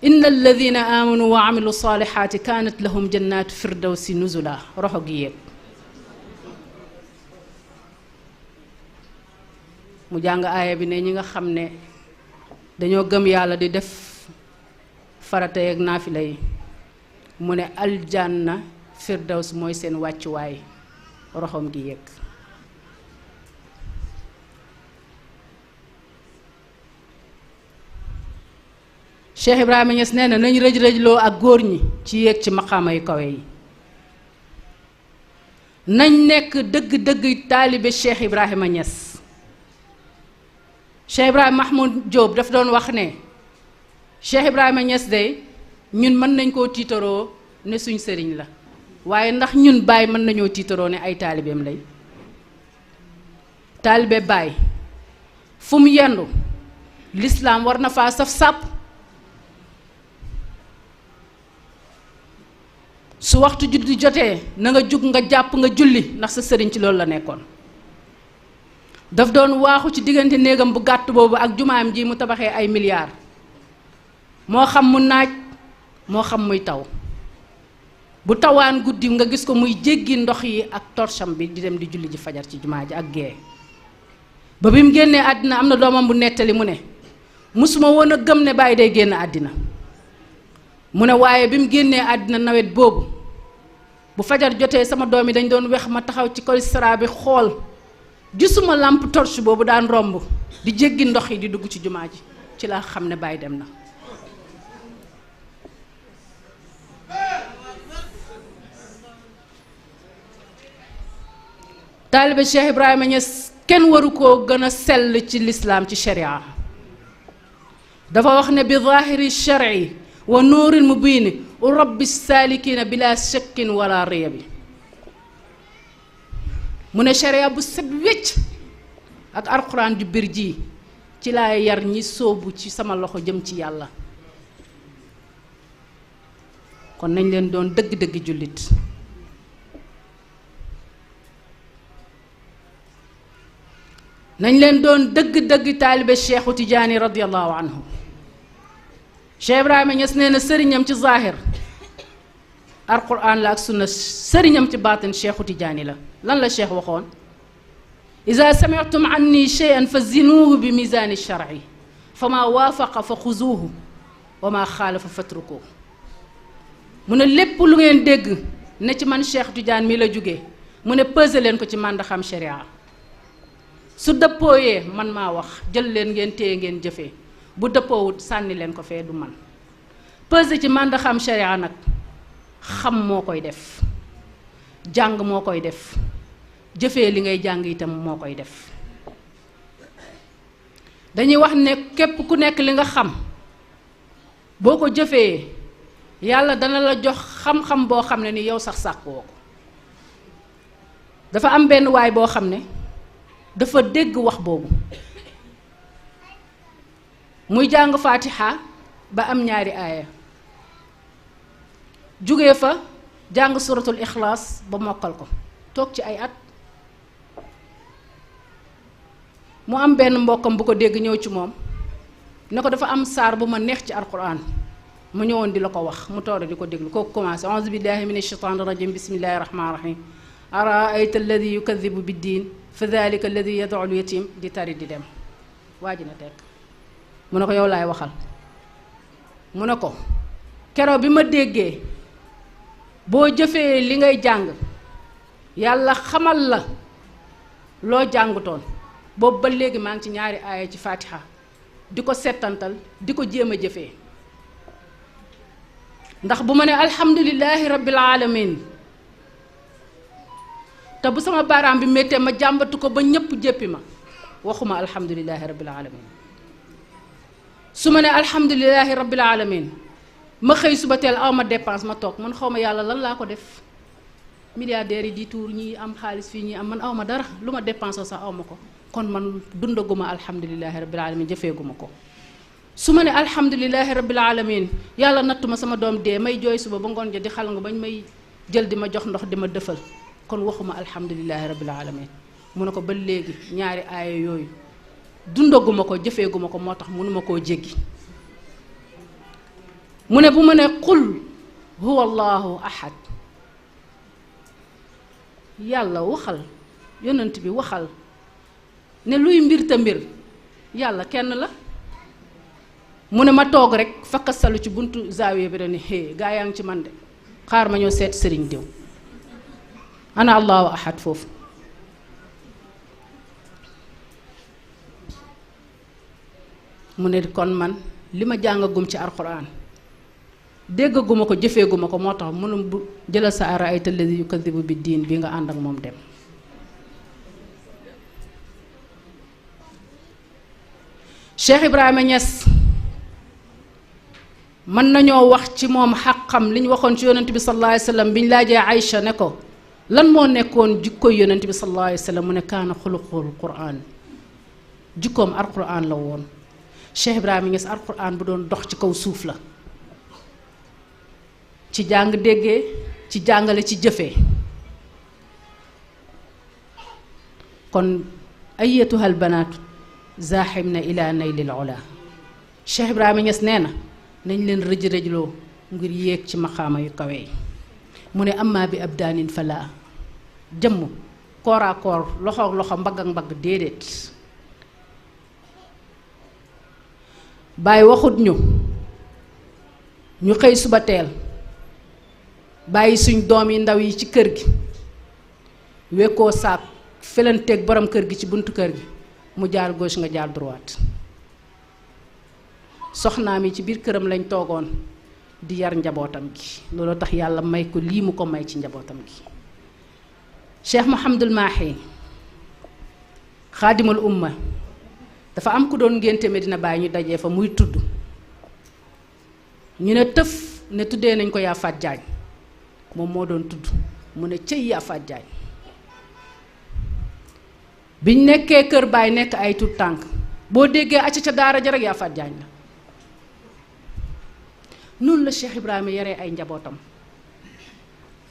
inna alladina amanu wa amilu salihati kanat lahum jannatu firdawsi nuzula roxo gi yéeg mu jàng aaya bi ne ñi nga xam ne dañoo gëm yàlla di def farata yeeg naafila yi mu ne aljanna firdaws mooy seen wàccuwaay roxom gi yéeg Cheikh Ibrahima Niass nee na nañ rëj-rëjloo ak góor ñi ci yéeg ci maqaama yu kawe yi nañ nekk dëgg-dëgg taalibe Cheikh Ibrahima Niass Cheikh Ibrahima Mahmoud Diop daf doon wax ne Cheikh Ibrahima Niass de ñun mën nañ koo tiitaroo ne suñ sëriñ la waaye ndax ñun Baay mën nañoo tiitaroo ne ay taalibeem lay taalibe Baay fu mu yendu lislaam war na faa saf sàpp su waxtu julli jotee na nga jug nga jàpp nga julli ndax sa sëriñ ci loolu la nekkoon daf doon waaxu ci diggante néegam bu gàtt boobu ak jumaam ji mu tabaxee ay milliards moo xam mu naaj moo xam muy taw bu tawaan guddi nga gis ko muy jéggi ndox yi ak torcham bi di dem di julli ji fajar ci jumaa ji ak gée ba bi mu génnee àddina am na doomam bu nettali mu ne musuma woon a gëm ne Baay day génn àddina mu ne waaye bi mu génnee àddina nawet boobu bu fajar jotee sama doom yi dañ doon wex ma taxaw ci kolistara bi xool gisuma lampe torche boobu daan romb di jéggi ndox yi di dugg ci jumaa ji ci laa xam ne Baay dem na taalibe Cheikh Ibrahima Niass kenn waru koo gën a sell ci lislaam ci sharia dafa wax ne bi zaahiri shar'i wa nuuril mubiini u rabbi saalikiina bila shakkin wala riyabi mu ne sharia bu set wecc ak alxuraan ju bir ji ci laa yar ñi sóobu ci sama loxo jëm ci yàlla kon nañ leen doon dëgg-dëgg jullit nañ leen doon dëgg-dëgg taalibe Cheikhu Tijaani radiyallahu anhu Cheikh Ibrahima Niass nee na sëriñam ci zaahir alquran la ak sunna sëriñam ci baatin Cheikhu Tijaani la lan la Cheikh waxoon iza sami'tum anni shay'an fa zinuuhu bi mizaani shar'i fa maa waafaqa fa xuzuuhu wa maa xaalafa fatrukuuhu mu ne lépp lu ngeen dégg ne ci man Cheikh Tidiane mi la jóge mu ne pesé leen ko ci màndaxam sharia su dëppooyee man maa wax jël leen ngeen téye ngeen jëfee bu dëppoowut sànni leen ko fee du man pesé ci màndaxam sharia nag xam moo koy def jàng moo koy def jëfee li ngay jàng itam moo koy def dañuy wax ne képp ku nekk li nga xam boo ko jëfee yàlla dana la jox xam-xam boo xam ne ni yow sax sàkkoo ko dafa am benn waay boo xam ne dafa dégg wax boobu muy jàng Fatiha ba am ñaari aaya jóge fa jàng suratul Ixlaas ba mokkal ko toog ci ay at mu am benn mbokkam bu ko dégg ñëw ci moom ne ko dafa am saar bu ma neex ci alquran mu ñëwoon di la ko wax mu toog di ko déglu kooku commencé auzu billahi min ashaitan rajim bismillahi rahmani rahim araayta alladi yukadibu biddin fa dalika alladi yad'u al yatim di tari di dem waa ji na tekk mu ne ko yow laay waxal mu ne ko keroog bi ma déggee boo jëfee li ngay jàng yàlla xamal la loo jàngutoon boobu ba léegi maa ngi ci ñaari aaya ci Fatiha di ko settantal di ko jéem a jëfee ndax bu ma ne alhamdulillahi rabbil alamin te bu sama baaraam bi méttee ma jàmbatu ko ba ñépp jéppi ma waxuma alhamdulillahi rabbil alamin su ma ne alhamdulillahi rabbil alamin ma xëy suba teel aw ma dépense ma toog man xaw ma yàlla lan laa ko def milliardaires yi di tuur ñi am xaalis fii ñi am man aw ma dara lu ma dépensé sax aw ma ko kon man dundaguma alhamdulillahi rabbil alamin jëfeeguma ko su ma ne alhamdulillahi rabbil alamin yàlla nattuma sama doom dee may jooy suba ba ngoon ja di xal nga bañ may jël di ma jox ndox di ma dëfal kon waxuma alhamdulillahi rabbil alamin mu ne ko ba léegi ñaari aaya yooyu dundaguma ko jëfeeguma ko moo tax mënuma koo jéggi mu ne bu ma ne qul huwa allahu ahad yàlla waxal yonent bi waxal ne luy mbir te mbir yàlla kenn la mu ne ma toog rek fakkasalu ci buntu zaawiya bi da ne hé gaa yaa ngi ci man de xaar ma ñëw seet sëriñ diw ana allahu ahad foofu mu ne kon man li ma jàngagum ci alxuraan déggaguma ko jëfeeguma ko moo tax mënum bu jëlal sa araayta alladi yukadibu bi diin bi nga ànd ak moom dem Cheikh Ibrahima Niass mën nañoo wax ci moom xaqam li ñu waxoon ci yonent bi sallallahu alayhi wa sallam bi ñu laajee Aïcha ne ko lan moo nekkoon jikkoy yonent bi sallallahu alayhi wa sallam mu ne kaana xuluqul Qur'an jikkoom alquran la woon. Cheikh Ibrahima Niass alquran bu doon dox ci kaw suuf la ci jàng déggee ci jàngale ci jëfee. kon ayyatuhal banaatu zaaximna ila naylil ula. Cheikh Ibrahima Niass nee na nañ leen rëj-rëjloo ngir yéeg ci maqaama yu kawe yi. mu ne amma bi abdaanin fala jëmm kooraa koor loxoog loxo mbagg ak mbagg déedéet. Baay waxut ñu xëy suba teel bàyyi suñ doom yi ndaw yi ci kër gi wekkoo saak felanteeg borom kër gi ci buntu kër gi mu jaar gauche nga jaar droite. soxnaam yi ci biir këram lañ toogoon di yar njabootam gi loolu tax yàlla may ko lii mu ko may ci njabootam gi. Cheikh Mouhamadul Mahi xaadimul umma dafa am ku doon ngénte Medina Baye ñu dajee fa muy tudd ñu ne tëf ne tuddee nañ ko yaa Faat Jaañ moom moo doon tudd mu ne cëy yaa Faat Jaañ. biñ nekkee kër Baay nekk ay tut tànk boo déggee acca ca daara ja rek yaa Faat Jaañ la. noonu la Cheikh Ibrahima yaree ay njabootam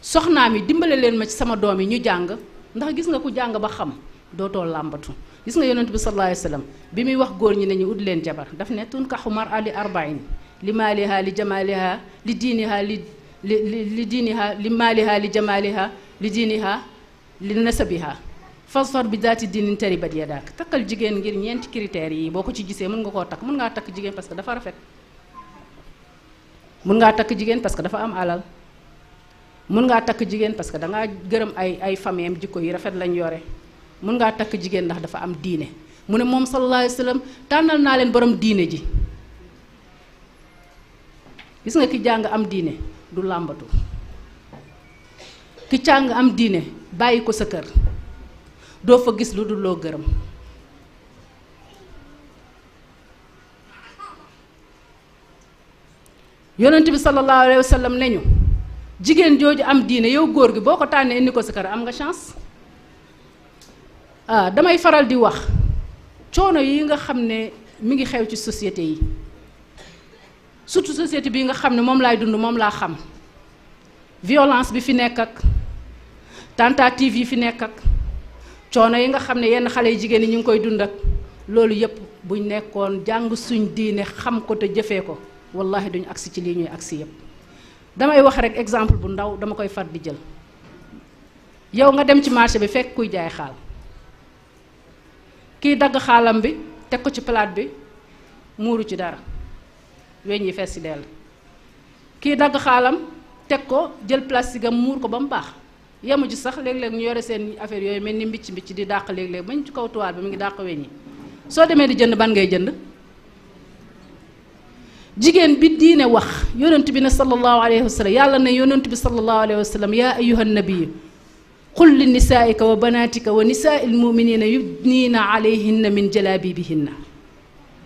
soxnaam yi dimbale leen ma ci sama doom yi ñu jàng ndax gis nga ku jàng ba xam dootoo làmbatu. gis nga yonent bi sallallahu alayhi wa sallam bi muy wax góor ñi ne ñu ut leen jabar daf ne tunkaxu mar'a li arba'in li maaliha li jamaliha li diiniha li diiniha li maaliha li jamaliha li diiniha li nasabiha fasfar bi daati diinin taribat yadak. takkal jigéen ngir ñeenti critères yi boo ko ci gisee mën nga koo takk. mën ngaa takk jigéen parce que dafa rafet, mën ngaa takk jigéen parce que dafa am alal, mën ngaa takk jigéen parce que dangaa gërëm ay famille am jikko yi rafet lañ yore, mën ngaa takk jigéen ndax dafa am diine. mu ne moom sallallahu alayhi wa sallam tànnal naa leen borom diine ji. gis nga ki jàng am diine du làmbatu, ki càng am diine bàyyi ko sa kër doo fa gis lu dul loo gërëm. yonent bi sallallahu alayhi wa sallam ne ñu jigéen jooju am diine yow góor gi boo ko tànnee indi ko sa kër am nga chance. damay faral di wax coono yi nga xam ne mi ngi xew ci société yi, surtout société bi nga xam ne moom laay dund moom laa xam. violence bi fi nekk ak tentative yi fi nekk ak coono yi nga xam ne yenn xale yu jigéen yi ñu ngi koy dund ak loolu yépp buñ nekkoon jàng suñ diine xam ko te jëfee ko wallahi duñ agsi ci lii ñuy agsi yépp. damay wax rek exemple bu ndaw dama koy far di jël. yow nga dem ci marché bi fekk kuy jaay xaal, kii dagg xaalam bi teg ko ci palaat bi muuru ci dara weñ yi fees ci dell, kii dagg xaalam teg ko jël plastique am muur ko ba mu baax. yemu ci sax léeg-léeg ñu yore seen affaire yooyu mel ni mbicc di dàq léeg-léeg bañ ci kaw tuwaal bi mu ngi dàq weñ yi. soo demee di jënd ban ngay jënd? jigéen bi diine wax yonent bi ne sallallahu alayhi wa sallam, yàlla ne yonent bi sallallahu alayhi wa sallam yaa ayyuhan nabiyyu qul li nisaa'ika wa banaatika wa nisaa'il mu'miniina yudniina alayhinna min jalaabibihinna.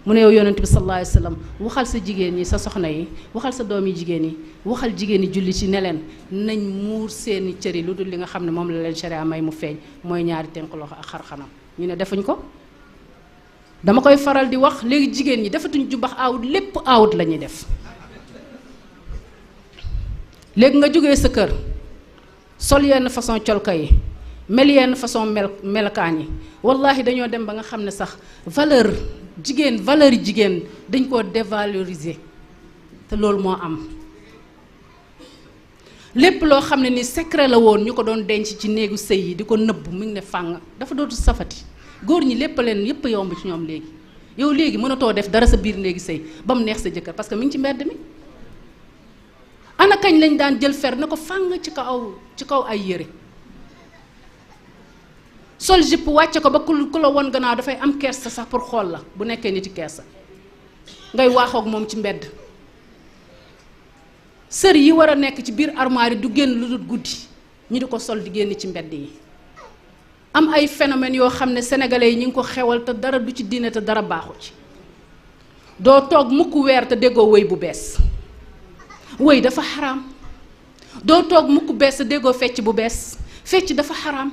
mu ne yow yonent bi sallallahu alayhi wa sallam waxal sa jigéen ñi, sa soxna yi, waxal sa doom yi jigéen yi, waxal jigéen ñi julli ci ne leen nañ muur seeni cëri lu dul li nga xam ne moom la leen sharia may mu feeñ, mooy ñaari tënk loxo ak xar xanam. ñu ne defuñ ko. dama koy faral di wax léegi jigéen ñi defatuñ jumbax aawut, lépp aawut la ñuy def. léegi nga jógee sa kër sol yenn façon colka yi, mel yenn façon melokaan yi, wallahi dañoo dem ba nga xam ne sax valeur yi jigéen dañ koo dévaloriser. te loolu moo am. lépp loo xam ne ni secret la woon ñu ko doon denc ci néegu sëy yi di ko nëbb mu ngi ne fàng dafa dootu safati. góor ñi lépp leen yépp yomb ci ñoom léegi. yow léegi mënatoo def dara sa biir néegi sëy ba mu neex sa jëkkër parce que mi ngi ci mbedd mi. ana kañ lañ daan jël fer na ko fàng ci kaw ay yére, sol jipp wàcce ko ba ku la won gannaaw dafay am kersa sax pour xool la bu nekkee niti kersa ngay waaxoog moom ci mbedd. sër yi war a nekk ci biir armoire yi du génn lu dul guddi ñu di ko sol di génn ci mbedd yi. am ay phénomènes yoo xam ne sénégalais yi ñu ngi ko xewal te dara du ci diine te dara baaxu ci. doo toog mukk weer te déggoo wëy bu bees wëy dafa xaraam. doo toog mukk bees te déggoo fecc bu bees fecc dafa xaraam.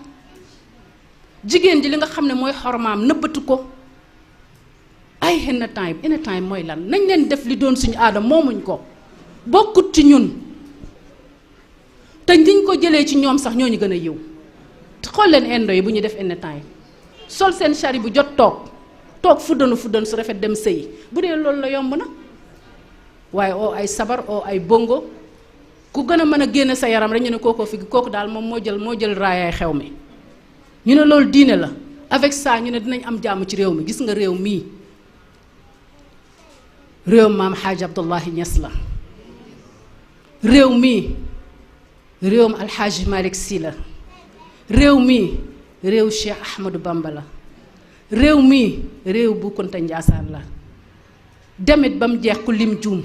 jigéen ji li nga xam ne mooy xormaam nëbbatu ko. ay henn time mooy lan nañ leen def li doon suñu aada moomuñ ko bokkut ci ñun te niñ ko jëlee ci ñoom sax ñoo ñu gën a yiw xool leen indo yi bu ñu def henn time sol seen chari bu jot toog fuddanu su rafet dem sëyi bu dee loolu la yomb na waaye oo ay sabar oo ay bongo ku gën a mën a génne sa yaram rek ñu ne kookoo fi kooku daal moom moo jël raayaay xew mi ñu ne loolu diine la avec ça ñu ne dinañ am jàmm ci réew mi gis nga réew mii réew maam Xaaji Abdullahi Ñas la réew mii réewum Alxaaji Malick Sy la réew mii réew Cheikh Ahmadou Bamba la réew mii réew Bu Kunta Njaasaan la demit ba mu jeex ku lim juum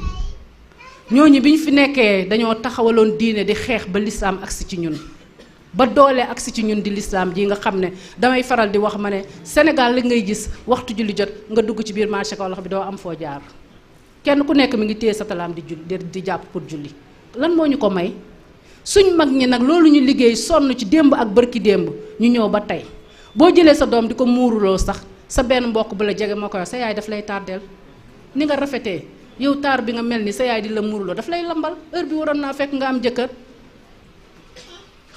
ñooñu bi ñu fi nekkee dañoo taxawaloon diine di xeex ba lislaam agsi ci ñun ba doole agsi ci ñun di lislaam ji nga xam ne damay faral di wax ma ne Sénégal li ngay gis waxtu julli jot nga dugg ci biir marché Kaolack bi doo am foo jaar kenn ku nekk mi ngi téye sa talaam di jàpp pour julli lan moo ñu ko may suñ mag ñi nag loolu ñu liggéey sonn ci démb ak bërki démb ñu ñëw ba tey boo jëlee sa doom di ko muuruloo sax sa benn mbokk bu la jege moo koy wax sa yaay daf lay tardeel ni nga rafetee yow taar bi nga mel ni sa yaay di la muuruloo daf lay lambal heure bi waroon naa fekk nga am jëkkër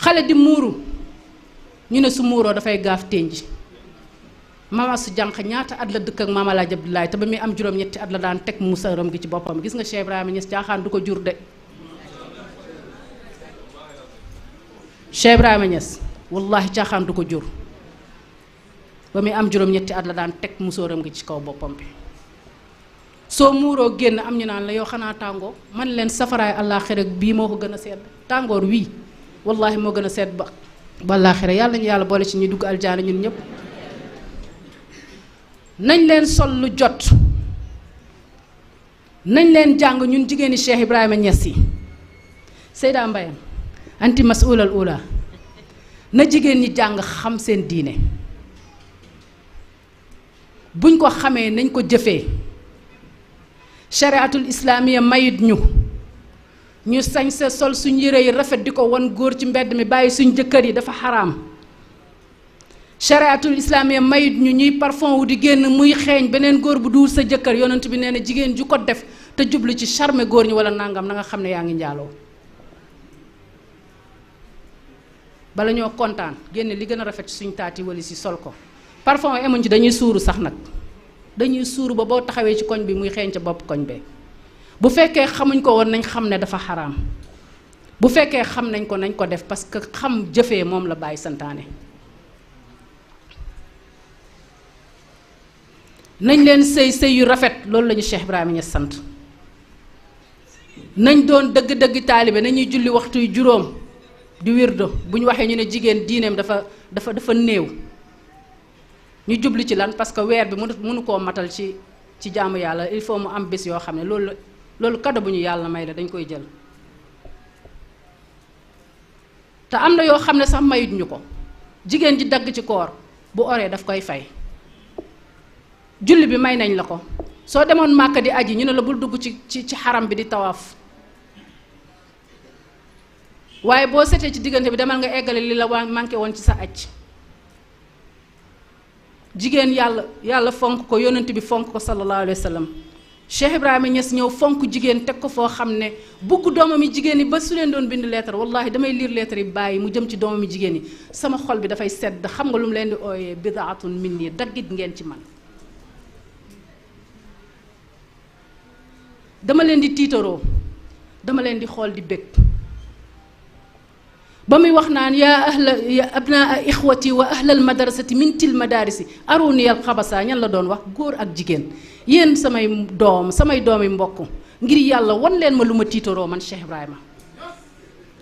xale di muuru ñu ne su muuroo dafay gaaf ténj mama su jànq ñaata at la dëkk ak Maam Alaaji Abdoulaye te ba muy am juróom-ñetti at la daan teg musaram gi ci boppam gis nga Cheikh Ibrahima Niass caaxaan du ko jur de Cheikh Ibrahima Niass wallahi caaxaan du ko jur ba muy am juróom-ñetti at la daan teg musóoram gi ci kaw boppam bi soo muuroo génn am ñu naan la yow xanaa tàngoo man leen safaraay àllaaxira bii moo ko gën a sedd tàngoor wii wallahi moo gën a sedd ba àllaaxira yàlla ñu yàlla boole ci ñuy dugg aljaana ñun ñëpp nañ leen sol lu jot nañ leen jàng ñun jigéeni Cheikh Ibrahima Niass yi Seyda Mbayang anti masulal ula na jigéen ñi jàng xam seen diine buñ ko xamee nañ ko jëfee chariatul islaamiya mayit ñu sañ sa sol suñ yére yi rafet di ko wan góor ci mbedd mi bàyyi suñ jëkkër yi dafa xaraam chariatul islaamiya mayit ñuy parfum wu di génn muy xeeñ beneen góor bu duul sa jëkkër yonent bi nee na jigéen ju ko def te jublu ci charme góor ñi wala nangam na nga xam ne yaa ngi njaaloo bala ñoo kontaan génne li gën a rafet suñ taati wali si sol ko parfum emuñ ci dañuy suuru sax nag dañuy suuru ba boo taxawee ci koñ bi muy xeeñ ca bopp koñ be bu fekkee xamuñ ko woon nañ xam ne dafa xaraam bu fekkee xam nañ ko nañ ko def parce que xam jëfee moom la bàyyi santaane nañ leen sëy yu rafet loolu la ñu Cheikh Ibrahima Niass sant nañ doon dëgg-dëgg taalibe nañuy julli waxtu yu juróom di wirdo bu ñu waxee ñu ne jigéen diineem dafa néew ñu jubli ci lan parce que weer bi mënu koo matal ci jaamu yàlla il faut mu am bés yoo xam ne loolu cadeau bu ñu yàlla may la dañ koy jël te am na yoo xam ne sax mayut ñu ko jigéen ji dagg ci koor bu oree daf koy fay julli bi may nañ la ko soo demoon Màkka di aji ñu ne la bul dugg ci xaram bi di tawaaf waaye boo setee ci diggante bi demal nga eggale li la manqué woon ci sa aj jigéen yàlla fonk ko yonent bi fonk ko sallallahu alayhi wa sallam Cheikh Ibrahima Niass ñëw fonk jigéen teg ko foo xam ne bugg doomam yi jigéen yi ba su leen doon bind lettre wallahi damay lire lettre yi bàyyi mu jëm ci doomam yi jigéen yi sama xol bi dafay sedd xam nga lu mu leen di ooyee bidaatun minni daggit ngeen ci man dama leen di tiitaroo dama leen di xool di bëgg ba muy wax naan yaa abnaa ixwati wa ahlal madrasati min til madarisi aruni al xabasa ñan la doon wax góor ak jigéen yéen samay doomi mbokk ngir yàlla wan leen ma lu ma tiitaroo man Cheikh Ibrahima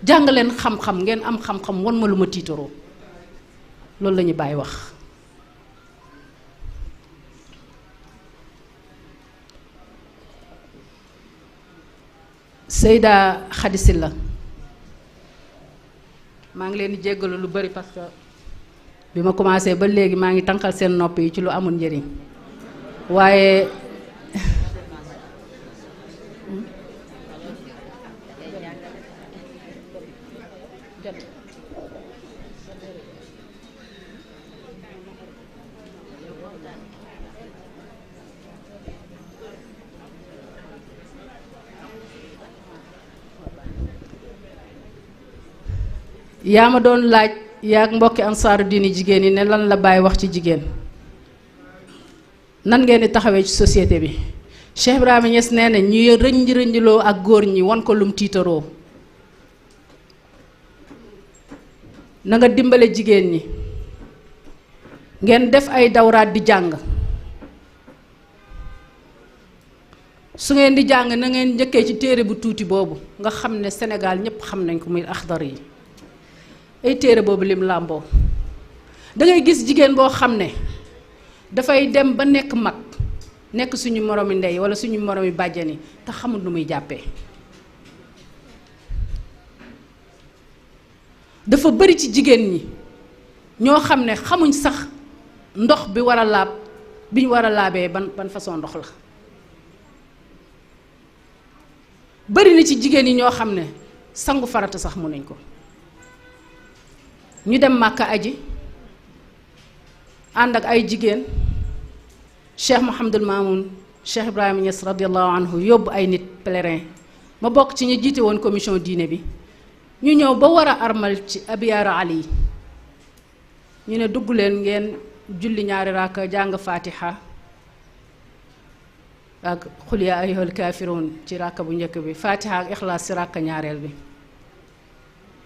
jàng leen xam-xam ngeen am xam-xam wan ma lu ma tiitaroo loolu la ñu bàyyi wax Seyda Khady Sylla maa ngi leen di jéggalu lu bari parce que bi ma commencé ba léegi maa ngi tànqal seen nopp yi ci lu amul njëriñ waaye yaa ma doon laaj yaa mbokki ansaaru diini jigéen yi ne lan la Baye wax ci jigéen nan ngeen di taxawee ci société bi Cheikh Ibrahima Niass nee na ñuy rënj-rënjloo ak góor ñi wan ko lum tiitaroo na nga dimbale jigéen ñi ngeen def ay dawraat di jàng su ngeen di jàng na ngeen njëkkee ci téere bu tuuti boobu nga xam ne Sénégal ñépp xam nañ ko muy Axdar yi ay téere boobu lim làmboo da ngay gis jigéen boo xam ne dafay dem ba nekk mag nekk suñu moromi ndey wala suñu moromi bàjjani te xamul nu muy jàppee dafa bari ci jigéen ñi ñoo xam ne xamuñ sax ndox bi war a laab bi ñu war a laabee ban façon ndox la bari na ci jigéen yi ñoo xam ne sangu farata sax mënuñ ko ñu dem Màkka aji ànd ak ay jigéen Cheikh Mouhamadul Mamoun Cheikh Ibrahima Niass radiallahu anhu yóbbu ay nit pèlerin ma bokk ci ñu jiite woon commission diine bi ñu ñëw ba war a armal ci abiyaaru ali ñu ne dugg leen ngeen julli ñaari ràkka jàng fatiha ak xul yaa ayyuhal kaafiruun ci ràkka bu njëkk bi fatiha ak ixlaas ci ràkka ñaareel bi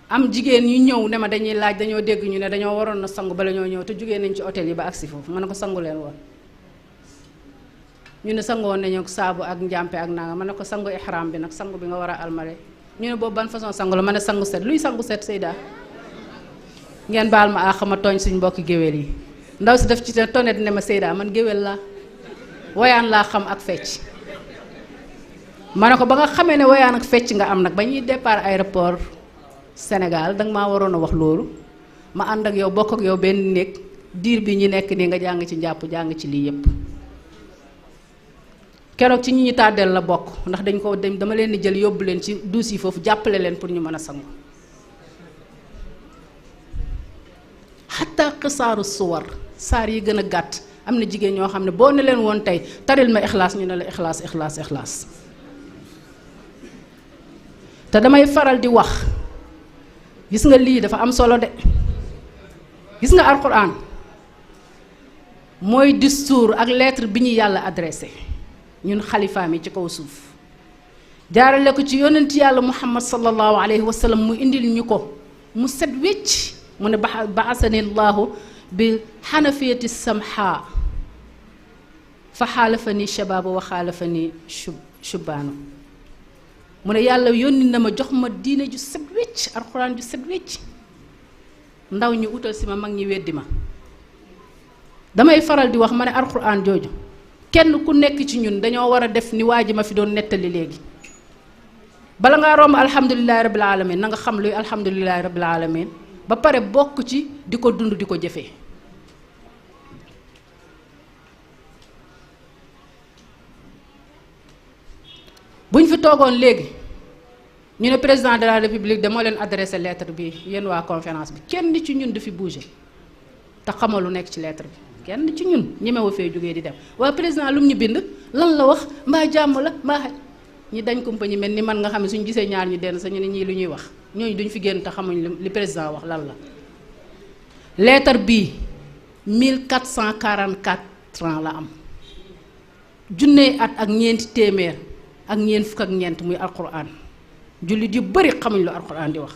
am jigéen ñu ñëw ne ma dañuy laaj dañoo dégg ñu ne dañoo waroon na sangu bala ñoo ñëw te jugee nañ ci hôtel yi ba agsi foofu ma ne ko sangu leen woon ñu ne sangu woon nañu saabu ak njàmpe ak nanga ma ne ko sangu ihram bi nag sangu bi nga war a almale ñu ne boobu ban façon sangu la ma ne sangu set luy sangu set Seyda ngeen baal ma àq ma tooñ suñ mbokki géwél yi ndaw si def ci te tonet ne ma Seyda man géwél laa woyaan laa xam ak fecc ma ne ko ba nga xamee ne woyaan ak fecc nga am nag ba ñuy départ aéroport Sénégal danga maa waroon a wax loolu ma ànd ak yow bokk ak yow benn néeg diir bi ñu nekk nii nga jàng ci njàpp jàng ci lii yépp keroog ci ñi ñu tàddeel la bokk ndax dañ ko dem dama leen di jël yóbbu leen ci duus yi foofu jàppale leen pour ñu mën a sangu xataa xisaaru suwar saar yi gën a gàtt am na jigéen ñoo xam ne boo ne leen woon tey taril ma ixlaas ñu ne la ixlaas ixlaas ixlaas te damay faral di wax gis nga lii dafa am solo de gis nga alxuraan mooy discours ak lettre bi ñu yàlla adressé ñun xalifaam yi ci kaw suuf jaarale ko ci yonent yàlla muhammad sallallahu alayhi wa sallam mu indil ñu ko mu set wecc mu ne baasani llahu bi xanafiyati samha fa xaalafani shabaaba wa xaalafani shubaanu mu ne yàlla yónni na ma jox ma diine ju set wecc alxuraan ju set wecc ndaw ñu utal si ma mag ñi weddi ma damay faral di wax ma ne alxuraan jooju kenn ku nekk ci ñun dañoo war a def ni waa ji ma fi doon nettali léegi bala ngaa romb alhamdulilahi rabbil alamin na nga xam luy alhamdulilahi rabbil alamin ba pare bokk ci di ko dund di ko jëfee buñ fi toogoon léegi ñu ne président de la république dama leen adressé lettre bi yéen waa conférence bi kenn ci ñun du fi bouger te xamal lu nekk ci lettre bi kenn ci ñun ñemewu fee jógee di dem waaye président lu mu ñu bind lan la wax mbaa jàmm la mbaa xaj ñi dañ compagnie mel ni man nga xam ne suñu gisee ñaar ñu denn sa ñu ne ñii lu ñuy wax ñooñu duñ fi génn te xamuñ li président wax lan la lettre bii 1444 ans la am junnee at ak ñeenti téeméer ak ñeent fukk ak ñeent muy alquran jullit yu bari xamuñ lu alquran di wax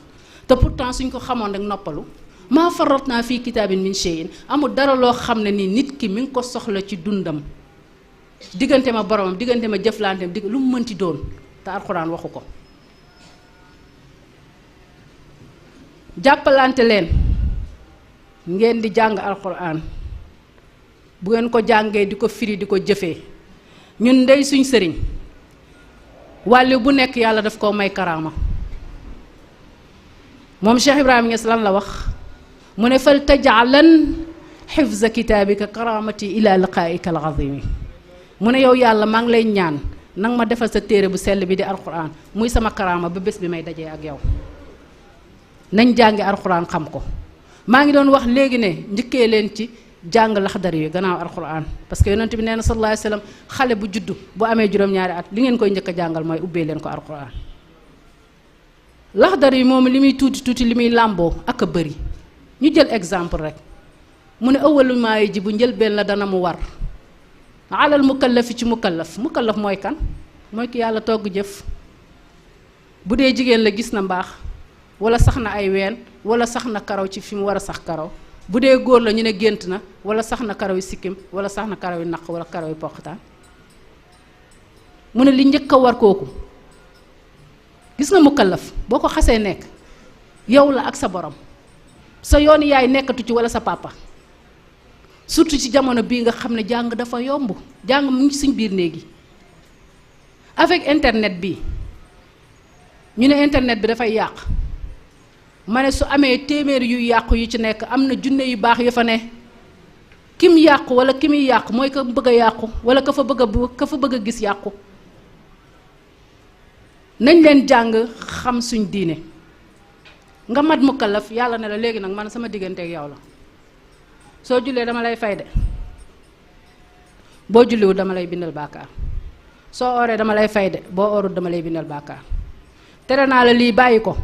te pourtant suñ ko xamoon rek noppalu maa farat naa fii kitaabin min shay'in amul dara loo xam ne ni nit ki mi ngi ko soxla ci dundam diggante ma boromam diggante ma jëflanteem lu mu mënti doon te alquran waxu ko jàppalante leen ngeen di jàng alquran bu ngeen ko jàngee di ko firi di ko jëfee ñun ndey suñ sëriñ wàllu bu nekk yàlla daf koo may karaama moom Cheikh Ibrahima Niass lan la wax mu ne fal tajaalan xifza kitaabika karaamati ila liqaaika alazimi mu ne yow yàlla maa ngi lay ñaan nang ma defal sa téere bu sell bi di alxuraan muy sama karaama ba bés bi may dajee ak yow nañ jàngi alxuraan xam ko. maa ngi doon wax léegi ne njëkkee leen ci jàng laxdar yi gannaaw alxuraan parce que yonent bi nee na sallallahu alayhi wa sallam xale bu juddu bu amee juróom-ñaari at li ngeen koy njëkk a jàngal mooy ubbee leen ko alxuraan. laxdar yi moom li muy tuuti tuuti li muy làmboo ak a bëri ñu jël exemple rek mu ne awwalu maa yajibu njëlbeen la dana mu war alal mukallafi ci mukallaf mooy kan mooy ki yàlla togg jëf bu dee jigéen la gis na mbaax wala sax na ay ween wala sax na karaw ci fi mu war a sax karaw bu dee góor la ñu ne gént na wala sax na karaw yi sikkim wala sax na karaw yi naq wala karaw yi poqataan mu ne li njëkk a war kooku gis nga mukallaf boo ko xasee nekk yow la ak sa borom sa yoon yaay nekkatu ci wala sa papa surtout ci jamono bii nga xam ne jàng dafa yomb jàng mu ngi suñ biir néegi avec internet bi ñu ne internet bi dafay yàq ma ne su amee téeméer yu yàqu yu ci nekk am na junne yu baax yu fa ne kim yàqu wala ki muy yàqu mooy ka bëgg a yàqu wala ka fa bëgg a gis yàqu nañ leen jàng xam suñ diine nga mat mukallaf yàlla ne la léegi nag man sama diggante ak yow la soo jullee dama lay fay de boo julliwul dama lay bindal bàkkaar soo ooree dama lay fay de boo oorul dama lay bindal bàkkaar tere naa la lii bàyyi ko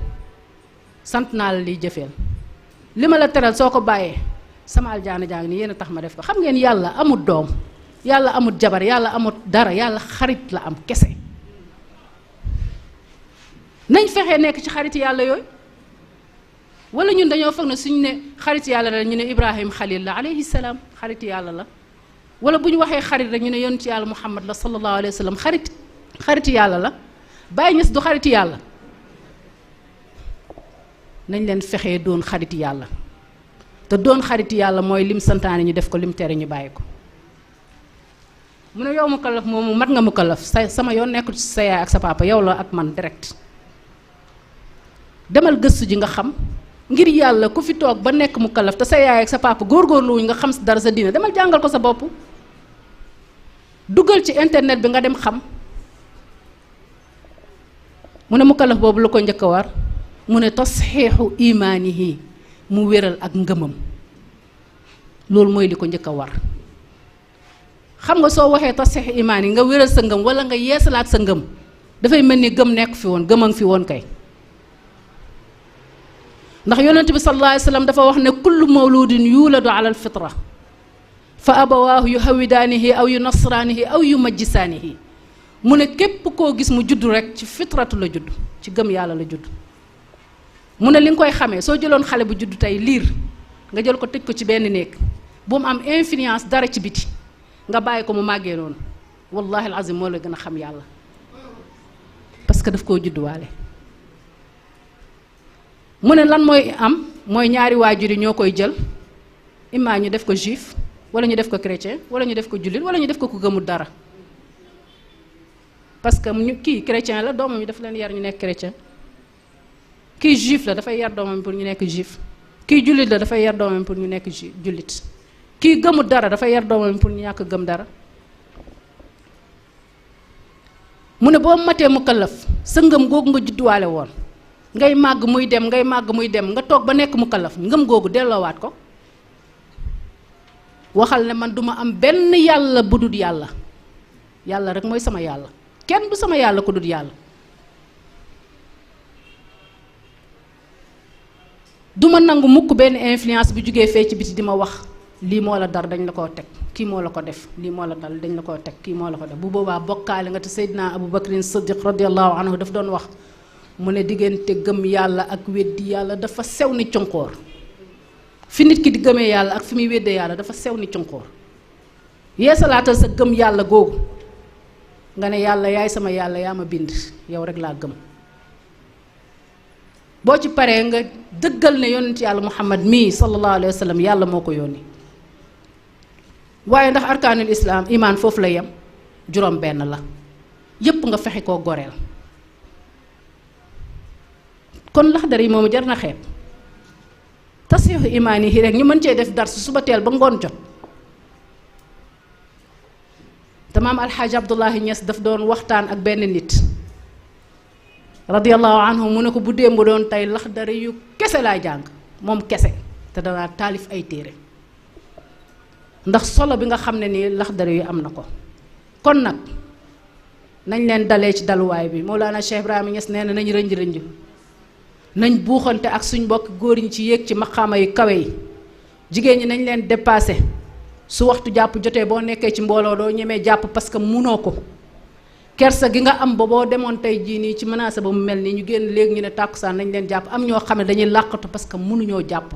sant naa la lii jëfeel li ma la teral soo ko bàyyee sama aljaana jàng ni yéen a tax ma def ko xam ngeen yàlla amut doom yàlla amut jabar yàlla amut dara yàlla xarit la am kese nañ fexee nekk ci xarit yàlla yooyu wala ñun dañoo foog ne suñu ne xarit yàlla la ñu ne Ibrahim Xalil la alayhi salaam xarit yàlla la wala bu ñu waxee xarit rek ñu ne yonent yàlla Muhammad la sallallahu alayhi wa sallam xarit yàlla la Baay Ñas du xarit yàlla nañ leen fexee doon xarit yàlla te doon xarit yàlla mooy lim santaane ñu def ko lim tere ñu bàyyi ko mu ne yow mukallaf moomu mat nga mukallaf sama yoon nekkul ci sa yaay ak sa papa yow la ak man direct demal gëstu ji nga xam ngir yàlla ku fi toog ba nekk mukallaf te sa yaay ak sa papa góorgóorlu wuñ nga xam si dara sa diine demal jàngal ko sa bopp dugal ci internet bi nga dem xam mu ne mukallaf boobu lu ko njëkk a war mu ne tasxiixu imaanihi mu wéral ak ngëmam loolu mooy li ko njëkk a war xam nga soo waxee tasxiixu imaan yi nga wéral sa ngëm wala nga yeesalaat sa ngëm dafay mel ni gëm nekk fi woon gëm a ngi fi woon kay ndax yonent bi sallallahu alayhi wa sallam dafa wax ne kullu mawludin yuladu ala alfitra fa abawaahu yu hawidaanihi aw yu nasraanihi aw yu majjisaanihi mu ne képp koo gis mu judd rek ci fitratu la judd ci gëm yàlla la judd mu ne li nga koy xamee soo jëloon xale bu judd tey liir nga jël ko tëj ko ci benn néeg bu mu am influence dara ci biti nga bàyyi ko mu màggee noonu wallahi alazim moo la gën a xam yàlla parce que daf koo judduwaale mu ne lan mooy am mooy ñaari waajur yi ñoo koy jël imma ñu def ko juif wala ñu def ko chrétien wala ñu def ko jullit wala ñu def ko ku gëmul dara parce que kii chrétien la doomam yi daf leen yar ñu nekk chrétien kii juif la dafay yar doomam pour ñu nekk juif kii jullit la dafay yar doomam pour ñu nekk jullit kii gëmul dara dafay yar doomam pour ñu ñàkk gëm dara mu ne boo matee mukallaf sa ngëm googu nga judduwaale woon ngay màgg muy dem ngay màgg muy dem nga toog ba nekk mukallaf ngëm googu delloowaat ko waxal ne man duma am benn yàlla bu dul yàlla yàlla rek mooy sama yàlla kenn du sama yàlla ko dul yàlla duma nangu mukk benn influence bu jugee fee ci biti di ma wax lii moo la dar dañ la koo teg kii moo la ko def lii moo la dal dañ la koo teg kii moo la ko def bu boobaa bokkaale nga te Seydina Abu Bakrin Siddiq radiallahu anhu daf doon wax mu ne diggante gëm yàlla ak weddi yàlla dafa sew ni conkoor fi nit ki di gëmee yàlla ak fi muy weddee yàlla dafa sew ni conkoor yeesalaatal sa gëm yàlla googu nga ne yàlla yaay sama yàlla yaa ma bind yow rek laa gëm boo ci paree nga dëggal ne yonent yàlla Muhammad mii sallallahu alayhi wa sallam yàlla moo ko yónni waaye ndax arkaanul islaam imaan foofu la yem juróom benn la yépp nga fexe koo goreel kon laxdar yi moomu jar na xeeb tasiixu imaan yi rek ñu mën cee def dar su suba teel ba ngoon jot te maam alxaaji Abdullahi Ñas daf doon waxtaan ak benn nit radiyallahu anhu mu ne ko bu démb doon tey Laxdari yu kese laa jàng moom kese te danaa taalif ay téere ndax solo bi nga xam ne nii Laxdari yu am na ko. kon nag nañ leen dalee ci daluwaay bi Mawlana Cheikh Ibrahima Niass nee na nañ rënj nañ buuxante ak suñ mbokk góor ñi ci yéeg ci maqaama yu kawe yi jigéen ñi nañ leen dépassé su waxtu jàpp jotee boo nekkee ci mbooloo doo ñemee jàpp parce que munoo ko kersa gi nga am ba boo demoon tey jii nii ci menace ba mu mel nii ñu génn léegi ñu ne tàkkusaan nañ leen jàpp am ñoo xam ne dañuy làqatu parce que munuñoo jàpp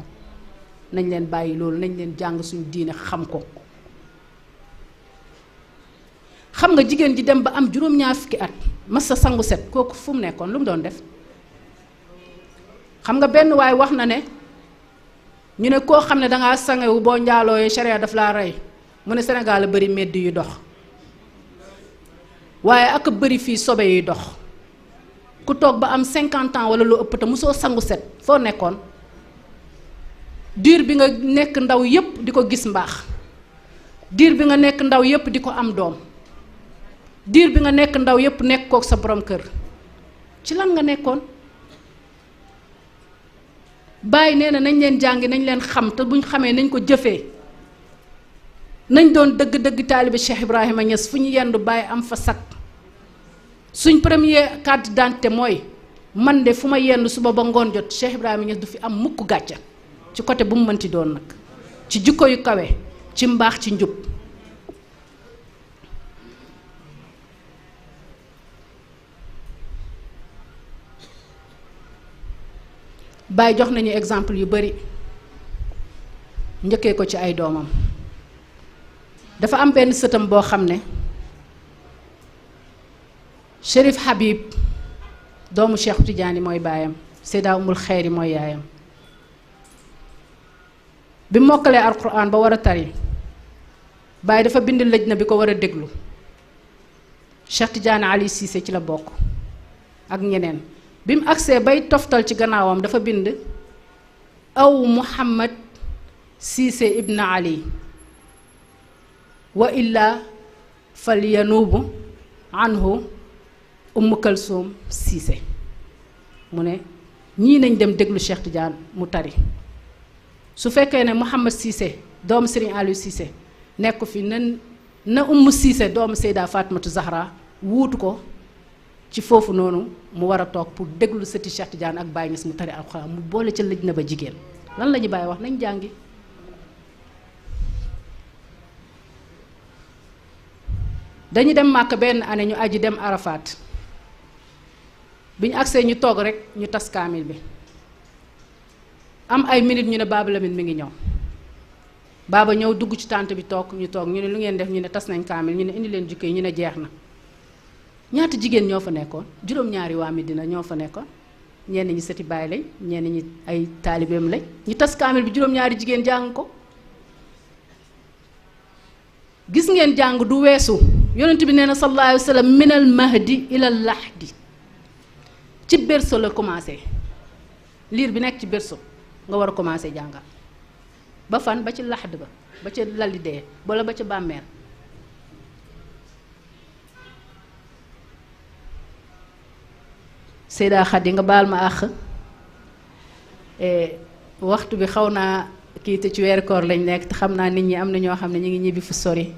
nañ leen bàyyi loolu nañ leen jàng suñu diine xam ko. xam nga jigéen ji dem ba am juróom-ñaar fukki at mas sa sangu set kooku fu mu nekkoon lu mu doon def xam nga benn waay wax na ne ñu ne koo xam ne dangaa sangewu boo njaalooyee charia daf laa rey mu ne Sénégal a bëri medd yu dox waaye ak bëri fii sobe yuy dox ku toog ba am 50 ans wala lu ëpp te mosoo sangu set foo nekkoon diir bi nga nekk ndaw yépp di ko gis mbaax diir bi nga nekk ndaw yépp di ko am doom diir bi nga nekk ndaw yépp nekk kook sa borom kër ci lan nga nekkoon bàyyi nee na nañ leen jàngi nañ leen xam te buñ xamee nañ ko jëfee nañ doon dëgg-dëgg taalibe Cheikh Ibrahima Niass fu ñu yendu bàyyi am fa sakk suñ premier carte d'identité mooy man de fu ma yendu suba ba ngoon jot Cheikh Ibrahima Niass du fi am mukk gàcca ci côté bu mu mënti doon nag ci jikko yu kawe ci mbaax ci njub Baay jox nañu exemple yu bari njëkkee ko ci ay doomam dafa am benn sëtam boo xam ne Chérif Habib doomu Cheikh Tidiane mooy baayam Seyda Umul Xeyri mooy yaayam bi mokkalee alquran ba war a tari Baay dafa bind lëj na bi ko war a déglu Cheikh Tidiane Ali Cissé ci la bokk ak ñeneen bi mu agsee bay toftal ci gannaawam dafa bind aw Muhammad Cissé ibn Ali wa illa fal yanuubu anhu Umm Kalsoum Cissé mu ne ñii nañ dem déglu Cheikh Tidiane mu tari su fekkee ne Muhammad Cissé doomu Serigne Aliou Cissé nekk fi na Umm Cissé doomu Seyda Fatimatu Zahra wuutu ko ci foofu noonu mu war a toog pour déglu sëti Cheikh Tidiane ak Baye Niass mu tari alxuraan mu boole ca lëj na ba jigéen lan la ñu bàyyi wax nañ jàngi dañu dem màkk benn année ñu aji dem Arafat bi ñu agsee ñu toog rek ñu tas kaamil bi am ay minutes ñu ne Baba Lamine mi ngi ñëw Baba ñëw dugg ci tànt bi toog ñu ne lu ngeen def ñu ne tas nañ kaamil ñu ne indi leen jukki yi ñu ne jeex na ñaata jigéen ñoo fa nekkoon juróom-ñaari waa Medina ñoo fa nekkoon ñenn ñi sëti Baay lañ ñenn ñi ay taalibeem lañ ñu tas kaamil bi juróom-ñaari jigéen jàng ko gis ngeen jàng du weesu yonent bi nee na sallallahu alayhi wa sallam minal mahdi ilal lahdi ci berceau la commencé liir bi nekk ci berceau nga war a commencé jàngal ba fan ba ci lahd ba ca lalli dee wala ba ca bàmmeel Seyda Khady nga baal ma àq waxtu bi xaw naa kii te ci weeru koor lañ nekk te xam naa nit ñi am na ñoo xam ne ñu ngi ñibbi fu sori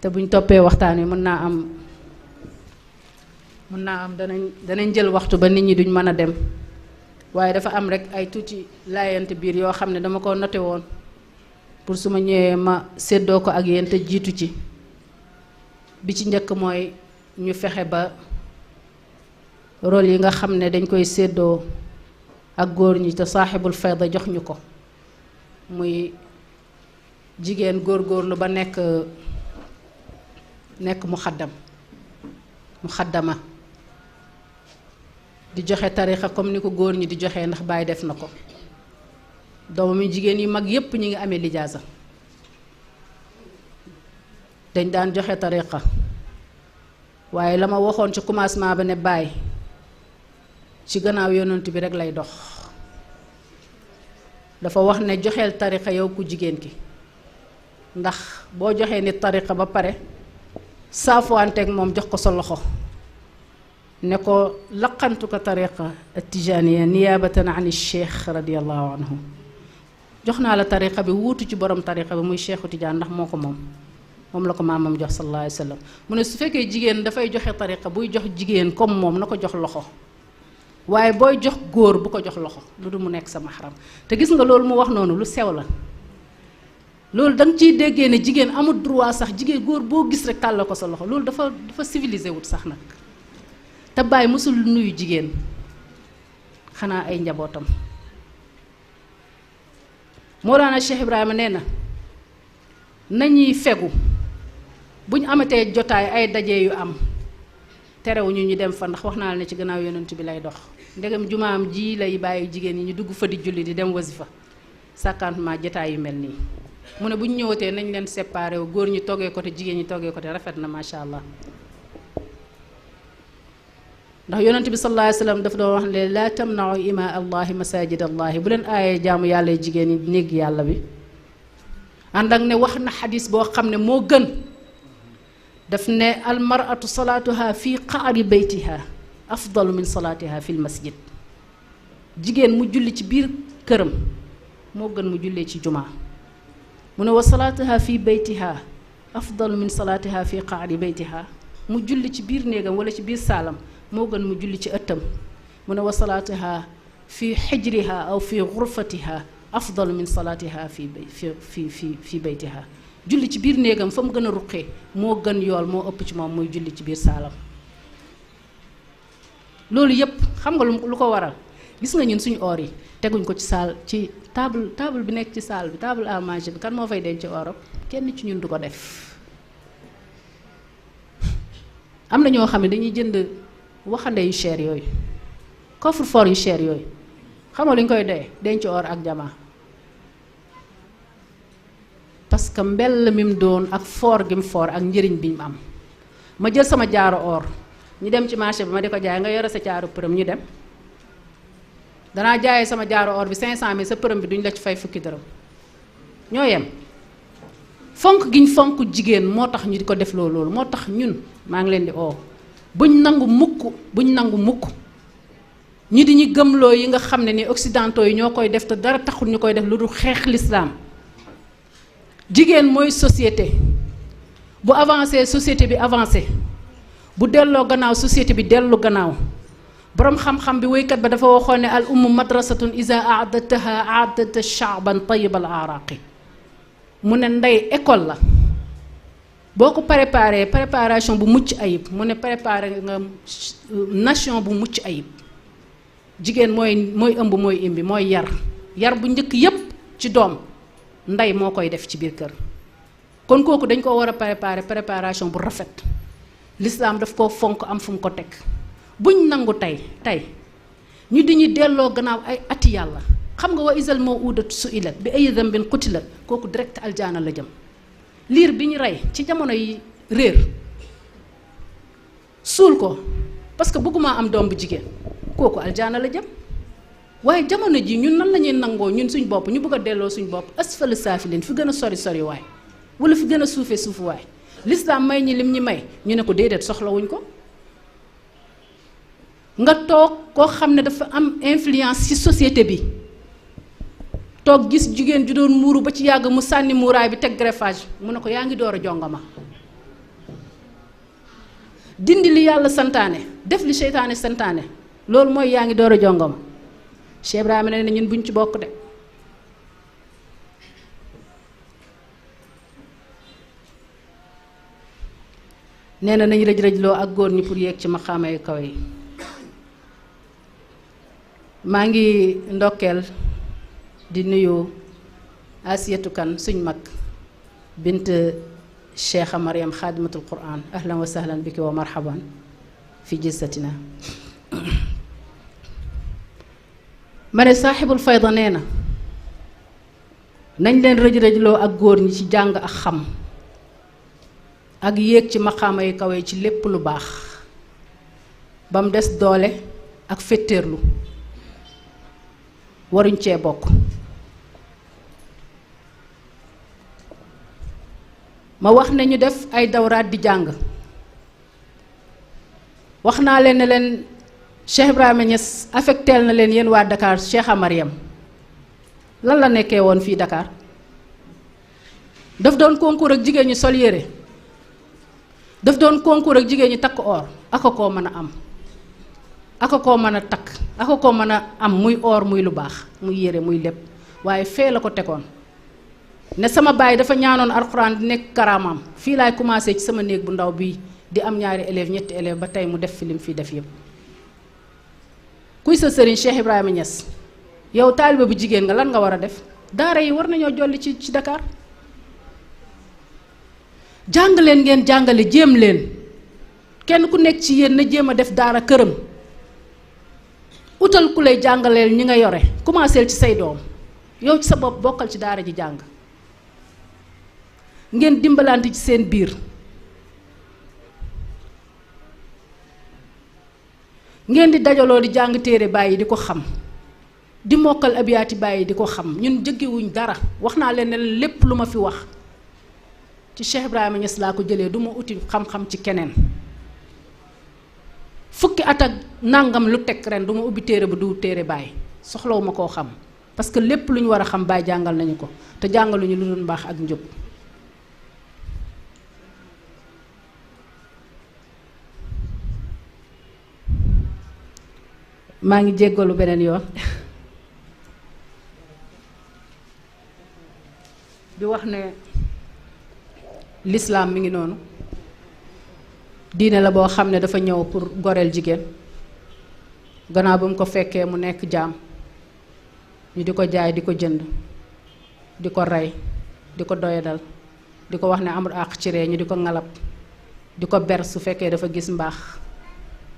te buñ toppee waxtaan wi mën naa am danañ jël waxtu ba nit ñi duñ mën a dem waaye dafa am rek ay tuuti laayante biir yoo xam ne dama ko noté woon pour su ma ñëwee ma séddoo ko ak yéen te jiitu ci bi ci njëkk mooy ñu fexe ba rôle yi nga xam ne dañ koy séddoo ak góor ñi te saaxibul fayda jox ñu ko muy jigéen góorgóorlu ba nekk muxaddama di joxe tarixa comme ni ko góor ñi di joxe ndax Baay def na ko doomam yu jigéen yu mag yépp ñi ngi amee lijaasa dañ daan joxe tarixa waaye la ma waxoon ci commencement ba ne Baay ci gannaaw yonent bi rek lay dox dafa wax ne joxeel tarixa yow ku jigéen ki ndax boo joxee nit tarixa ba pare saafuwanteeg moom jox ko sa loxo ne ko laqantu ko tariqa atijaniya niyabatan an cheikh radiallahu anhu jox naa la tariqa bi wuutu ci borom tariqa bi muy cheikhu Tidiane ndax moo ko moom la ko maamam jox sallallahu alayhi wa sallam mu ne su fekkee jigéen dafay joxe tariqa buy jox jigéen comme moom na ko jox loxo waaye booy jox góor bu ko jox loxo lu du mu nekk sa mahram te gis nga loolu mu wax noonu lu sew la loolu da nga ciy déggee ne jigéen amul droit sax jigéen góor boo gis rek tàllal ko sa loxo loolu dafa civilisé wut sax nag te bàyyi mësul nuyu jigéen xanaa ay njabootam. Mawlana Cheikh Ibrahima nee na nañuy fegu bu ñu amatee jotaay ay daje yu am terewuñu ñu dem fa ndax wax naa la ne ci gannaaw yonent bi lay dox ndegam jumaam ji lay bàyyi jigéen ñi ñu dugg fa di julli di dem wasifa sàkkantement jotaay yu mel nii mu ne bu ñu ñëwatee nañ leen séparé wu góor ñi toggee côté jigéen ñi toggee côté rafet na macha allah. ndax yonent bi sallallahu alayhi wa sallam dafa doon wax ne laa tamna'u ima allahi masajid allahi bu leen aayee jaamu yàlla jigéen ñi néeg yàlla bi ànd ak ne wax na xadis boo xam ne moo gën daf ne almaratu salaatuha fi qaari baytiha afdalu min salaatiha fi lmasjid jigéen mu julli ci biir këram moo gën mu jullee ci jumaa mu ne wa salaatuha fi baytiha afdalu min salaatiha fi qaari baytiha mu julli ci biir néegam wala ci biir saalam moo gën mu julli ci ëttam mu ne wa salaatiha fi xijriha aw fi xurfatiha afdalu min salaatiha fi baytiha julli ci biir néegam fa mu gën a ruqee moo gën yool moo ëpp ci moom muy julli ci biir saalam. loolu yépp xam nga lu ko waral gis nga ñun suñu or yi teguñ ko ci saal ci table bi nekk ci saal bi table à manger bi kan moo fay denc orom kenn ci ñun du ko def. am na ñoo xam ne dañuy jënd waxande yu cher yooyu coffre-fort yu cher yooyu xam nga lu ñu koy doyee denc or ak jamaa parce que mbell mi mu doon ak foor gi mu foor ak njëriñ bi mu am. ma jël sama jaaro or ñu dem ci marché bi ma di ko jaay nga yore sa jaaro përëm ñu dem danaa jaayee sama jaaro or bi 500000 sa përëm bi duñ la ci fay fukki dërëm ñoo yem. fonk giñ fonk jigéen moo tax ñu di ko def loolu moo tax ñun maa ngi leen di oo buñ nangu mukk ñi di ñu gëmloo yi nga xam ne ni occidentaux yi ñoo koy def te dara taxul ñu koy def lu dul xeex lislaam. jigéen mooy société bu avancé société bi avancé bu delloo gannaaw société bi dellu gannaaw boroom xam-xam bi woykat ba dafa waxoon ne al ummu madrasatun iza aadataha aadata shaaban tayyib al araqi mu ne ndey école la boo ko préparation bu mucc ayib mu ne préparé nga nation bu mucc ayib. jigéen mooy ëmb mooy imbi mooy yar bu njëkk yépp ci doom ndey moo koy def ci biir kër kon kooku dañ ko war a préparation bu rafet l'islam daf koo fonk am fu mu ko teg buñ nangu tey ñu di ñu delloo gannaaw ay ati yàlla xam nga wa isal mawudatu su'ilat bi ay dhanbin qutilat kooku direct aljaana la jëm. liir bi ñu rey ci jamono yi réer suul ko parce que bëgguma am doom bu jigéen kooku aljaana la jëm waaye jamono ji ñun nan la ñuy nangoo ñun suñ bopp ñu bëgg a delloo suñ bopp asfala saafiliin fi gën a sori waay wala fi gën a suufu waay l'islam may ñi lim ñi may ñu ne ko déedéet soxlawuñ ko. nga toog koo xam ne dafa am influence ci société bi toog gis jigéen ju doon muuru ba ci yàgg mu sànni muuraay bi teg greffage mu ne ko yaa ngi door a jongama dindi li yàlla santaane def li seytaane santaane loolu mooy yaa ngi door a jongama Cheikh Ibrahima ne ñun buñ ci bokk de. nee na nañ rëj-rëjloo ak góor ñi pour yéeg ci maqaama yu kaw yi. maa ngi ndokkeel di nuyu Asiyatu Kan suñ mag bint Cheikha Mariam xaadimatul Quran ahlan wa sahlan biki wa marhaban fi jilsatina. ma ne saaxibul fayda nee na nañ leen rëj-rëjloo ak góor ñi ci jàng ak xam ak yéeg ci maqaama yu kawe ci lépp lu baax ba mu des doole ak fetteerlu waruñ cee bokk. ma wax ne ñu def ay dawraat di jàng wax naa leen ne leen Cheikh Ibrahima Niass affecteel na leen yéen waa Dakar Cheikha Mariam lan la nekkee woon fii Dakar daf doon concours ak jigéen ñi sol yére daf doon concours ak jigéen ñi takk or aka koo mën a am aka koo mën a takk aka koo mën a am muy or muy lu baax muy yére muy lépp waaye fee la ko tegoon ne sama baay dafa ñaanoon alxuraan di nekk karaamam fii laay commencé ci sama néeg bu ndaw bii di am ñaari élève ñetti élève ba tey mu def fi lim fii def yëpp kuy sa sëriñ Cheikh Ibrahima Niass yow taaliba bu jigéen nga lan nga war a def daara yi war nañoo jolli ci Dakar jàng leen ngeen jàngale jéem leen kenn ku nekk ci yéen na jéem a def daara këram utal ku lay jàngaleel ñi nga yore commencé ci say doom yow ci sa bopp bokkal ci daara ji jàng ngeen dimbalante ci seen biir ngeen di dajaloo di jàng téere bàyyi di ko xam di mokkal abiyaati bàyyi di ko xam ñun jëggewuñ dara wax naa leen ne lépp lu ma fi wax ci Cheikh Ibrahima Niass laa ko jëlee du ma uti xam-xam ci keneen fukki at ak nangam lu teg ren du ma ubbi téere bu du téere bàyyi soxlawu ma koo xam parce que lépp lu ñu war a xam bàyyi jàngal nañu ko te jàngaluñu lu dul mbaax ak njub maa ngi jéggalu beneen yoon di wax ne l'islam mi ngi noonu diine la boo xam ne dafa ñëw pour goreel jigéen gannaaw ba mu ko fekkee mu nekk jaam ñu di ko jaay di ko jënd di ko rey di ko doyadal di ko wax ne amul àq ci ree ñu di ko ngalab di ko ber su fekkee dafa gis mbaax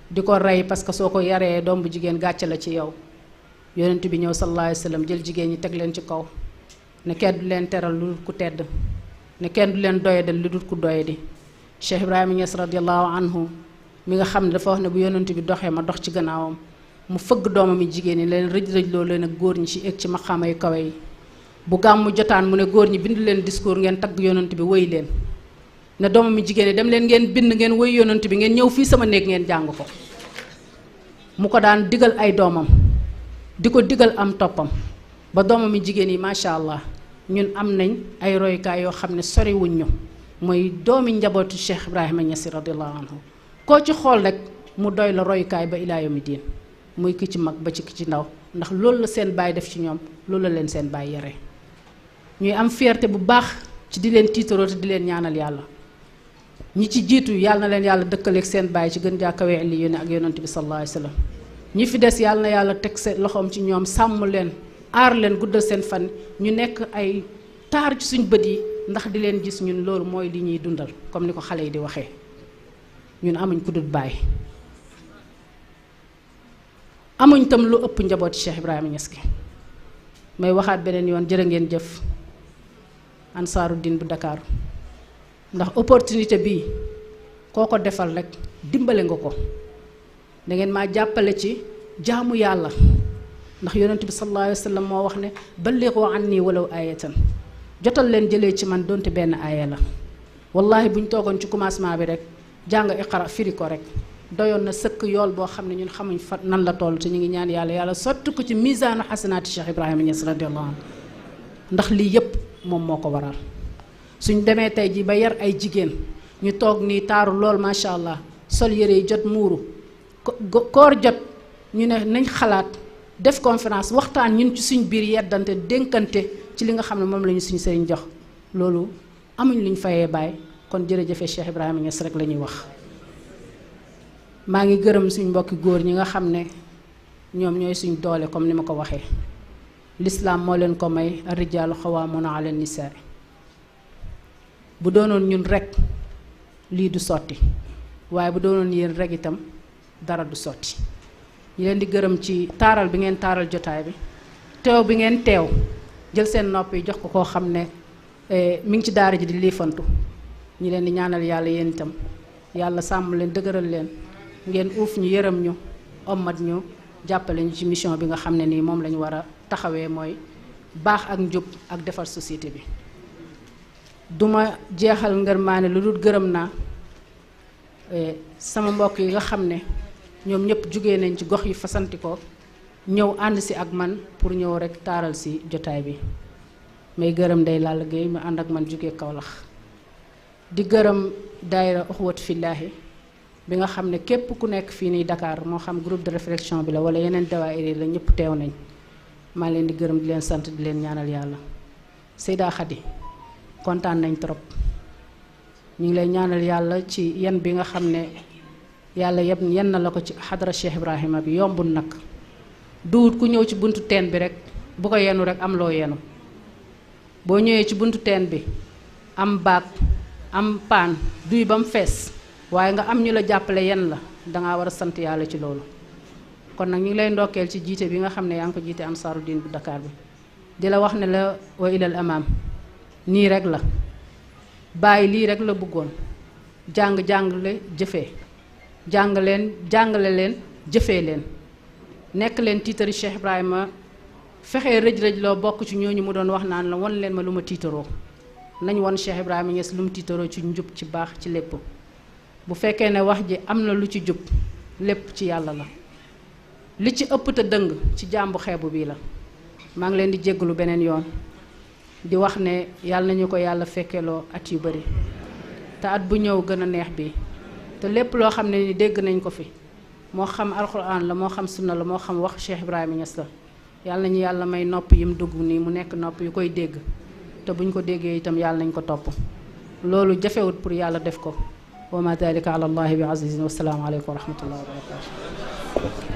di ko rey parce que soo ko yaree doom bu jigéen gàcce la ci yow yonent bi ñëw sallallahu alayhi wa sallam jël jigéen ñi teg leen ci kaw ne kenn du leen teral lu dul ku tedd ne kenn du leen doyadal lu dul ku doyadi Cheikh Ibrahima Niass radiallahu anhu mi nga xam ne dafa wax ne bu yonent bi doxee ma dox ci gannaawam mu fëgg doomam yi jigéen ñi leen rëj-rëj loo leen ak góor ñi ci egg ci maqaama yu kawe yi bu gàmmu jotaan mu ne góor ñi bind leen discours ngeen tagg yonent bi wëy leen ne doomam yi jigéen ñi dem leen ngeen bind ngeen wëy yonent bi ngeen ñëw fii sama néeg ngeen jàng ko mu ko daan digal ay doomam di ko digal am toppam ba doomam yi jigéen yi macha allah ñun am nañ ay royukaay yoo xam ne soriwuñ ñu mooy doomi njabootu Cheikh Ibrahima Niass radiallahu anhu koo ci xool rek mu doy la royukaay ba ilaa yawmi diin muy ki ci mag ba ci ki ci ndaw ndax loolu la seen baay def ci ñoom loolu la leen seen baay yare ñuy am fierté bu baax ci di leen tiitaroo te di leen ñaanal yàlla ñi ci jiitu yàlla na leen yàlla dëkkaleeg seen baay ci gën jaa kawe li yónne ak yonent bi sallallahu alayhi wa sallam ñi fi des yàlla na yàlla teg seen loxoom ci ñoom sàmm leen aar leen guddal seen fan ñu nekk ay taar ci suñ bët yi ndax di leen gis ñun loolu mooy li ñuy dundal comme ni ko xale yi di waxee ñun amuñ ku dul baay amuñ tam lu ëpp njabooti Cheikh Ibrahima Niass gi may waxaat beneen yoon jërë ngeen jëf ansaaru din bu Dakar ndax opportunité bii koo ko defal rek dimbale nga ko da ngeen maa jàppale ci jaamu yàlla ndax yonent bi sallallahu alayhi wa sallam moo wax ne ballighu anni walaw ayatan jotal leen jëlee ci man donte benn aaya la wallahi bu ñu toogoon ci commencement bi rek jàng iqra firi ko rek doyoon na sëkk yool boo xam ne ñun xamuñ fa nan la toll te ñu ngi ñaan yàlla yàlla sotti ko ci misaanu xasanaati Cheikh Ibrahima Niass radiyallahu anhu ndax lii yépp moom moo ko waral suñ demee tey ji ba yar ay jigéen ñu toog nii taaru lool macha allah sol yére yi jot muuru koor jot ñu ne nañ xalaat def conférence waxtaan ñun ci suñ biir yeddante dénkante ci li nga xam ne moom la ñu suñu sëriñ jox loolu amuñ luñ fayee bàyyi kon jërëjëfe Cheikh Ibrahima Niass rek la ñuy wax maa ngi gërëm suñ mbokki góor ñi nga xam ne ñoom ñooy suñ doole comme ni ma ko waxee l'islam moo leen ko may ar-rijaalu xawwaamuuna ala nisaa bu doonoon ñun rek lii du sotti waaye bu doonoon yéen rek itam dara du sotti ñu leen di gërëm ci taaral bi ngeen taaral jotaay bi teew bi ngeen teew jël seen nopp yi jox ko koo xam ne mi ngi ci daara ji di liifantu ñi leen di ñaanal yàlla yéen itam yàlla sàmm leen dëgëral leen ngeen uuf ñu yërëm ñu ommat ñu jàppale ñu ci mission bi nga xam ne nii moom la ñu war a taxawee mooy baax ak njub ak defar société bi duma jeexal ngërmaane lu dul gërëm naa sama mbokk yi nga xam ne ñoom ñëpp jugee nañ ci gox yi fasanti ko ñëw ànd si ak man pour ñëw rek taaral si jotaay bi may gërëm day Lalla Gueye mu ànd ak man jugee Kaolack di gërëm daayira Uxwat Fillaahi bi nga xam ne képp ku nekk fii nii Dakar moo xam groupe de réflexion bi la wala yeneen dawaayir la ñëpp teew nañ maa leen di gërëm di leen sant di leen ñaanal yàlla Seyda Khady kontaan nañ trop ñu ngi lay ñaanal yàlla ci yan bi nga xam ne yàlla yëpp yan na la ko ci xadara Cheikh Ibrahima bi yombul nag duwut ku ñëw ci buntu teen bi rek bu ko yenu rek am loo yenu boo ñëwee ci buntu teen bi am baag am paan duy ba mu fees waaye nga am ñu la jàppale yen la dangaa war a sant yàlla ci loolu kon nag ñu ngi lay ndokkeel ci jiite bi nga xam ne yaa ngi ko jiite Ansaaru Diin bu Dakar bi di la wax ne la wa ilal amaam nii rek la bàyyi lii rek la bëggoon jàngale jëfee jàngale leen jëfee leen nekk leen tiitari Cheikh Ibrahima fexee rëj-rëj loo bokk ci ñooñu mu doon wax naan la won leen ma lu ma tiitaroo nañ won Cheikh Ibrahima Niass lu mu tiitaroo ci njub ci baax ci lépp bu fekkee ne wax ji am na lu ci jub lépp ci yàlla la li ci ëpp te dëng ci jàmbu xeebu bii la maa ngi leen di jéggalu beneen yoon di wax ne yàlla nañu ko yàlla fekkeloo at yu bari te at bu ñëw gën a neex bi te lépp loo xam ne ni dégg nañ ko fi moo xam alxuraan la moo xam sunna la moo xam wax Cheikh Ibrahima Niass la yàlla nañu yàlla may nopp yim dugg nii mu nekk nopp yu koy dégg te buñ ko déggee itam yàlla nañ ko topp loolu jafewut pour yàlla def ko wa ma dalika ala allahi bi azizin wa salaamu aleykum wa rahmatullahi wa barakatu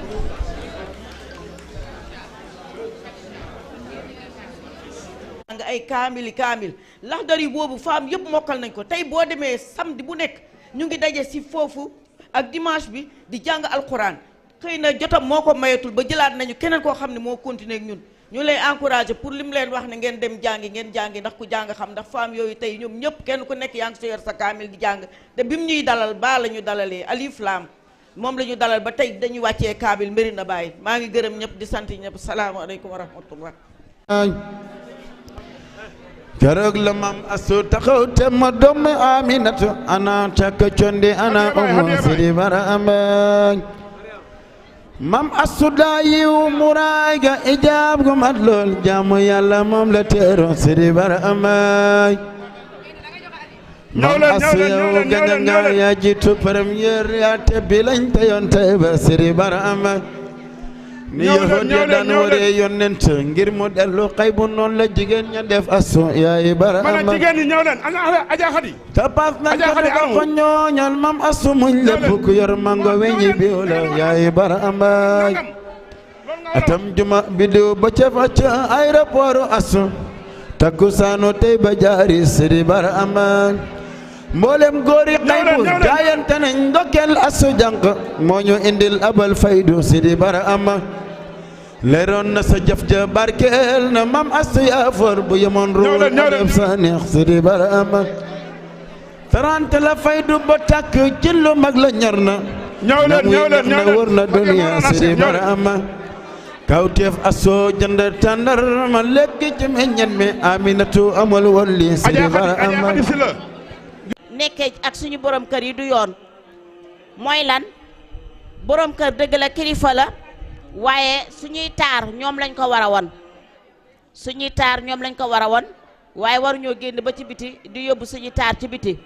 nga ay kaamil Laxdari boobu femme yëpp mokkal nañ ko tey boo demee samedi bu nekk ñu ngi daje si foofu ak dimanche bi di jàng alquran xëy na jotam moo ko mayatul ba jëlaat nañu keneen koo xam ne moo continuer ak ñun ñu lay encouragé pour li mu leen wax ne ngeen dem jàngi ngeen jàngi ndax ku jàng xam ndax femme yooyu tey ñoom ñëpp kenn ku nekk yaa ngi sa yor sa kaamil di jàng te bi mu ñuy dalal baa la ñu dalalee alif laam moom la ñu dalal ba tey dañuy wàccee kaamil Médina Baye maa ngi gërëm ñëpp di sant ñëpp salaamaaleykum wa rahmatullah keroog la mam asu taxaw te ma doomu Aminatu ana takk condi ana umu sidi bara ambañ mam asu daa yiw muraay ga ijaab gu mat lool jaamu yàlla moom la teero sidi bara ambañ mam asu yow gaña nga yaa jiitu première yaa tebbi lañ te yoon tey ba sidi bara ambañ ni yahud ya daan waree yonent ngir mu dellu xaybu noonu la jigéen ña def asu yaay bara ama mana jigéen ñi ñëw leen ana Aja Khady tapas nañ ko ñooñal mam asu muñ lépp ku yor mango weñi biw la yaay bara ama atam juma bidiw ba ca facca aéroport asu takkusaanu tey ba jaari sidi bara ama mboolem góori xaybu jaayante nañ ndokkeel asu jànq moo ñu indil abal faydu sidi bara ama leeroon na sa jëf ja barkeel na mam asu yaa for bu yemoon ruul def sa neex sidi bara ama 30 la faydu ba tàkk ci lu mag la ñor na ñëw leen na wër na duniya sidi bara ama kawteef aso jënd tàndar ma lekk ci meññet mi Aminatu amul woon lii sidi bara ama nekkee ak suñu borom kër yi du yoon mooy lan borom kër dëgg la kilifa la waaye suñuy taar ñoom lañ ko war a won suñuy taar ñoom lañ ko war a won waaye waruñoo génn ba ci biti di yóbbu suñuy taar ci biti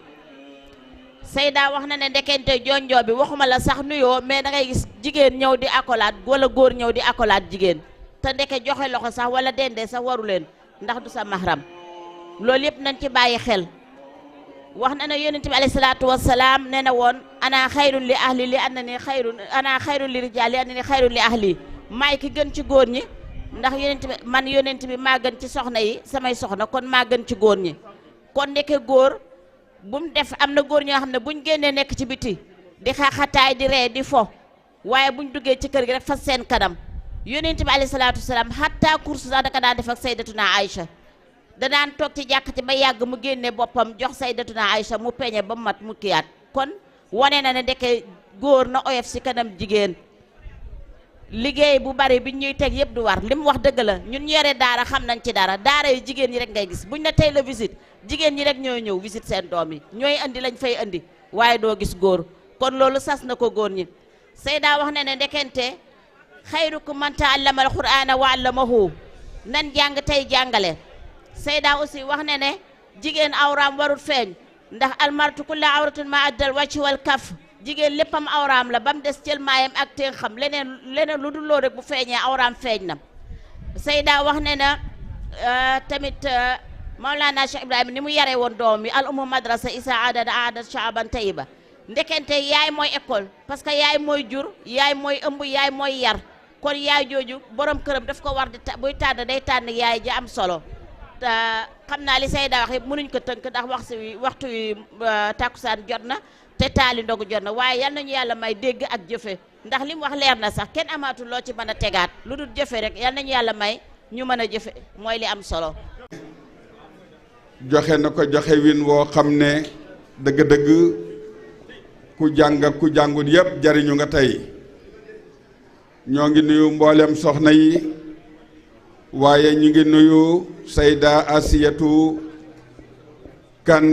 Seyda wax na ne ndekente jonjoo bi waxuma la sax nuyoo mais da ngay gis jigéen ñëw di accolade wala góor ñëw di accolade jigéen te ndeke joxe loxo sax wala dendee sax waru leen ndax du sa mahram loolu yëpp nañ ci bàyyi xel wax na ne yonent bi alayhi salaatu wasalaam nee na woon ana xayrun li ahli li annani xayrun ana xayrun li rijaal li annani xayrun li ahli maay ki gën ci góor ñi ndax yonent bi maa gën ci soxna yi samay soxna kon maa gën ci góor ñi kon ndeke góor bu mu def am na góor ñoo xam ne buñ génnee nekk ci biti di xaxataay di ree di fo waaye buñ duggee ci kër gi rek fas seen kanam yonent bi alayhi salaatu wasalaam hatta course sax daka daan def ak sayyidatuna Aïcha da daan toog ci jàkkati ba yàgg mu génne boppam jox sayyidatuna Aïcha mu peñe ba mat mu kiyaat kon wane na ne ndeke góor na oyof si kanam jigéen liggéey bu bari bi ñuy teg yëpp du war li mu wax dëgg la ñun ñu yore daara xam nañ ci dara daara yi jigéen ñi rek ngay gis buñ ne tey la visite jigéen ñi rek ñooy ñëw visite seen doom yi ñooy andi lañ fay andi waaye doo gis góor kon loolu sas na ko góor ñi Seyda wax na ne ndekente xayrukum man ta'allama al-Qur'ana wa 'allamahu nan jàng tey jàngale Seyda aussi wax na ne jigéen awraam warut feeñ ndax almartu kulla awratin ma addal wàcc wal kaf jigéen léppam awraam la ba mu des cël maayam ak teen xam leneen lu dul loo rek bu feeñee awraam feeñ na Seyda wax ne na tamit Mawlana Cheikh Ibrahima ni mu yare woon doom yi al ummu madrasa isa aadat shaaban tayiba ndekente yaay mooy école parce que yaay mooy jur yaay mooy ëmb yaay mooy yar kon yaay jooju borom këram daf ko war di buy tànn day tànn yaay ji am solo te xam naa li Seyda wax yëpp mënuñ ko tënk ndax waxtu wi takkusaan jot na te taali ndogu jot na waaye yal nañu yàlla may dégg ak jëfe ndax li mu wax leer na sax kenn amaatul loo ci mën a tegaat lu dul jëfe rek yal nañu yàlla may ñu mën a jëfe mooy li am solo. joxe na ko joxe win woo xam ne dëgg-dëgg ku jàng ku jàngut yépp jariñu nga tey ñoo ngi nuyu mboolem soxna yi waaye ñu ngi nuyu Sayda Asiyatu Kan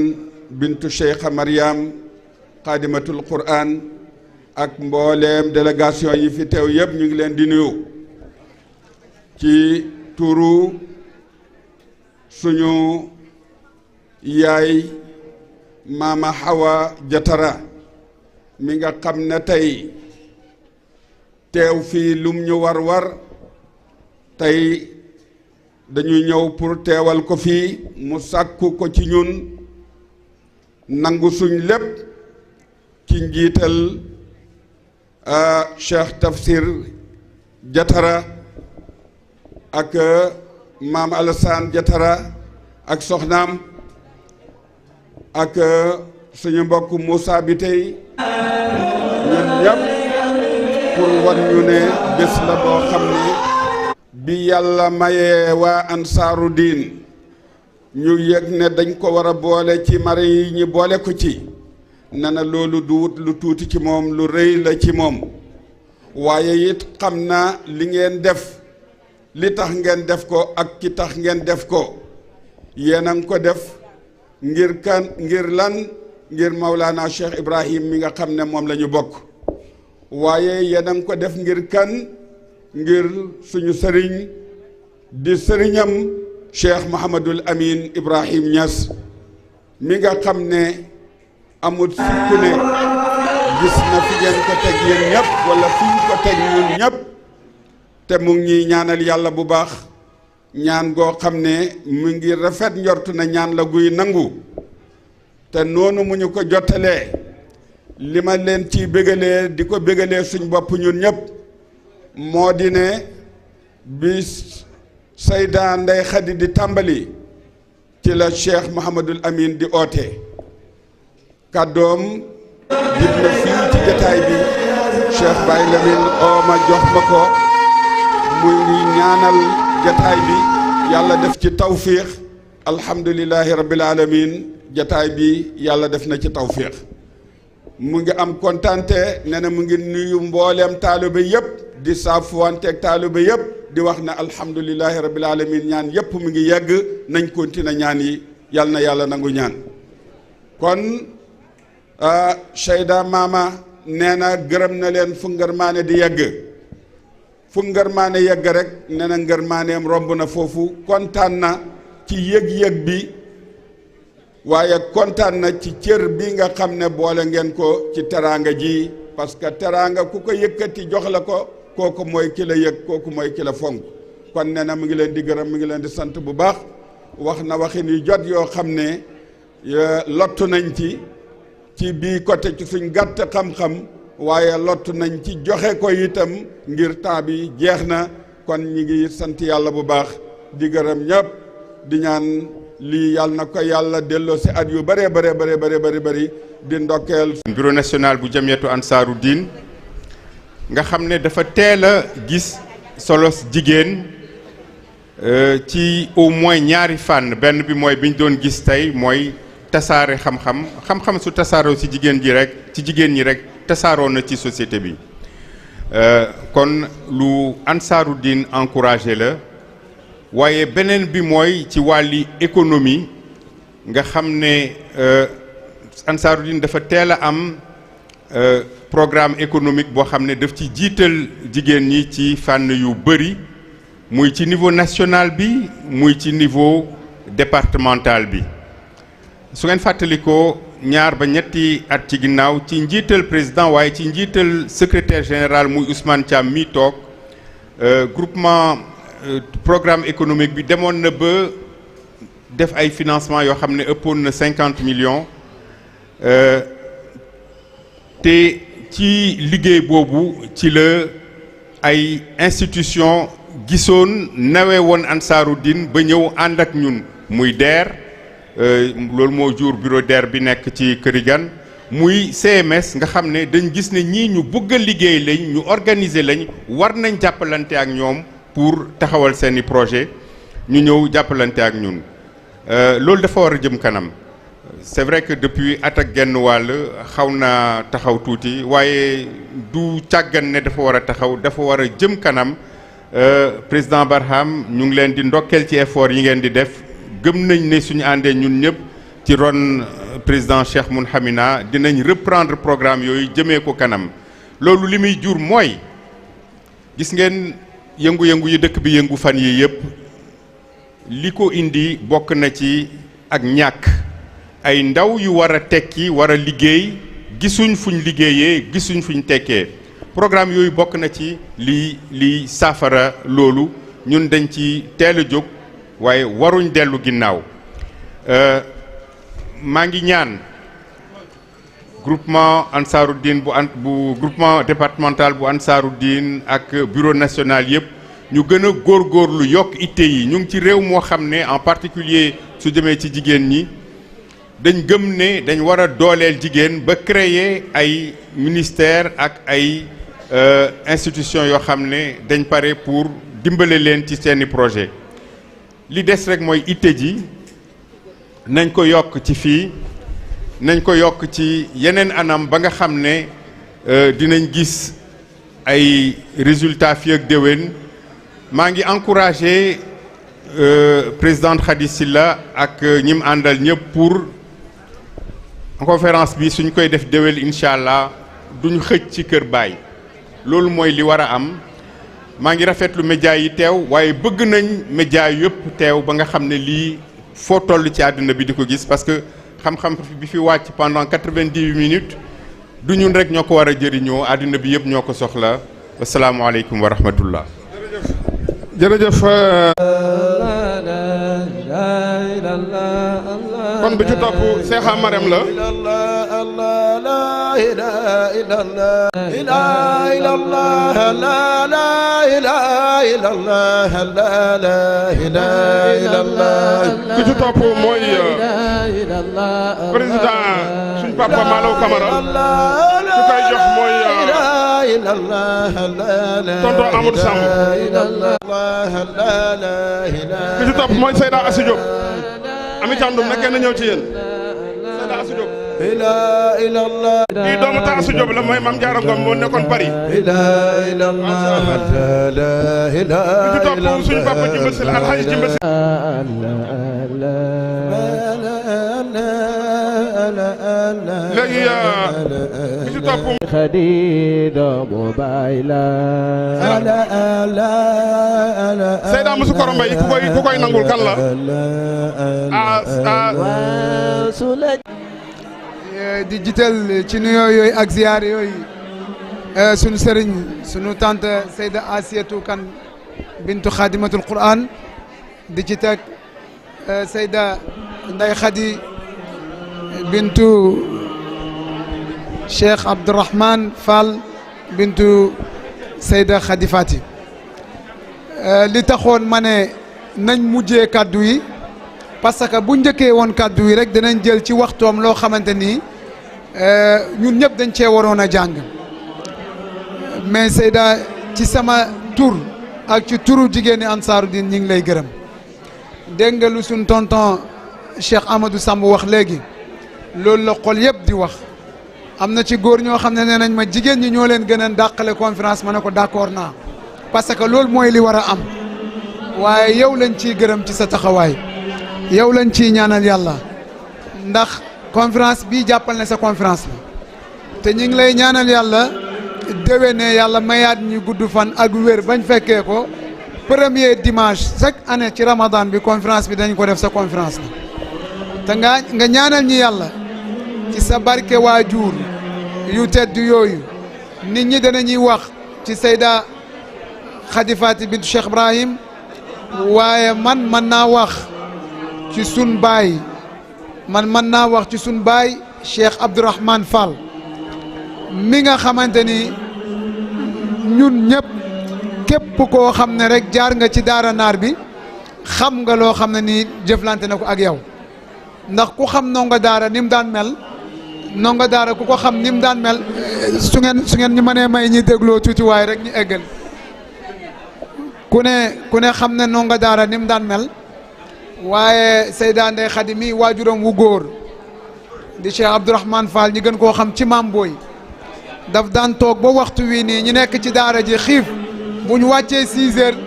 bintu Cheikha Mariam xaadimatul Qur'an ak mbooleem délégation yi fi teew yépp ñu ngi leen di nuyu ci turu suñu yaay Mama Hawa Jatara mi nga xam ne tey teew fii lum ñu war tey dañuy ñëw pour teewal ko fii mu sàkku ko ci ñun nangu suñ lépp ci njiital Cheikh Tafsir Jatara ak Maam Alassane Jatara ak soxnaam ak suñu mbokk Moussa bi tey ñun ñëpp pour wan ñu ne bés la boo xam ne bi yàlla mayee waa ansaaru diin ñu yëg ne dañ ko war a boole ci mari yi ñi boole ko ci nana loolu du wut lu tuuti ci moom lu rëy la ci moom waaye it xam na li ngeen def li tax ngeen def ko ak ki tax ngeen def ko yéen a ngi ko def ngir kan ngir lan ngir Mawlana Cheikh Ibrahim mi nga xam ne moom la ñu bokk waaye yéen a ngi ko def ngir kan ngir suñu sëriñ di sëriñam Cheikh Mouhamadul Amin Ibrahim Niass mi nga xam ne amut sikku ne gis na fi ngeen ko teg yéen ñëpp wala fi ñu ko teg ñun ñëpp te mu ngi ñaanal yàlla bu baax ñaan goo xam ne mu ngi rafet njortu na ñaan la guy nangu te noonu mu ñu ko jottalee li ma leen ci bégalee di ko bégalee suñ bopp ñun ñëpp moo di ne bi Sayda Ndey Xadi di tàmbali ci la Cheikh Mouhamadul Amin di oote kàddoom jib na fii ci jataay bi Cheikh Baye Lamine ma jox ma ko muy ngi ñaanal jataay bi yàlla def ci tawfiix alhamdulillahi rabbil alamin jataay bi yàlla def na ci tawfiix mu ngi am kontante nee na mu ngi nuyu mbooleem taalibe yépp di saafuwanteeg taalibe yépp di wax ne alhamdulillahi rabbil alamin ñaan yépp mu ngi yegg nañ continuer ñaan yi yal na yàlla nangu ñaan kon Seyda Mama nee na gërëm na leen fu ngërmaane di yegg fu ngërmaane yegg rek nee na ngërmaaneem romb na foofu kontaan na ci yëg-yëg bi waaye kontaan na ci cër bi nga xam ne boole ngeen ko ci teraanga ji parce que teraanga ku ko yëkkati jox la ko kooku mooy ki la yëg kooku mooy ki la fonk kon nee na mu ngi leen di gërëm mu ngi leen di sant bu baax wax na waxin yu jot yoo xam ne lottu nañ ci bii côté ci suñ gàtt xam-xam waaye lottu nañ ci joxe ko itam ngir temps bi jeex na kon ñi ngi sant yàlla bu baax di gërëm ñëpp di ñaan lii yàlla na ko yàlla delloo si at yu bëree bëri di ndokkeel bureau national bu jamiyatu ansaaru diin nga xam ne dafa teel a gis solos jigéen ci au moins ñaari fànn benn bi mooy bi ñu doon gis tey mooy tasaare xam-xam su tasaaroo ci jigéen ñi rek tasaaroo na ci société bi kon lu ansaaru diin encouragé la waaye beneen bi mooy ci wàlli économie nga xam ne ansaaru diin dafa teel a am programme économique boo xam ne daf ci jiital jigéen ñi ci fànn yu bëri muy ci niveau national bi muy ci niveau départemental bi su ngeen fàttalikoo ñaar ba ñetti at ci ginnaaw ci njiital président waaye ci njiital secrétaire général muy Ousmane Thiam mi toog groupement programme économique bi demoon na ba def ay financement yoo xam ne ëppoon na 50 millions te ci liggéey boobu ci la ay institution gisoon nawe woon Ansaarud-Din ba ñëw ànd ak ñun muy DER loolu moo jur bureau DER bi nekk ci Këri Gan muy CMS nga xam ne dañ gis ne ñii ñu bëgg a liggéey lañ ñu organiser lañ war nañ jàppalante ak ñoom pour taxawal seeni projet ñu ñëw jàppalante ak ñun loolu dafa war a jëm kanam c'est vrai que depuis at ak genn wàll xaw na taxaw tuuti waaye du càggan ne dafa war a taxaw dafa war a jëm kanam président Barham ñu ngi leen di ndokkeel ci effort yi ngeen di def gëm nañ ne suñu àndee ñun ñëpp ci ron président Cheikh Mounhamina dinañ reprendre programme yooyu jëmee ko kanam loolu li muy jur mooy gis ngeen yëngu-yëngu yi dëkk bi yëngu fan yi yëpp li ko indi bokk na ci ak ñàkk ay ndaw yu war a tekki war a liggéey gisuñ fuñ liggéeyee gisuñ fuñ tekkee programme yooyu bokk na ci li saafara loolu ñun dañ ci teel a jóg waaye waruñ dellu ginnaaw maa ngi ñaan groupement Ansaarud-Din bu groupement départemental bu Ansaarud-Din ak bureau national yëpp ñu gën a góorgóorlu yokk itte yi ñu ngi ci réew moo xam ne en particulier su jëmee ci jigéen ñi dañ gëm ne dañ war a dooleel jigéen ba créer ay ministère ak ay institution yoo xam ne dañ pare pour dimbale leen ci seeni projet li des rek mooy itte ji nañ ko yokk ci fii nañ ko yokk ci yeneen anam ba nga xam ne dinañ gis ay résultats fii ak déwén maa ngi encouragé présidente Khady Sylla ak ñi mu àndal ñëpp pour conférence bi suñ koy def déwén incha allah duñu xëj ci kër baay loolu mooy li war a am maa ngi rafetlu média yi teew waaye bëgg nañ média yëpp teew ba nga xam ne lii foo toll ci àdduna bi di ko gis parce que xam-xam bi fi wàcc pendant 90 minutes du ñun rek ñoo ko war a jëriñoo àdduna bi yëpp ñoo ko soxla asalaamaaleykum wa rahmatullah. jërëjëf. kon bi ci topp Seexa Marème la. ki ci topp mooy président suñ papa Malaw Camara su koy jox mooy tonton Amadou Samb ki ci topp mooy Seyda Assi Diop Ami Thiandoum nag kenn ñëw ci yéen Seyda Assi Diop kii doomu ta Assi Diop la mooy Mame Diarra Ngom moo nekkoon Paris ki ci topp suñu papa Jimba Sil Alhaji Jimba Sil léegi ki ci topp Seyda Musu Koro Mbay ku koy nangul kan la di jiital ci nuyoo yooyu ak ziyaar yooyu sunu sëriñ sunu tante Seyda Asiyatu Kan bintu Xaadimatul Qur'an di ci teg Seyda Ndey Xadi bintu Cheikh Abdourahman Fall bintu Seyda Khady Fati li taxoon ma ne nañ mujjee kàddu yi parce que bu njëkkee woon kàddu yi rek dinañ jël ci waxtoom loo xamante ni ñun ñëpp dañ cee waroon a jàng mais Seyda ci sama tur ak ci turu jigéeni Ansaarud-Din ñi ngi lay gërëm dégg nga lu suñ tonton Cheikh Amadou Samb wax léegi loolu la xol yëpp di wax am na ci góor ñoo xam ne nee nañ ma jigéen ñi ñoo leen gën a dàqale conférence ma ne ko d'accord naa parce que loolu mooy li war a am waaye yow lañ ciy gërëm ci sa taxawaay yow lañ ciy ñaanal yàlla ndax conférence bii jàppal ne sa conférence la te ñu ngi lay ñaanal yàlla déwénee yàlla mayaat ñu gudd fan ak wér bañ fekkee ko premier dimanche chaque année ci ramadan bi conférence bi dañ ko def sa conférence la te nga ñaanal ñi yàlla ci sa barke waajur yu tedd yooyu nit ñi danañuy wax ci Seyda Khady Faty bintu Cheikh Ibrahim waaye man mën naa wax ci sun baay mën naa wax ci sun baay Cheikh Abdourahmane Fall mi nga xamante ni ñun ñëpp képp koo xam ne rek jaar nga ci daara naar bi xam nga loo xam ne nii jëflante na ko ak yow ndax ku xam ndongo daara ni mu daan mel ndongo daara ku ko xam ni mu daan mel su ngeen ñu mënee may ñi dégloo tuuti waaye rek ñu eggal ku ne xam ne ndongo daara ni mu daan mel waaye Seyda Ndeye Khady mi waajuram wu góor di Cheikh Abdourahmane Fall ñi gën koo xam ci maam booy daf daan toog ba waxtu wi nii ñu nekk ci daara ji xiif bu ñu wàccee 6 heures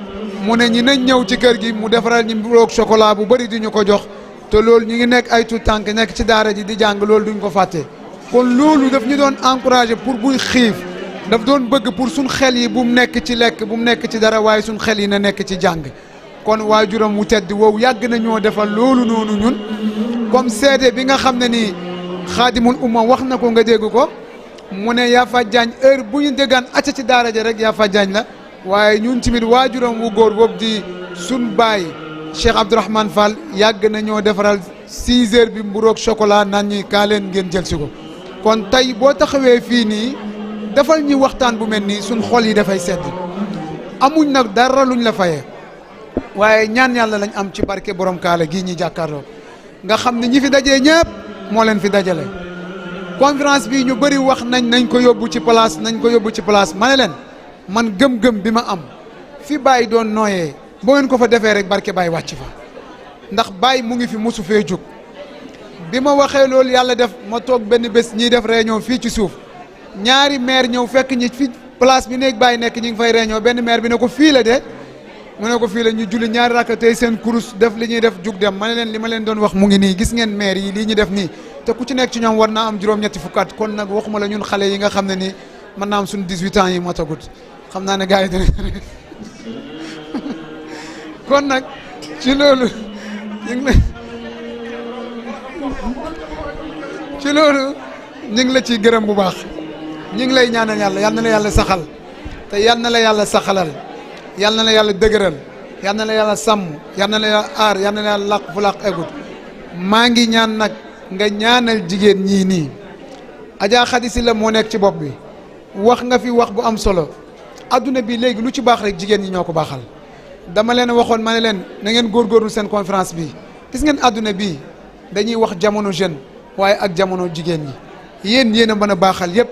mu ne ñi nañ ñëw ci kër gi mu defaral ñu mburoog chocolat bu bëri di ñu ko jox te loolu ñu ngi nekk ay tuut tànk nekk ci daara ji di jàng loolu duñ ko fàtte kon loolu daf ñu doon encouragé pour buy xiif daf doon bëgg pour suñ xel yi bu mu nekk ci lekk bu mu nekk ci dara waaye suñ xel yi na nekk ci jàng kon waajuram wu tedd woowu yàgg na ñoo defal loolu noonu ñun comme seede bi nga xam ne nii xaadimul umma wax na ko nga dégg ko mu ne Yafa Diagne heure bu ñu déggaan acca ci daara ja rek Yafa Diagne la waaye ñun tamit waajuram wu góor boobu di sun baay Cheikh Abdourahmane Fall yàgg na ñoo defaral 6 heures bi mburoog chocolat naan ñi kaa leen ngeen jël si ko kon tey boo taxawee fii nii defal ñi waxtaan bu mel nii suñ xol yi dafay sedd amuñ nag dara luñ la fayee waaye ñaan yàlla lañ am ci barke borom kaala gii ñi jàkkaarloo nga xam ne ñi fi dajee ñëpp moo leen fi dajale conférence bi ñu bëri wax nañ ko yóbbu ci place ma ne leen man gëm-gëm bi ma am fi Baye doon nooyee boo ngeen ko fa defee rek barke Baye wàcc fa ndax Baye mu ngi fi mosu fee jóg bi ma waxee loolu yàlla def ma toog benn bés ñiy def réunion fii ci suuf ñaari maire ñëw fekk ñi fi place bi néeg Baye nekk ñi ngi fay réunion benn maire bi ne ko fii la de mu ne ko fii la ñu julli ñaari rakka tey seen kurus def li ñuy def jug dem ma ne leen li ma leen doon wax mu ngi nii gis ngeen maire yi lii ñu def nii te ku ci nekk ci ñoom war naa am juróom-ñetti fukkaat kon nag waxuma la ñun xale yi nga xam ne nii mën naa am suñu 18 ans yi motagut xam naa ne gars yi dina kon nag ci loolu ñu ngi la ciy gërëm bu baax ñu ngi lay ñaanal yàlla yal na la yàlla saxal te yal na la yàlla saxalal yal na la yàlla dëgëral yal na la yàlla sàmm yal na la yàlla aar yal na la yàlla làq fu làq egut maa ngi ñaan nag nga ñaanal jigéen ñii nii Adja Khady Sylla moo nekk ci bopp bi wax nga fi wax bu am solo adduna bi léegi lu ci baax rek jigéen ñi ñoo ko baaxal dama leen waxoon ma ne leen na ngeen góorgóorlu seen conférence bi gis ngeen adduna bi dañuy wax jamono jeune waaye ak jamono jigéen ñi yéen a mën a baaxal yépp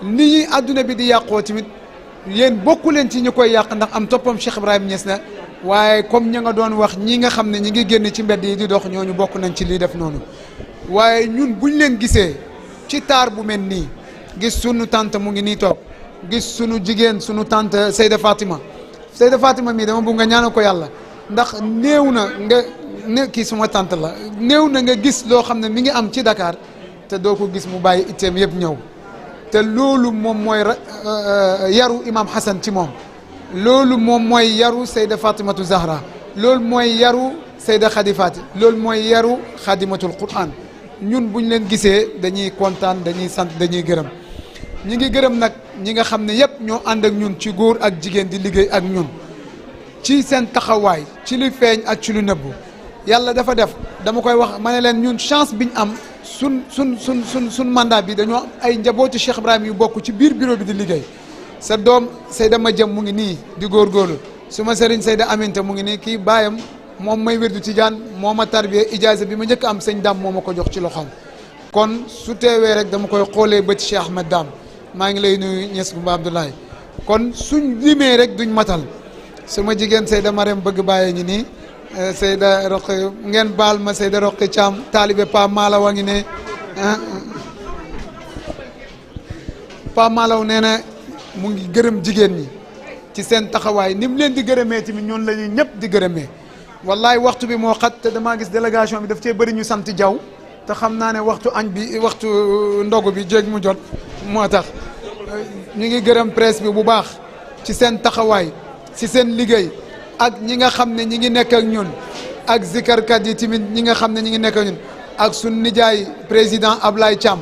ni ñuy adduna bi di yàqoo tamit yéen bokku leen ci ñu koy yàq ndax am toppam Cheikh Ibrahim Niass na waaye comme ña nga doon wax ñi nga xam ne ñi ngi génn ci mbedd yi di dox ñooñu bokk nañ ci lii def noonu waaye ñun buñ leen gisee ci taar bu mel nii gis sunu tante mu ngi nii toog gis sunu jigéen sunu tante Seyda Fatima mii dama bëgg nga ñaanal ko yàlla ndax néew na nga kii suma tante la néew na nga gis loo xam ne mi ngi am ci Dakar te doo ko gis mu bàyyi itteem yëpp ñëw te loolu moom mooy yaru imam Hassan ci moom loolu moom mooy yaru Seyda Fatimatu Zahra loolu mooy yaru Seyda Khady Faty loolu mooy yaru Khadimatul Quran ñun buñ leen gisee dañuy kontaan dañuy sant dañuy gërëm ñi ngi gërëm nag ñi nga xam ne yëpp ñoo ànd ak ñun ci góor ak jigéen di liggéey ak ñun ci seen taxawaay ci lu feeñ ak ci lu nëbbu yàlla dafa def dama koy wax ma ne leen ñun chance biñ am sun mandat bi dañoo am ay njabootu Cheikh Ibrahim yu bokk ci biir bureau bi di liggéey sa doom Seyda Madiam mu ngi nii di góorgóorlu suma sëriñ Seyda Aminta mu ngi nii kii baayam moom may wérdu Tijaan moo ma tarbiye ijaaza bi ma njëkk am sëñ Dam moo ma ko jox ci loxoom kon su teewee rek dama koy xoolee bët Cheikh Ahmed Dam maa ngi lay nuyu Niass Goumba Abdoulaye kon suñ limee rek duñ matal suma jigéen Seyda Mariam bëgg bàyyee ngi nii Seyda Roqe ngeen baal ma Seyda Roqe Thiam taalibe Pa Malaw a ngi ne Pa Malaw nee na mu ngi gërëm jigéen ñi ci seen taxawaay ni mu leen di gërëmee tamit ñoon la ñuy ñëpp di gërëmee wallahi waxtu bi moo xat te damaa gis délégation bi daf cee bëri ñu sant Jaw te xam naa ne waxtu añ bi waxtu ndogu bi jéeg mu jot moo tax ñu ngi gërëm presse bi bu baax ci seen taxawaay ci seen liggéey ak ñi nga xam ne ñi ngi nekk ak ñun ak zikarkat yi tamit ñi nga xam ne ñi ngi nekk ak ñun ak suñ nijaay président Ablaye Thiam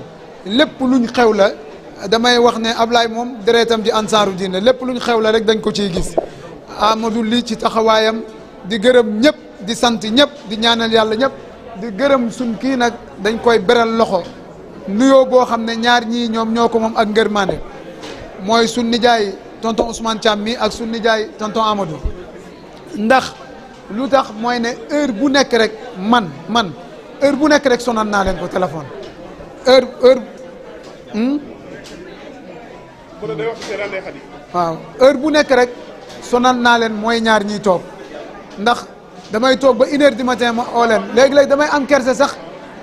lépp luñ xew la damay wax ne Ablaye moom deretam di ansaaru diin la lépp luñ xew la rek dañ ko ciy gis Amadou lii ci taxawaayam di gërëm ñëpp di sant ñëpp di ñaanal yàlla ñëpp di gërëm suñ kii nag dañ koy beral loxo nuyoo boo xam ne ñaar ñii ñoom ñoo ko moom ak ngërmande mooy suñ nijaay tonton Ousmane Thiam mi ak suñ nijaay tonton Amadou ndax lu tax mooy ne heure bu nekk rek man heure bu nekk rek sonal naa leen ko téléphone heure waaw heure bu nekk rek sonal naa leen mooy ñaar ñiy toog ndax damay toog ba 1 heure du matin ma oo leen léegi-léegi damay am kerse sax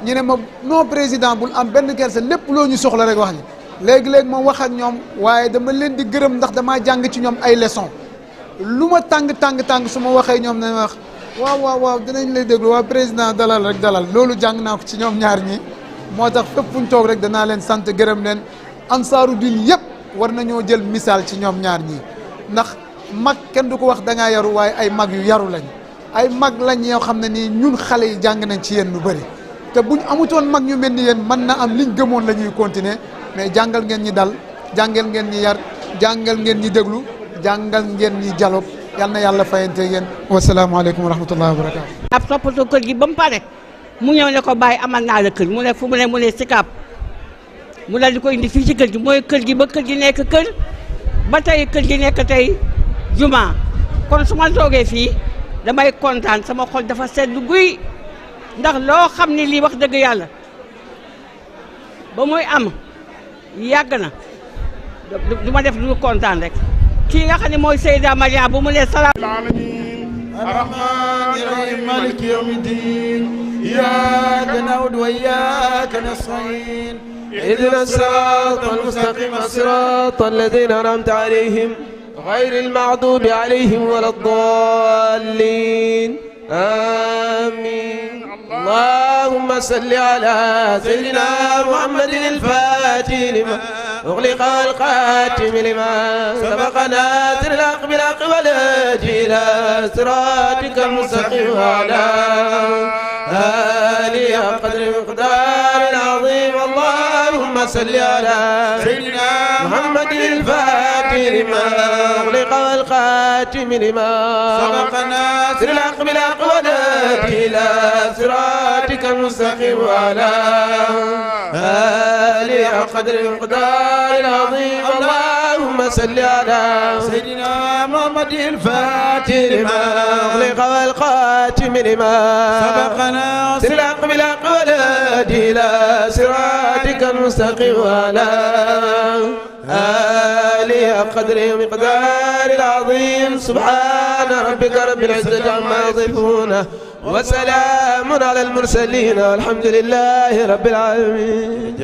ñu ne ma non président bul am benn kerse lépp loo ñu soxla rek wax ni léegi-léegi ma wax ak ñoom waaye dama leen di gërëm ndax damaa jàng ci ñoom ay leçon lu ma tàng su ma waxee ñoom nañ wax waaw dinañ lay déglu waa président dalal rek dalal loolu jàng naa ko ci ñoom ñaar ñi moo tax fépp fu ñu toog rek danaa leen sant gërëm leen ansaaru diin yëpp war nañoo jël misaal ci ñoom ñaar ñi ndax mag kenn du ko wax da ngaa yaru waaye ay mag yu yaru lañ ay mag lañ yoo xam ne nii ñun xale yi jàng nañ ci yéen lu bëri te buñ amutoon mag ñu mel ni yéen mën na am liñ gëmoon la ñuy continuer mais jàngal ngeen ñi dal jàngal ngeen ñi yar jàngal ngeen ñi déglu jàngal ngeen ñi dialogue yal na yàlla fayante yéen wasalaamaaleykum wa rahmatullahi wa barakatu ab toppatoo kër gi ba mu pare mu ñëw ne ko bàyyi amal naa la kër mu ne fu mu ne Sicap mu dal di ko indi fii ci kër gi mooy kër gi ba kër gi nekk kër ba tey kër gi nekk tey juma kon su ma toogee fii damay kontaan sama xol dafa sedd guy ndax loo xam ne lii wax dëgg yàlla ba muy am yàgg na du ma def lu kontaan rek kii nga xam ne mooy Seyda Mariama bu mu ne salaam الرحمن الرحيم مالك يوم الدين إياك نعبد وإياك نستعين اهدنا الصراط المستقيم صراط الذين أنعمت عليهم غير المغضوب عليهم ولا الضالين آمين اللهم صل على سيدنا محمد الفاتح لما أغلق الخاتم لما سبق ناصر الحق بالحق والهادي إلى صراطك المستقيم وعلى آله قدر مقدار العظيم اللهم صل على سيدنا محمد الفاتح لما أغلق الخاتم لما سبق ناصر الحق بالحق والهادي إلى صراطك المستقيم وعلى آله قدر مقدار العظيم اللهم صل على سيدنا محمد الفاتح لما أغلق والخاتم لما سبق ناصر الحق بالحق والهادي إلى صراطك المستقيم وعلى آله قدر مقدار العظيم سبحان ربك رب العزة عما يصفون وسلام على المرسلين والحمد لله رب العالمين.